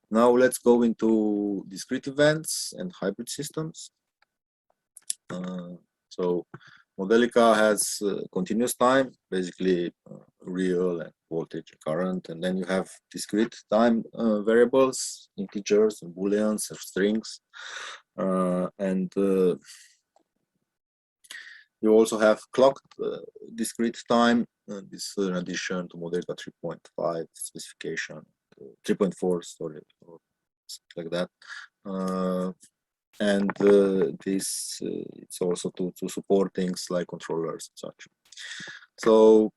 Now let's go into discrete events and hybrid systems. So Modelica has continuous time, basically real and voltage and current, and then you have discrete time variables, integers and booleans or strings, and you also have clocked discrete time. This in addition to Modelica 3.5 specification, 3.4, sorry, or something like that. And this it's also to support things like controllers and such. So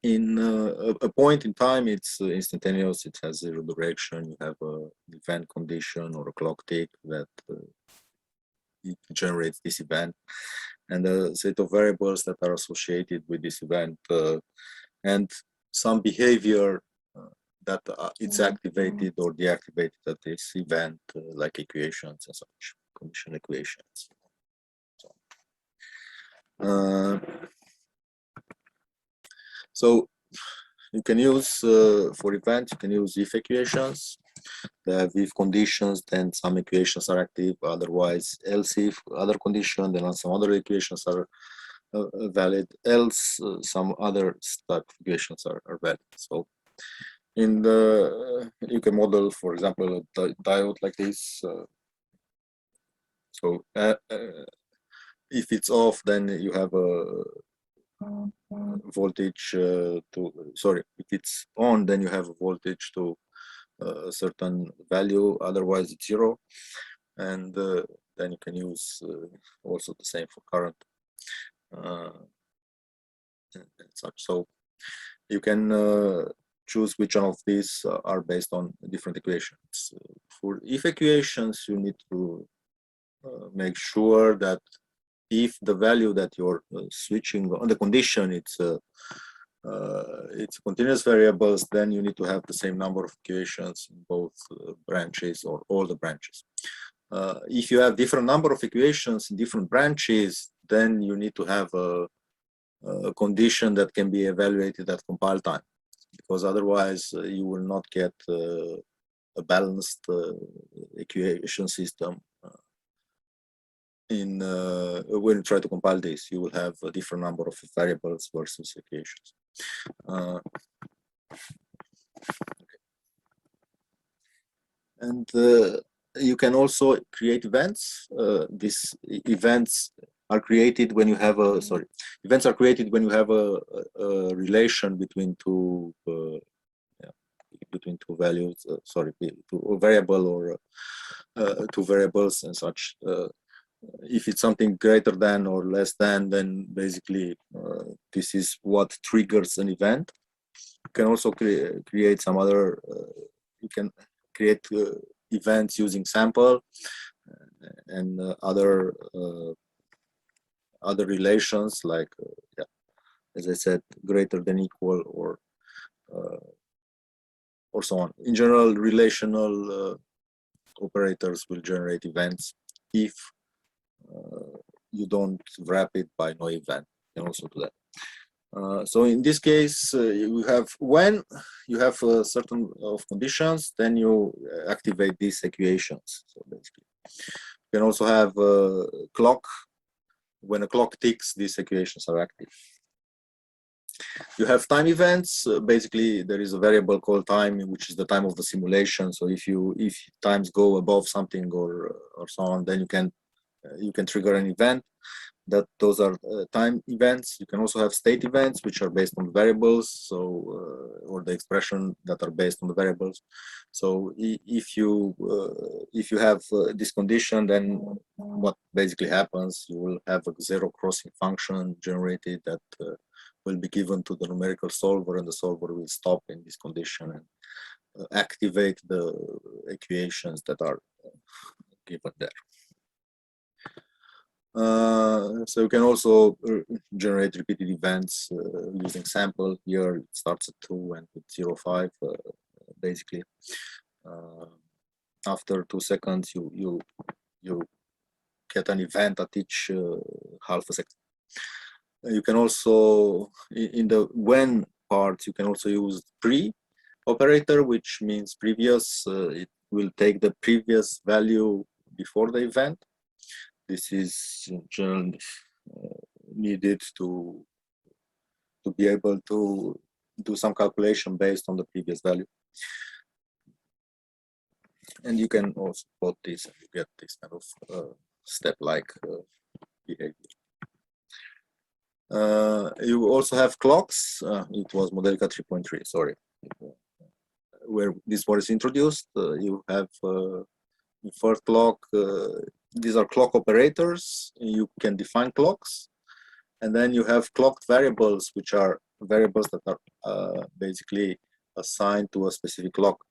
in a point in time, it's instantaneous. It has zero direction. You have a event condition or a clock tick that it generates this event, and a set of variables that are associated with this event, and some behavior that it's activated or deactivated at this event, like equations and such, condition equations. So you can use for events, you can use if equations. They have if conditions, then some equations are active. Otherwise, else if other condition, then some other equations are valid. Else, some other type of equations are valid. So in the you can model, for example, a diode like this. So if it's off, then you have a voltage if it's on, then you have a voltage to a certain value, otherwise it's zero, and then you can use also the same for current and such. So you can choose which one of these are based on different equations. For if equations, you need to make sure that if the value that you're switching on the condition, it's continuous variables, then you need to have the same number of equations in both branches or all the branches. If you have different number of equations in different branches, then you need to have a condition that can be evaluated at compile time, because otherwise you will not get a balanced equation system. When you try to compile this, you will have a different number of variables versus equations. Okay. And you can also create events. These events are created when you have a events are created when you have a relation between two values. To a variable or two variables and such. If it's something greater than or less than, then basically this is what triggers an event. You can also create some other, you can create events using sample and other relations like, as I said, greater than equal or so on. In general, relational operators will generate events if you don't wrap it by no event. You can also do that. So in this case, you have when you have a certain of conditions, then you activate these equations. So basically, you can also have a clock. When a clock ticks, these equations are active. You have time events. Basically, there is a variable called time, which is the time of the simulation. So if times go above something or so on, then you can trigger an event. Those are time events. You can also have state events, which are based on variables, so or the expression that are based on the variables. So if you have this condition, then what basically happens, you will have a zero crossing function generated that will be given to the numerical solver, and the solver will stop in this condition and activate the equations that are given there. So you can also generate repeated events using sample. Here it starts at 2 and with 0.5 basically. After 2 seconds, you get an event at each half a second. You can also, in the when part, you can also use pre operator, which means previous. It will take the previous value before the event. This is generally needed to be able to do some calculation based on the previous value. And you can also plot this and you get this kind of step-like behavior. You also have clocks. It was Modelica 3.3, sorry, where this was introduced. You have first clock. These are clock operators. You can define clocks, and then you have clocked variables, which are variables that are basically assigned to a specific clock.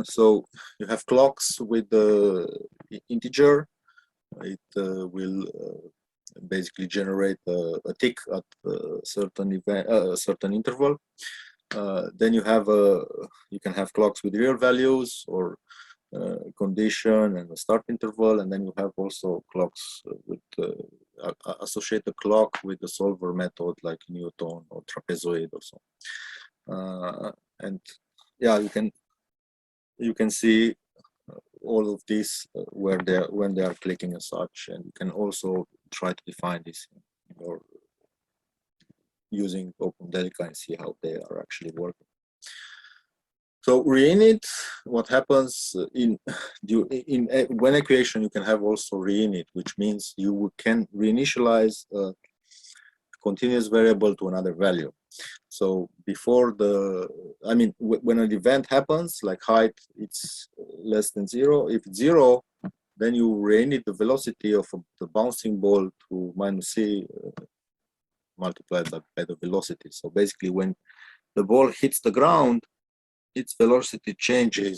So you have clocks with the integer. It will basically generate a tick at a certain event, a certain interval. Then you have you can have clocks with real values or condition and a start interval, and then you have also clocks with associate the clock with the solver method like Newton or trapezoid or so. And yeah, you can see all of this when they are clicking as such, and you can also try to define this or using OpenModelica and see how they are actually working. So reinit, what happens in one equation, you can have also reinit, which means you can reinitialize a continuous variable to another value. So before when an event happens, like height, it's less than 0. If it's 0, then you reinit the velocity of the bouncing ball to -c multiplied by the velocity. So basically, when the ball hits the ground, its velocity changes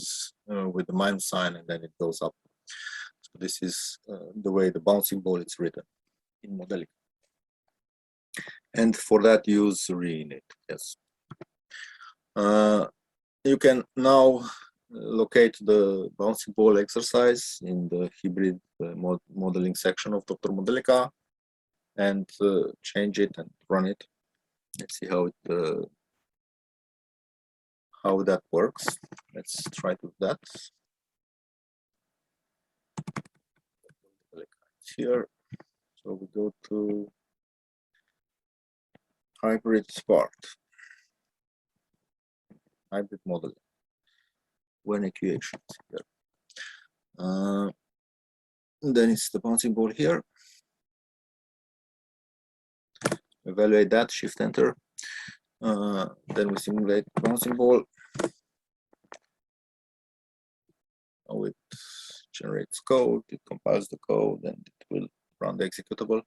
with the minus sign, and then it goes up. So this is the way the bouncing ball is written in Modelica. And for that, use reinit. Yes. You can now locate the bouncing ball exercise in the hybrid modeling section of Dr. Modelica and change it and run it. Let's see how that works. Let's try to do that. Here, so we go to hybrid part, hybrid modeling, when equations here. Then it's the bouncing ball here. Evaluate that, shift enter. Then we simulate bouncing ball. Now it generates code, it compiles the code, and it will run the executable.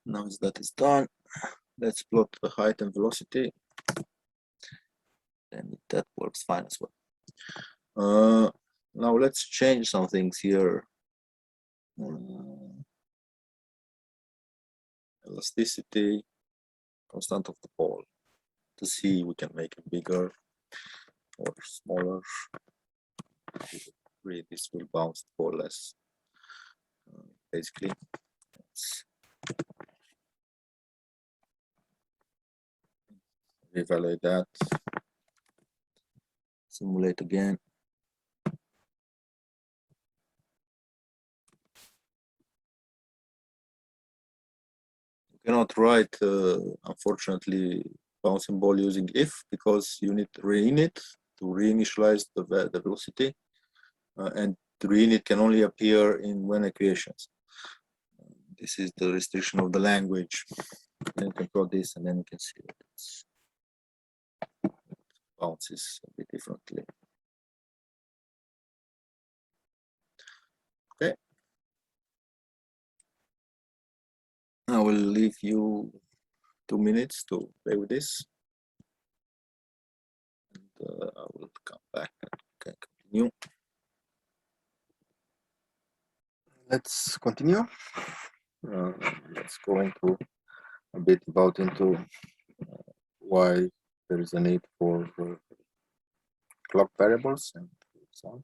Now that is done, let's plot the height and velocity, and that works fine as well. Now let's change some things here. Elasticity, constant of the ball. To see, we can make it bigger or smaller. Really, this will bounce the ball less. Basically, let's reevaluate that. Simulate again. You cannot write, unfortunately, bouncing ball using if, because you need reinit to reinitialize the velocity, and reinit can only appear in when equations. This is the restriction of the language. Then you can plot this, and then you can see that it bounces a bit differently. Okay. I will leave you 2 minutes to play with this, and I will come back and can continue. Let's continue. Let's go into a bit into why there is a need for clock variables and so on,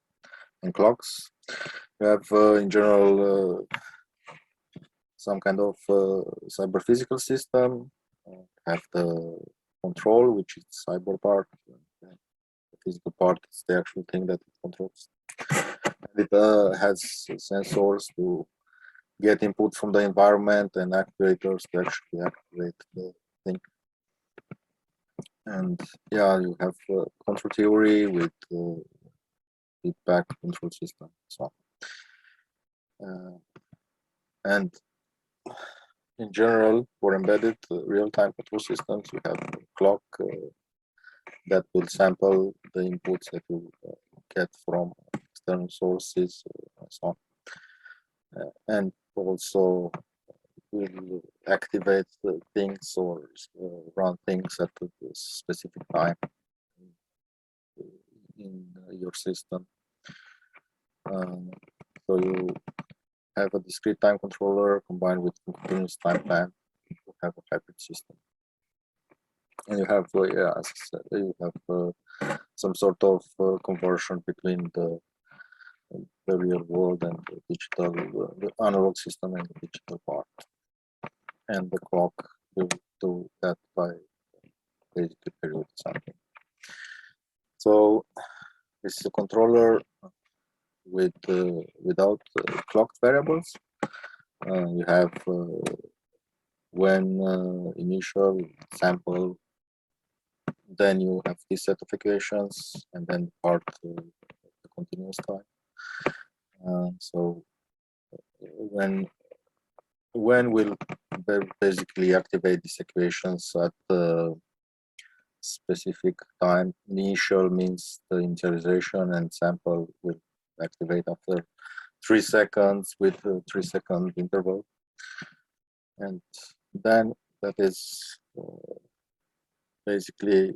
and clocks. We have in general some kind of cyber physical system, have the control, which is cyber part. The physical part is the actual thing that it controls. And it has sensors to get input from the environment and actuators to actually activate the thing. And yeah, you have control theory with feedback control system, so and in general, for embedded real-time control systems, you have a clock that will sample the inputs that you get from external sources and so on, and also will activate things or run things at a specific time in your system. So you have a discrete time controller combined with continuous time plan. You have a hybrid system, and you have, yeah, as I said, you have some sort of conversion between the real world and the digital, the analog system and the digital part. And the clock will do that by basically period sampling. So this is a controller with without clocked variables. You have when initial sample, then you have this set of equations, and then part the continuous time. So when we'll basically activate these equations at the specific time. Initial means the initialization, and sample will activate after 3 seconds with a 3-second interval. And then that is basically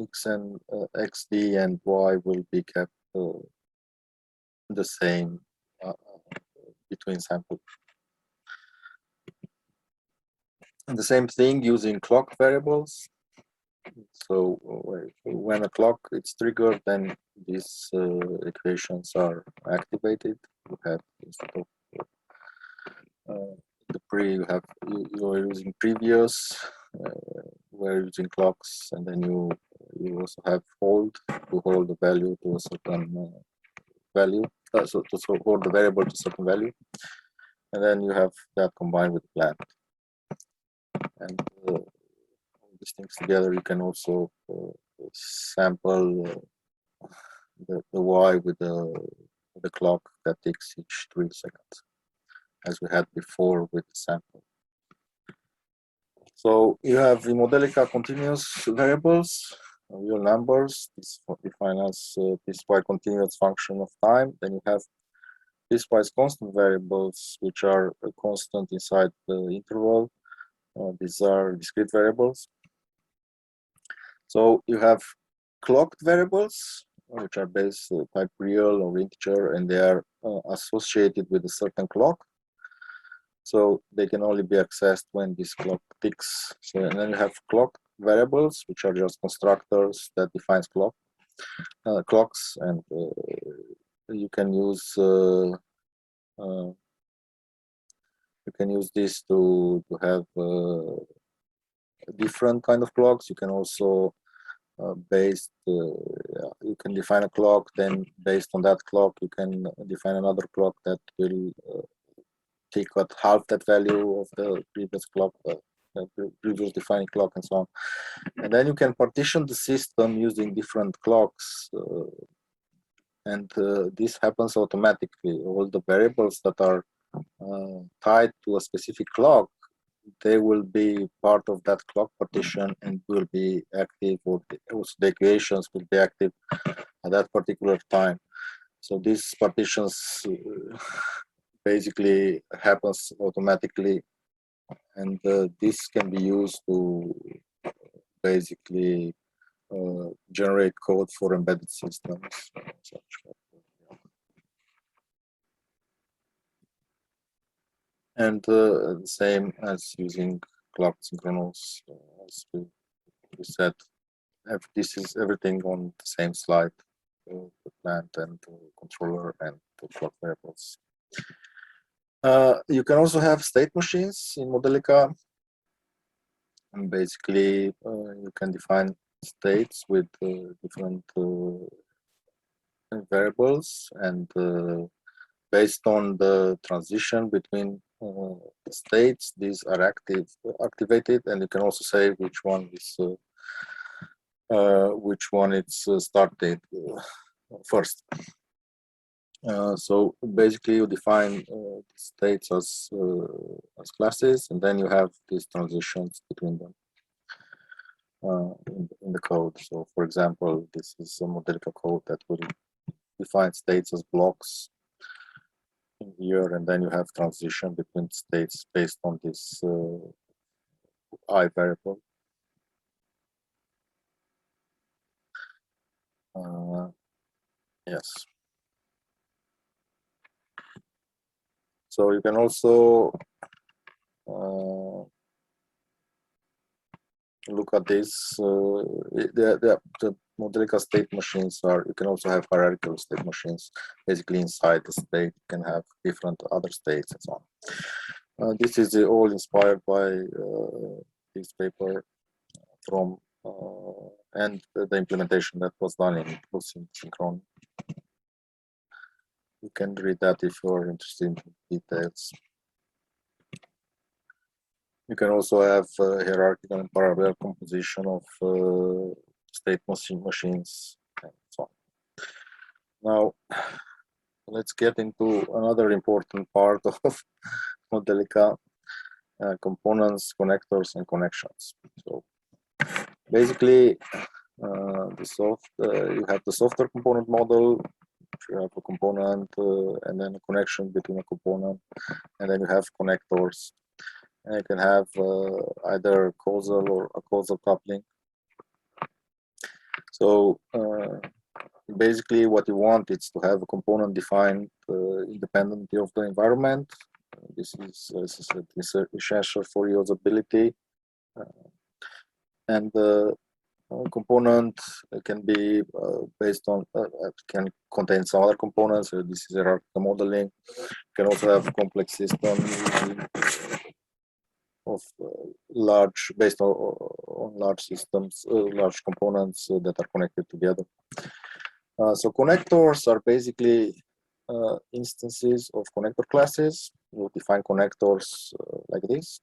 x and xd and y will be kept the same between samples. And the same thing using clock variables. So when a clock is triggered, then these equations are activated. You have, instead of the pre, you are using previous, we're using clocks, and then you also have hold to hold the value to a certain value, so to hold the variable to a certain value, and then you have that combined with plant. And these things together, you can also sample the y with the clock that ticks each 3 seconds, as we had before with the sample. So you have in Modelica continuous variables, real numbers. This defined as piecewise continuous function of time. Then you have piecewise constant variables, which are constant inside the interval. These are discrete variables. So you have clocked variables, which are base type real or integer, and they are associated with a certain clock. So they can only be accessed when this clock ticks. So, and then you have clock variables, which are just constructors that defines clocks, and you can use this to have different kind of clocks. You can also you can define a clock, then based on that clock you can define another clock that will take at half that value of the previous clock, previous defining clock, and so on. And then you can partition the system using different clocks, and this happens automatically. All the variables that are tied to a specific clock, they will be part of that clock partition and will be active, or also the equations will be active at that particular time. So these partitions basically happens automatically, and this can be used to basically generate code for embedded systems. And the same as using clock synchronous, as we said, this is everything on the same slide, the plant and the controller and the clock variables. You can also have state machines in Modelica. And basically, you can define states with different variables, and based on the transition between the states, these are activated, and you can also say which one is started first. So basically, you define states as classes, and then you have these transitions between them in the code. So, for example, this is a Modelica code that will define states as blocks in here, and then you have transition between states based on this I variable. Yes. So you can also look at this. The Modelica state machines are, you can also have hierarchical state machines. Basically, inside the state, you can have different other states and so on. This is all inspired by this paper from and the implementation that was done in Synchronous. You can read that if you're interested in details. You can also have hierarchical and parallel composition of state machines and so on. Now, let's get into another important part of Modelica, components, connectors, and connections. So basically, you have the software component model. You have a component and then a connection between a component, and then you have connectors. And you can have either causal or a causal coupling. So basically, what you want is to have a component defined independently of the environment. This is essential for usability, and the component can be based on can contain some other components. So this is hierarchical modeling. You can also have complex systems of large, based on large systems, large components that are connected together. So connectors are basically instances of connector classes. You define connectors like this.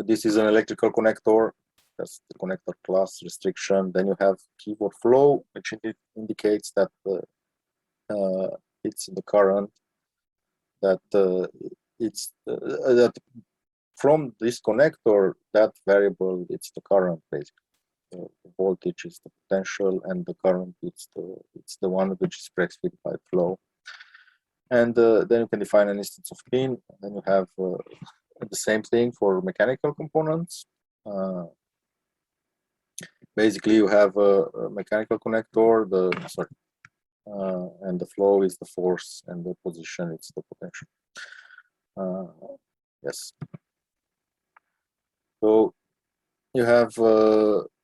This is an electrical connector. That's the connector class restriction. Then you have keyboard flow, which indicates that it's in the current. That it's that from this connector, that variable, it's the current basically. The voltage is the potential, and the current it's the one which is specified by flow. And then you can define an instance of pin. And then you have the same thing for mechanical components. Basically, you have a mechanical connector. And the flow is the force, and the position it's the potential. Yes. So you have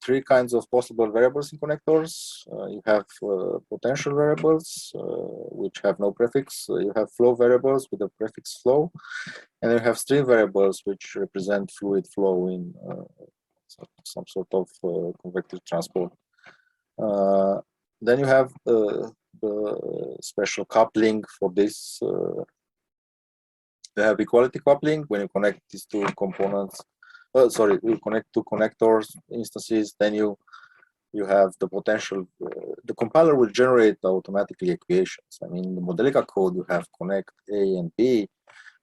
three kinds of possible variables in connectors. You have potential variables, which have no prefix. You have flow variables with a prefix flow. And you have stream variables, which represent fluid flow in some sort of convective transport. Then you have the special coupling for this. You have equality coupling when you connect these two components. Sorry, you connect two connectors instances. Then you have the potential. The compiler will generate automatically equations. I mean, in the Modelica code, you have connect A and B.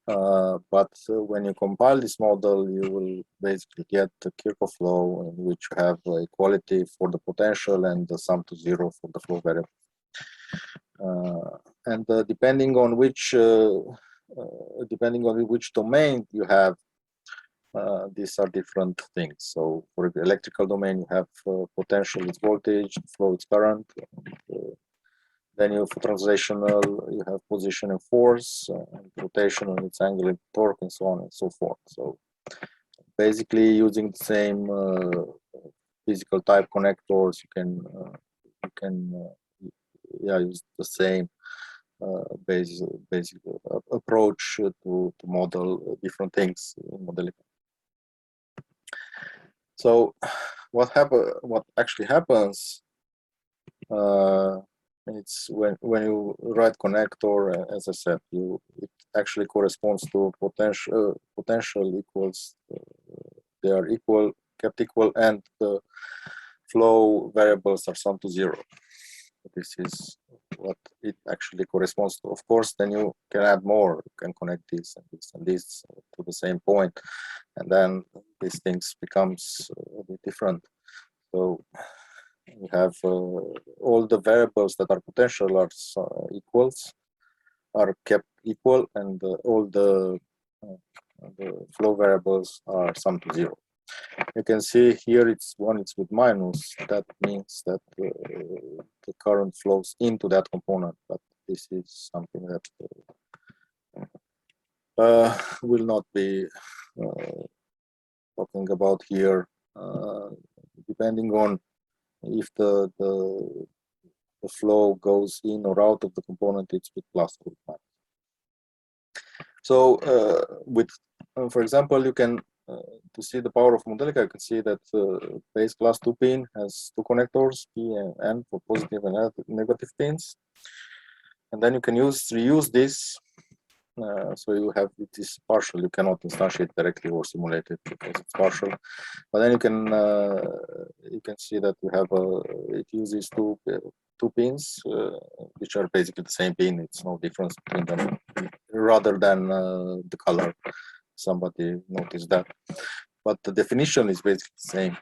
But when you compile this model, you will basically get the Kirchhoff law, in which you have equality for the potential and the sum to zero for the flow variable. And depending on which domain you have, these are different things. So for the electrical domain, you have potential is voltage, flow is current. Then you, for translational, you have position and force, and rotational, it's angular torque, and so on and so forth. So basically, using the same physical type connectors, you can use the same basic approach to model different things in Modelica. So what actually happens, it's when you write connector, as I said, it actually corresponds to potential equals, they are equal, kept equal, and the flow variables are summed to 0. This is what it actually corresponds to. Of course, then you can add more. You can connect this and this and this to the same point, and then these things becomes a bit different. So we have all the variables that are potential are equals, are kept equal, and all the flow variables are summed to 0. You can see here it's with minus. That means that the current flows into that component, but this is something that will not be talking about here, depending on if the flow goes in or out of the component, it's with plus or with minus. So for example, you can to see the power of Modelica, you can see that base class 2 pin has 2 connectors, P and N, for positive and negative pins. And then you can reuse this. So you have this partial. You cannot instantiate directly or simulate it because it's partial. But then you can see that you have it uses two pins, which are basically the same pin. It's no difference between them, rather than the color. Somebody noticed that, but the definition is basically the same.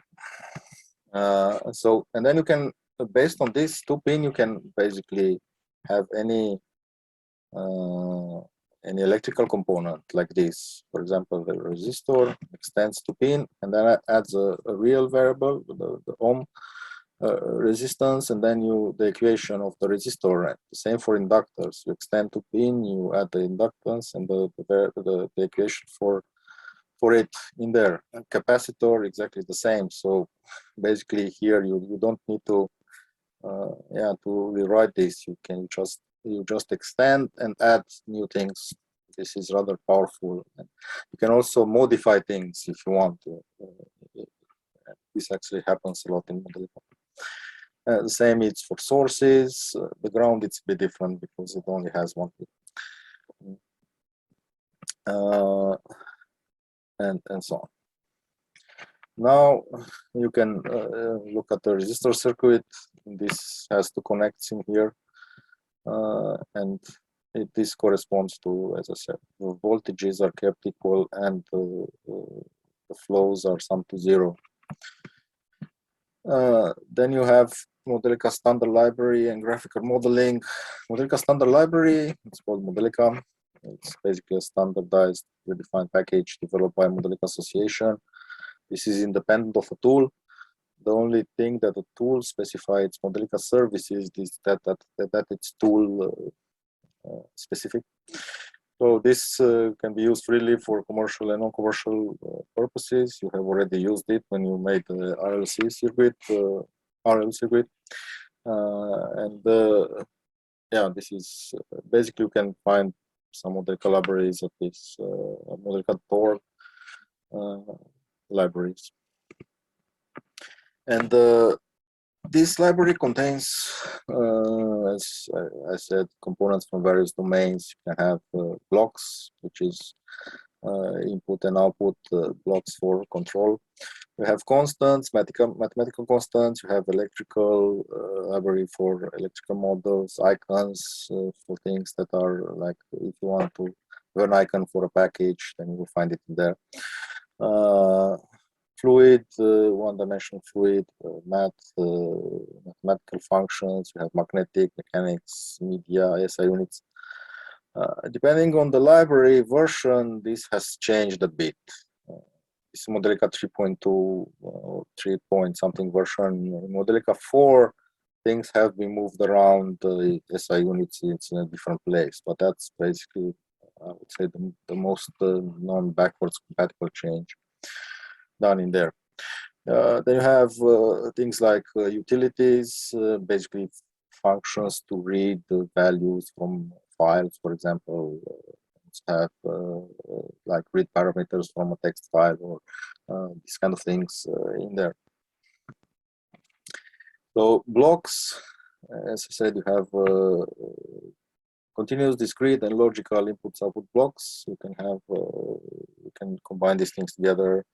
So, and then you can, based on this 2 pin, you can basically have any electrical component like this. For example, the resistor extends to pin and then adds a real variable, the ohm resistance, and then the equation of the resistor. The same for inductors. You extend to pin, you add the inductance and the equation for it in there. And capacitor, exactly the same. So basically here you don't need to to rewrite this. You just extend and add new things. This is rather powerful. And you can also modify things if you want to. This actually happens a lot in Modelica. The same is for sources. The ground it's a bit different because it only has 1 pin. And so on. Now you can look at the resistor circuit. This has 2 connects in here, and this corresponds to, as I said, the voltages are kept equal and the flows are summed to 0. Then you have Modelica standard library and graphical modeling. Modelica standard library, it's called Modelica. It's basically a standardized predefined package developed by Modelica Association. This is independent of a tool. The only thing that the tool specifies Modelica services is that it's tool specific. So this can be used freely for commercial and non-commercial purposes. You have already used it when you made the RLC circuit, and this is basically you can find some Modelica libraries at this Modelica Tor libraries. And this library contains, as I said, components from various domains. You can have blocks, which is input and output blocks for control. You have constants, mathematical constants. You have electrical library for electrical models, icons for things that are like, if you want to have an icon for a package, then you will find it in there. Fluid, one-dimensional fluid, mathematical functions. You have magnetic, mechanics, media, SI units. Depending on the library version, this has changed a bit. This Modelica 3.2 or 3 point something version. In Modelica 4, things have been moved around. The SI units, it's in a different place, but that's basically, I would say, the most non-backwards compatible change done in there. Then you have things like utilities, basically functions to read the values from files. For example, have like read parameters from a text file or these kind of things in there. So blocks, as I said, you have continuous, discrete, and logical inputs/output blocks. You can have you can combine these things together.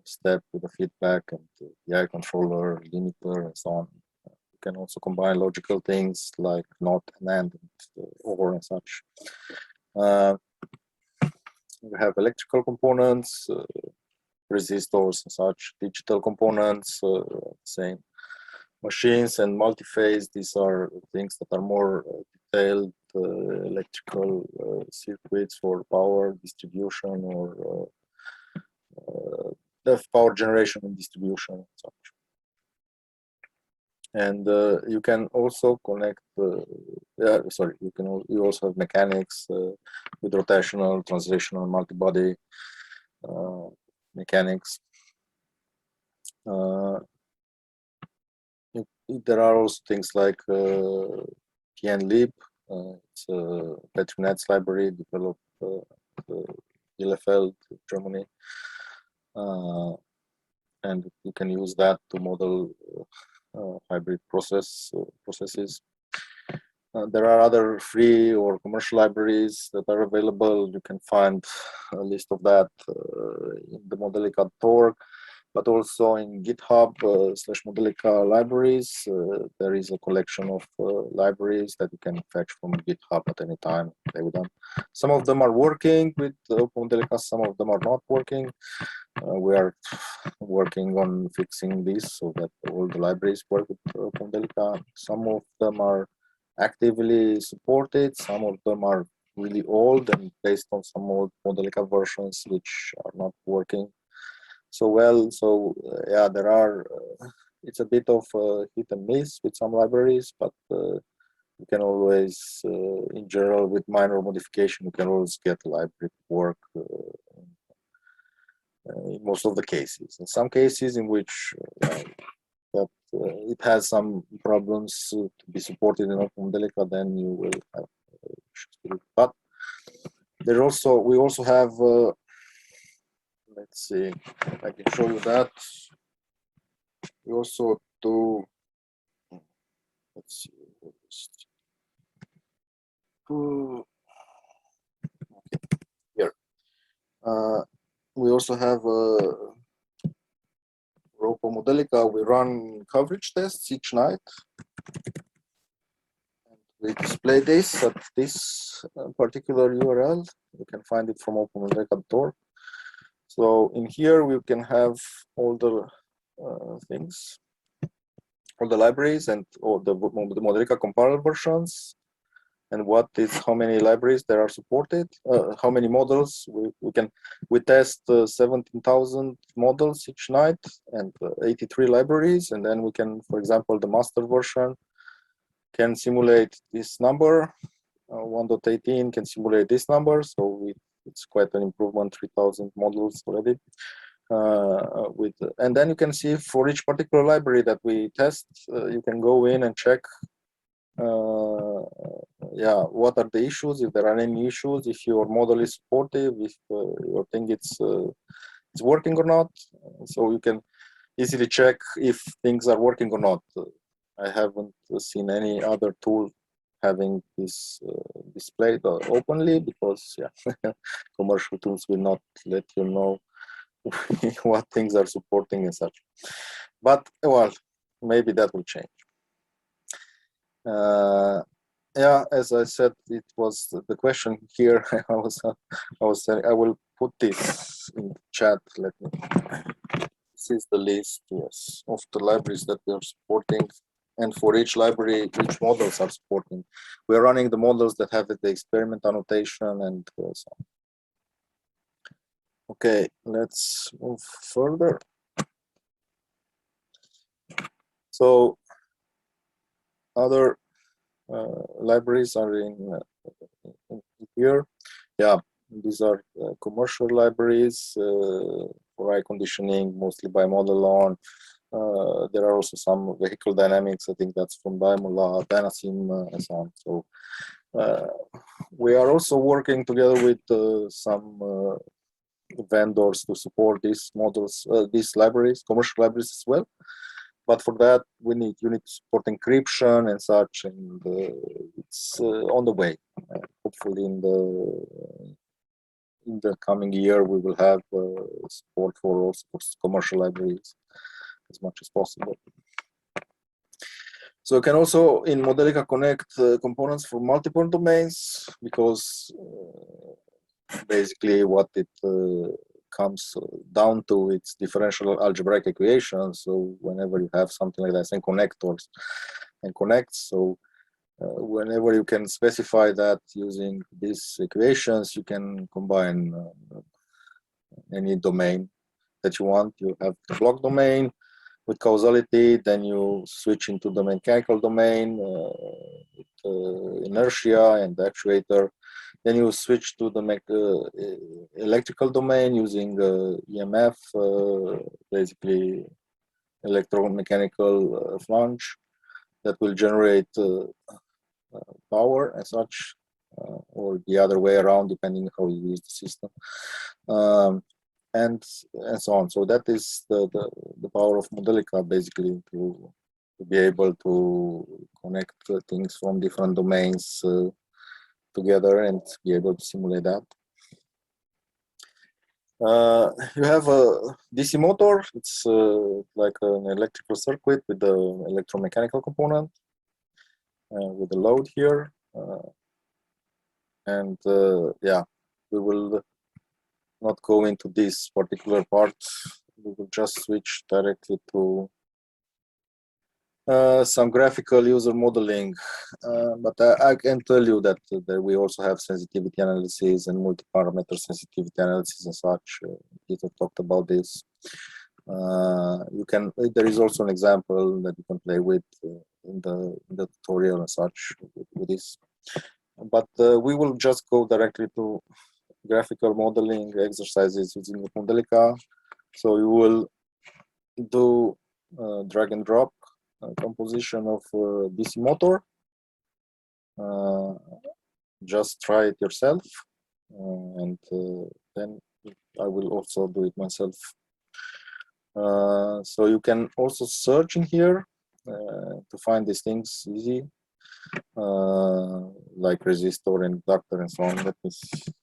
Step with a feedback and the PI controller, limiter, and so on. You can also combine logical things like not and and or and such. You have electrical components, resistors and such, digital components, same. Machines and multi-phase, these are things that are more detailed electrical circuits for power distribution or power generation and distribution and such. And you can also connect, you also have mechanics with rotational, translational, multi-body mechanics. There are also things like PNLib. It's a Petri-Netz library developed Bielefeld, Germany. And you can use that to model hybrid processes. There are other free or commercial libraries that are available. You can find a list of that in the Modelica.org, but also in GitHub /Modelica libraries. There is a collection of libraries that you can fetch from GitHub at any time, play with them. Some of them are working with OpenModelica, some of them are not working. We are working on fixing this so that all the libraries work with OpenModelica. Some of them are actively supported, some of them are really old and based on some old Modelica versions which are not working so well. So yeah, there are, it's a bit of hit and miss with some libraries, but you can always, in general, with minor modification, you can always get a library to work in most of the cases. In some cases in which it has some problems to be supported in OpenModelica, then you will have issues. But there also, we also have, let's see, I can show you that. We also do, let's see, here. We also have for OpenModelica, we run coverage tests each night. And we display this at this particular URL. You can find it from OpenModelica.org. So in here we can have all the things, all the libraries and all the Modelica compiler versions, and what is how many libraries there are supported, how many models we test 17,000 models each night and 83 libraries, and then we can, for example, the master version can simulate this number, 1.18 can simulate this number, so it's quite an improvement, 3,000 models already. And then you can see for each particular library that we test, you can go in and check yeah, what are the issues, if there are any issues, if your model is supportive, if you think it's working or not. So you can easily check if things are working or not. I haven't seen any other tool having this displayed openly, because yeah, commercial tools will not let you know what things are supporting and such. But well, maybe that will change. Yeah, as I said, it was the question here. I was saying I will put this in the chat. Let me. This is the list, yes, of the libraries that we are supporting, and for each library, which models are supporting. We are running the models that have the experiment annotation and so on. Okay, let's move further. So other libraries are in here. Yeah, these are commercial libraries for eye conditioning, mostly by Modelon. There are also some vehicle dynamics. I think that's from Daimler, Dynasim, and so on. So we are also working together with some vendors to support these models, these libraries, commercial libraries as well. But for that, you need to support encryption and such, and it's on the way. Hopefully, in the coming year, we will have support for also commercial libraries as much as possible. So you can also in Modelica connect components from multiple domains, because basically what it comes down to, it's differential algebraic equations. So whenever you have something like that, and connectors and connects, so whenever you can specify that using these equations, you can combine any domain that you want. You have the block domain with causality, then you switch into the mechanical domain with inertia and the actuator. Then you switch to the electrical domain using EMF, basically electromechanical flange that will generate power and such, or the other way around, depending how you use the system. And so on. So that is the power of Modelica, basically, to be able to connect things from different domains together and be able to simulate that. You have a DC motor. It's like an electrical circuit with the electromechanical component with the load here. And yeah, we will not go into this particular part. We will just switch directly to some graphical user modeling. But I can tell you that we also have sensitivity analysis and multi-parameter sensitivity analysis and such. Peter talked about this. There is also an example that you can play with in the tutorial and such with this. But we will just go directly to graphical modeling exercises using Modelica. So you will do drag and drop composition of DC motor. Just try it yourself, and then I will also do it myself. So you can also search in here to find these things easy. Like resistor and inductor and so on. Let me see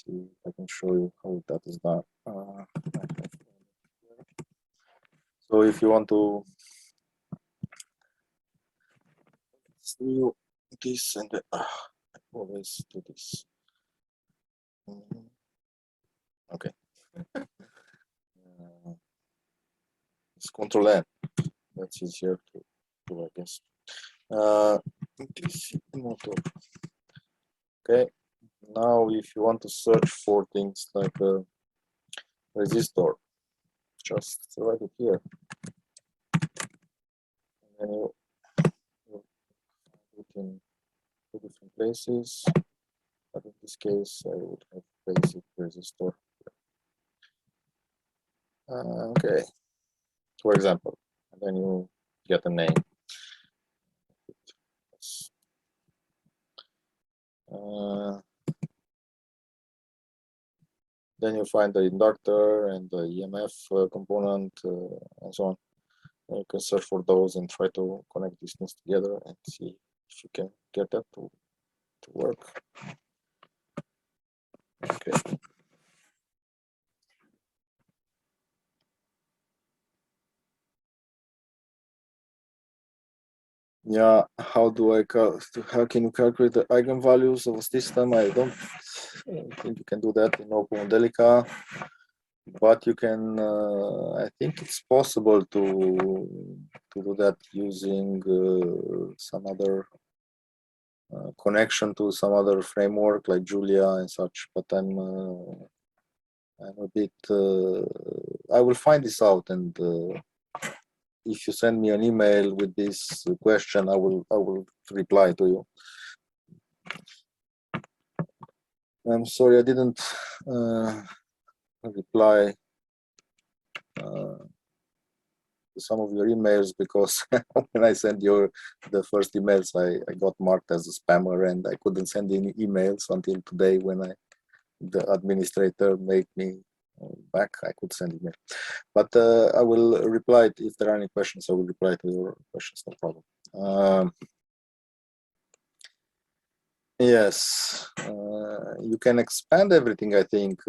if I can show you how that is done. So if you want to see this and always do this. Okay. It's Control N. That's easier to do, I guess. DC motor. Okay. Now, if you want to search for things like a resistor, just write it here. And then you put it in two different places. But in this case, I would have basic resistor. Okay. For example, and then you get a name. Then you find the inductor and the EMF component and so on. And you can search for those and try to connect these things together and see if you can get that to work. Okay. Yeah, how can you calculate the eigenvalues of a system? I don't think you can do that in OpenModelica, but you can. I think it's possible to do that using some other connection to some other framework like Julia and such. But I'm a bit. I will find this out, and if you send me an email with this question, I will reply to you. I'm sorry I didn't reply to some of your emails, because when I sent you the first emails, I got marked as a spammer, and I couldn't send any emails until today when the administrator made me back, I could send email. But I will reply if there are any questions. I will reply to your questions, no problem. Yes, you can expand everything, I think,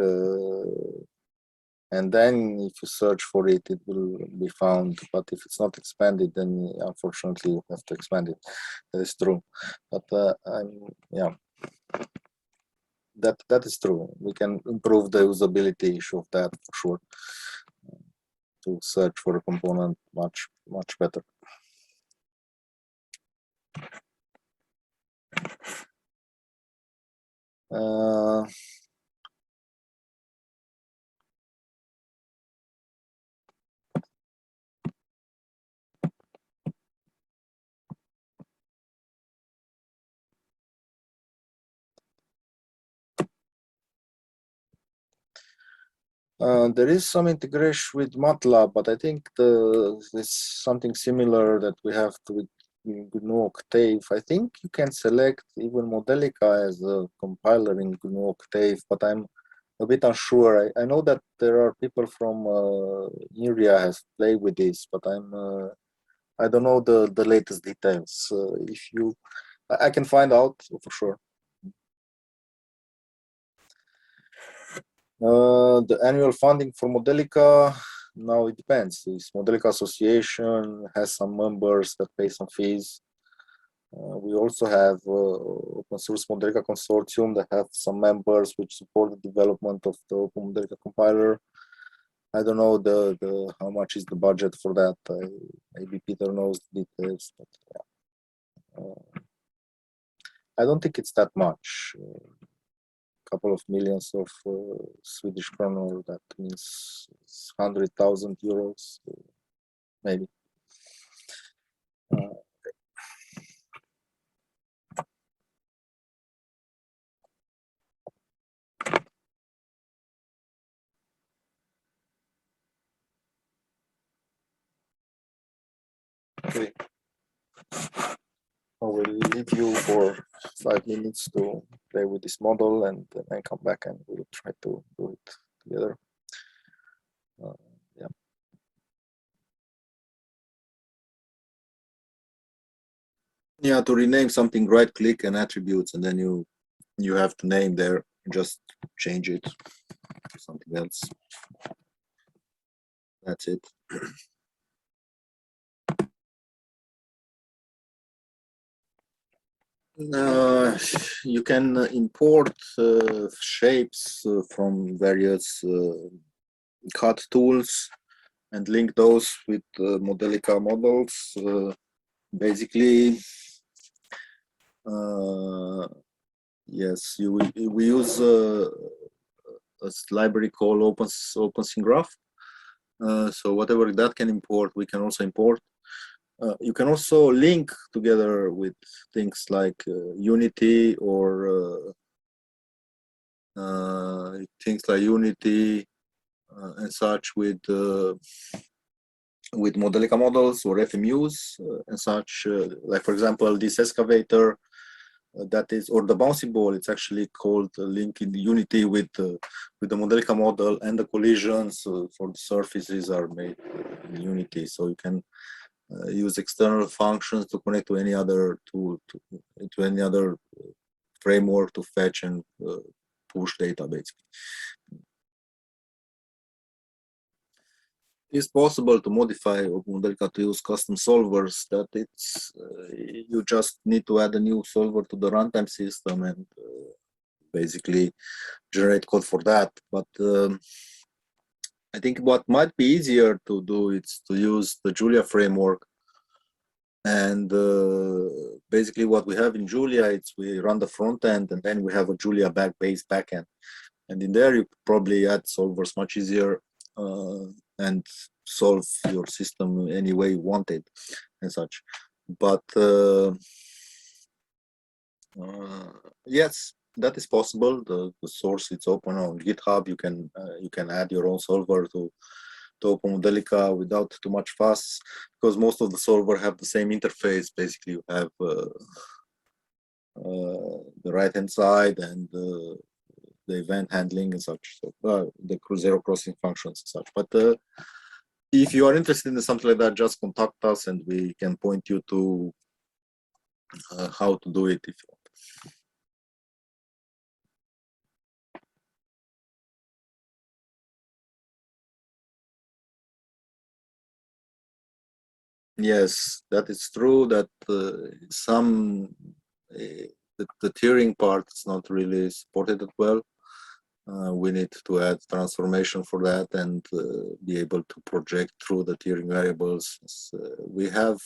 and then if you search for it, it will be found. But if it's not expanded, then unfortunately you have to expand it. That is true. But yeah, that is true. We can improve the usability issue of that for sure. To search for a component much better. There is some integration with MATLAB, but I think it's something similar that we have to with GNU Octave. I think you can select even Modelica as a compiler in GNU Octave, but I'm a bit unsure. I know that there are people from INRIA has played with this, but I don't know the latest details. If you, I can find out for sure. The annual funding for Modelica, now it depends. This Modelica Association has some members that pay some fees. We also have Open Source Modelica Consortium that have some members which support the development of the Open Modelica compiler. I don't know how much is the budget for that. Maybe Peter knows the details, but yeah. I don't think it's that much. Couple of millions of Swedish kronor, that means 100,000 euros, maybe. Okay. I will leave you for 5 minutes to play with this model, and then I come back and we'll try to do it together. Yeah. Yeah, to rename something, right click and attributes, and then you have to name there, just change it to something else. That's it. You can import shapes from various CAD tools and link those with Modelica models. Basically, yes, we use a library called OpenSyncGraph. So whatever that can import, we can also import. You can also link together with things like Unity or things like Unity and such with Modelica models or FMUs and such. Like for example, this excavator that is, or the bouncy ball, it's actually called link in Unity with the Modelica model, and the collisions for the surfaces are made in Unity. So you can use external functions to connect to any other tool, to any other framework to fetch and push data, basically. It's possible to modify Modelica to use custom solvers. That it's you just need to add a new solver to the runtime system and basically generate code for that. But I think what might be easier to do is to use the Julia framework. And basically what we have in Julia, it's we run the front end and then we have a Julia based backend. And in there you probably add solvers much easier and solve your system any way you want it and such. But yes, that is possible. The source it's open on GitHub. You can add your own solver to OpenModelica without too much fuss, because most of the solver have the same interface. Basically, you have the right hand side and the event handling and such, so the zero crossing functions and such. But if you are interested in something like that, just contact us and we can point you to how to do it if you want. Yes, that is true that the tiering part is not really supported that well. We need to add transformation for that and be able to project through the tiering variables. We have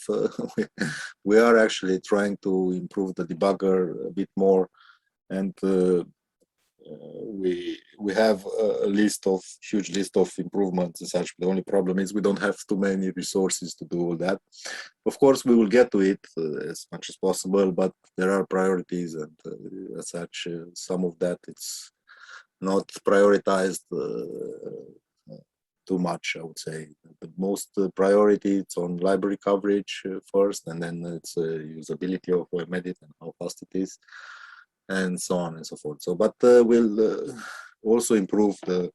we are actually trying to improve the debugger a bit more, and we have a huge list of improvements and such. The only problem is we don't have too many resources to do all that. Of course, we will get to it as much as possible, but there are priorities, and as such, some of that it's not prioritized too much, I would say. The most priority it's on library coverage first, and then it's usability of OMEdit and how fast it is, and so on and so forth. So, but we'll also improve the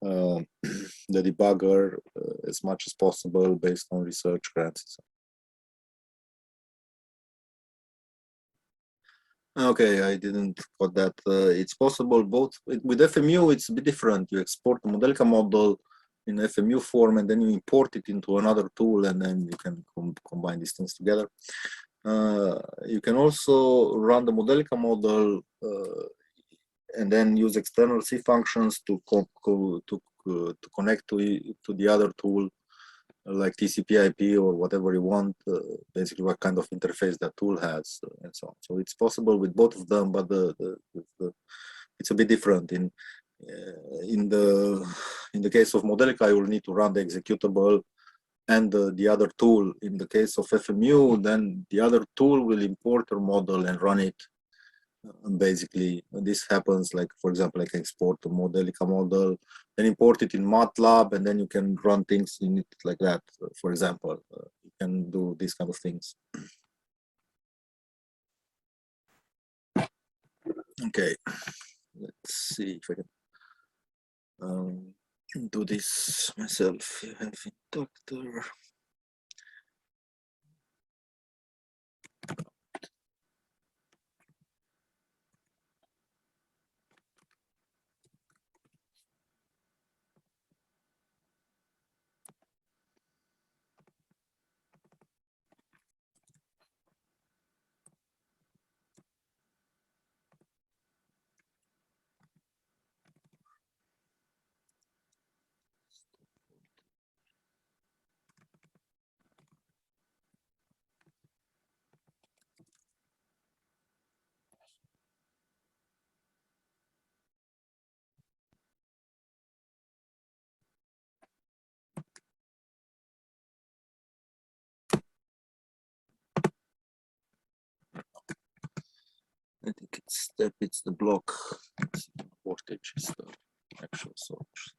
the debugger as much as possible based on research grants. Okay, I didn't got that. It's possible both with FMU. It's a bit different. You export the Modelica model in FMU form, and then you import it into another tool, and then you can combine these things together. You can also run the Modelica model and then use external C functions to connect to the other tool, like TCP/IP or whatever you want, basically what kind of interface that tool has, and so on. So it's possible with both of them, but it's a bit different. In the case of Modelica, you will need to run the executable and the other tool. In the case of FMU, then the other tool will import your model and run it. Basically, this happens, like, for example, I can export the Modelica model, then import it in MATLAB, and then you can run things in it like that. For example, you can do these kind of things. Okay, let's see if I can do this myself. You have inductor. I think it's step, it's the block, it's voltage is the actual source.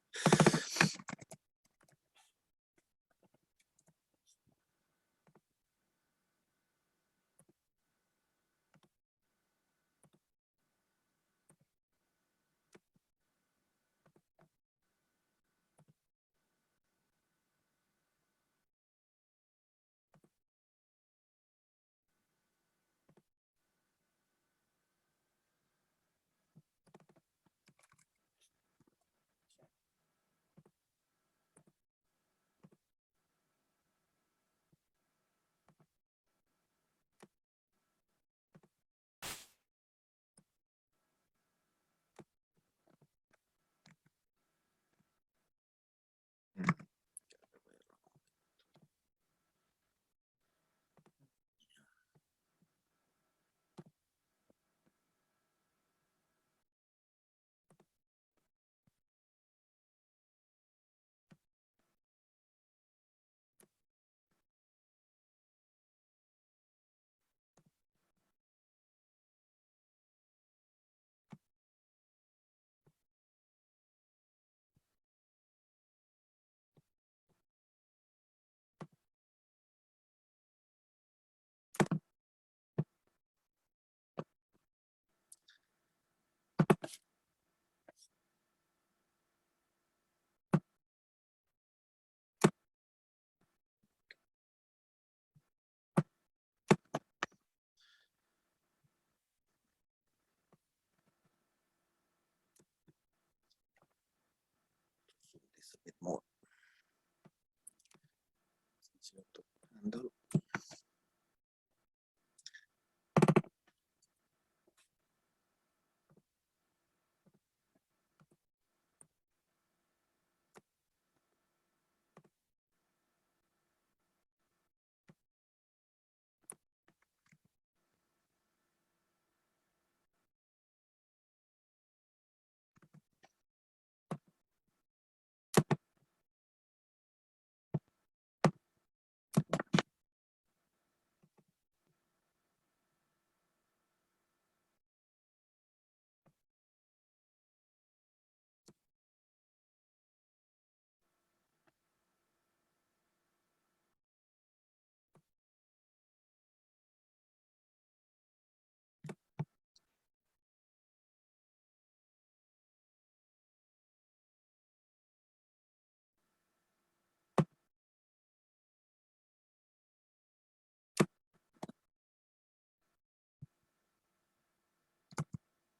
this a bit more. It's easier to handle.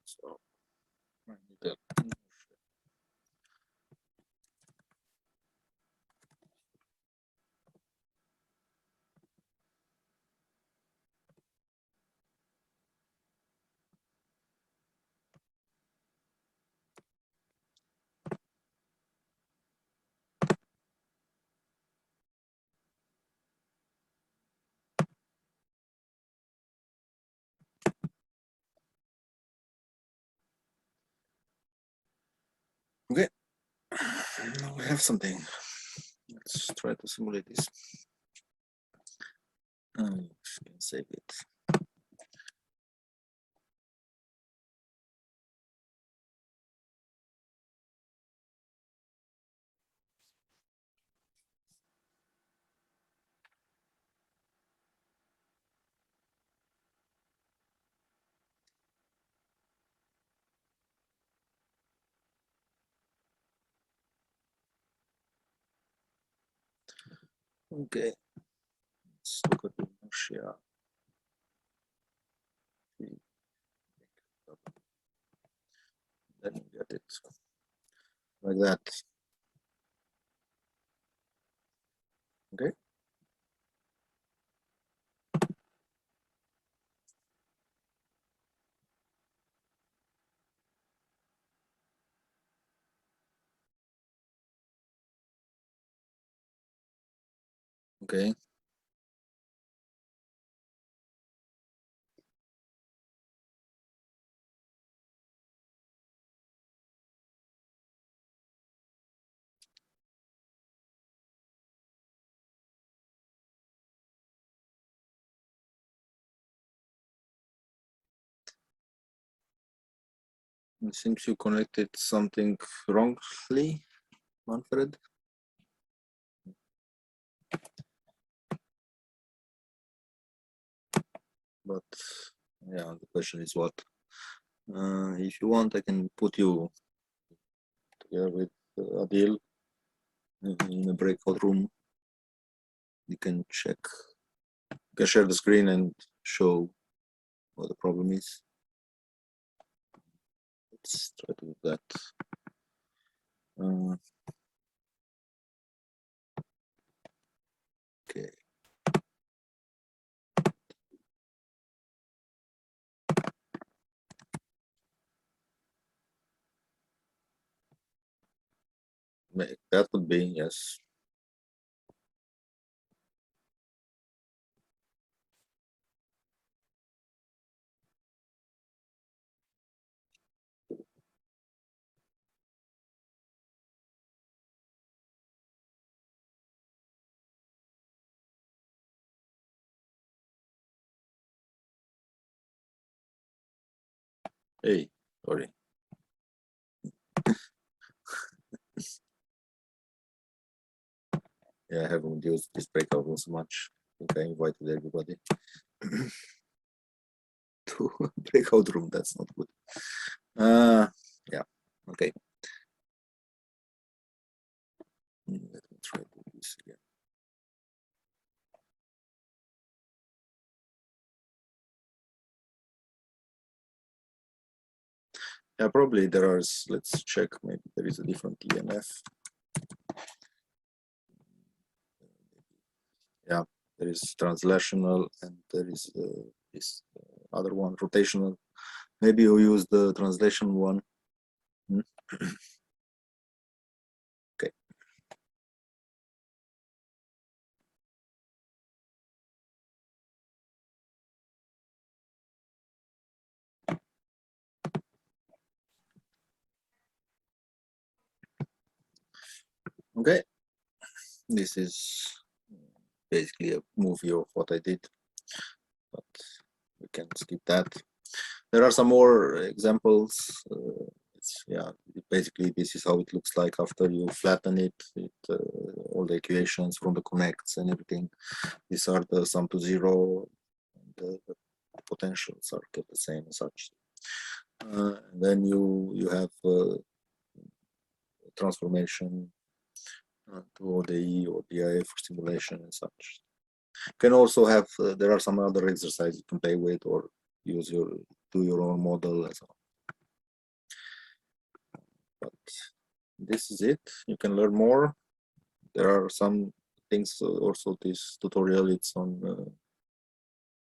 So, okay, now we have something. Let's try to simulate this. You can save it. Okay, let's look at the inertia. Then we get it like that. Okay. Okay. It seems you connected something wrongly, Manfred. But yeah, the question is what? If you want, I can put you together with Adil in a breakout room. You can check, you can share the screen and show what the problem is. Let's try to do that. Okay. That would be, yes. Hey, sorry. Yeah, I haven't used this breakout room so much. I think I invited everybody to breakout room. That's not good. Yeah, okay. Let me try to do this again. Yeah, probably there are, let's check, maybe there is a different EMF. there is translational, and there is this other one, rotational. Maybe you use the translation one. Okay. Okay, this is basically a movie of what I did, but we can skip that. There are some more examples. Yeah, basically this is how it looks like after you flatten it with all the equations from the connects and everything. These are the sum to zero, and the potentials are kept the same as such. Then you have transformation to ODE or DIA for simulation and such. You can also have there are some other exercises you can play with or use do your own model and so on. But this is it. You can learn more. There are some things also. This tutorial, it's on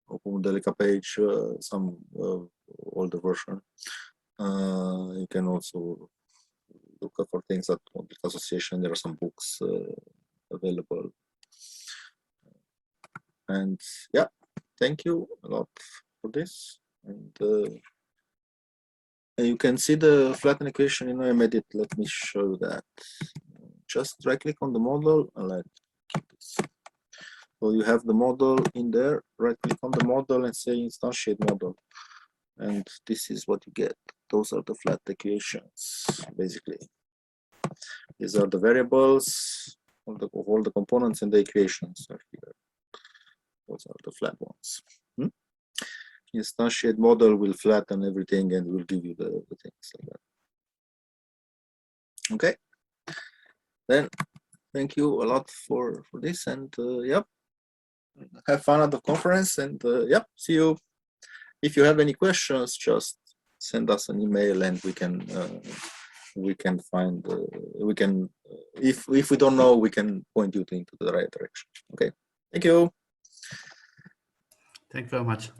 OpenModelica page, some older version. You can also look for things at Modelica Association. There are some books available. And yeah, thank you a lot for this. And you can see the flattened equation in OMEdit. Let me show you that. Just right click on the model and let's keep this. So you have the model in there, right click on the model and say instantiate model. And this is what you get. Those are the flat equations, basically. These are the variables of all the components and the equations are here. Those are the flat ones. Instantiate model will flatten everything and will give you the things like that. Okay. Then thank you a lot for this, and yep, have fun at the conference, and yep, see you. If you have any questions, just send us an email and we can find if we don't know, we can point you into the right direction. Okay, thank you. Thank you very much.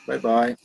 Bye bye.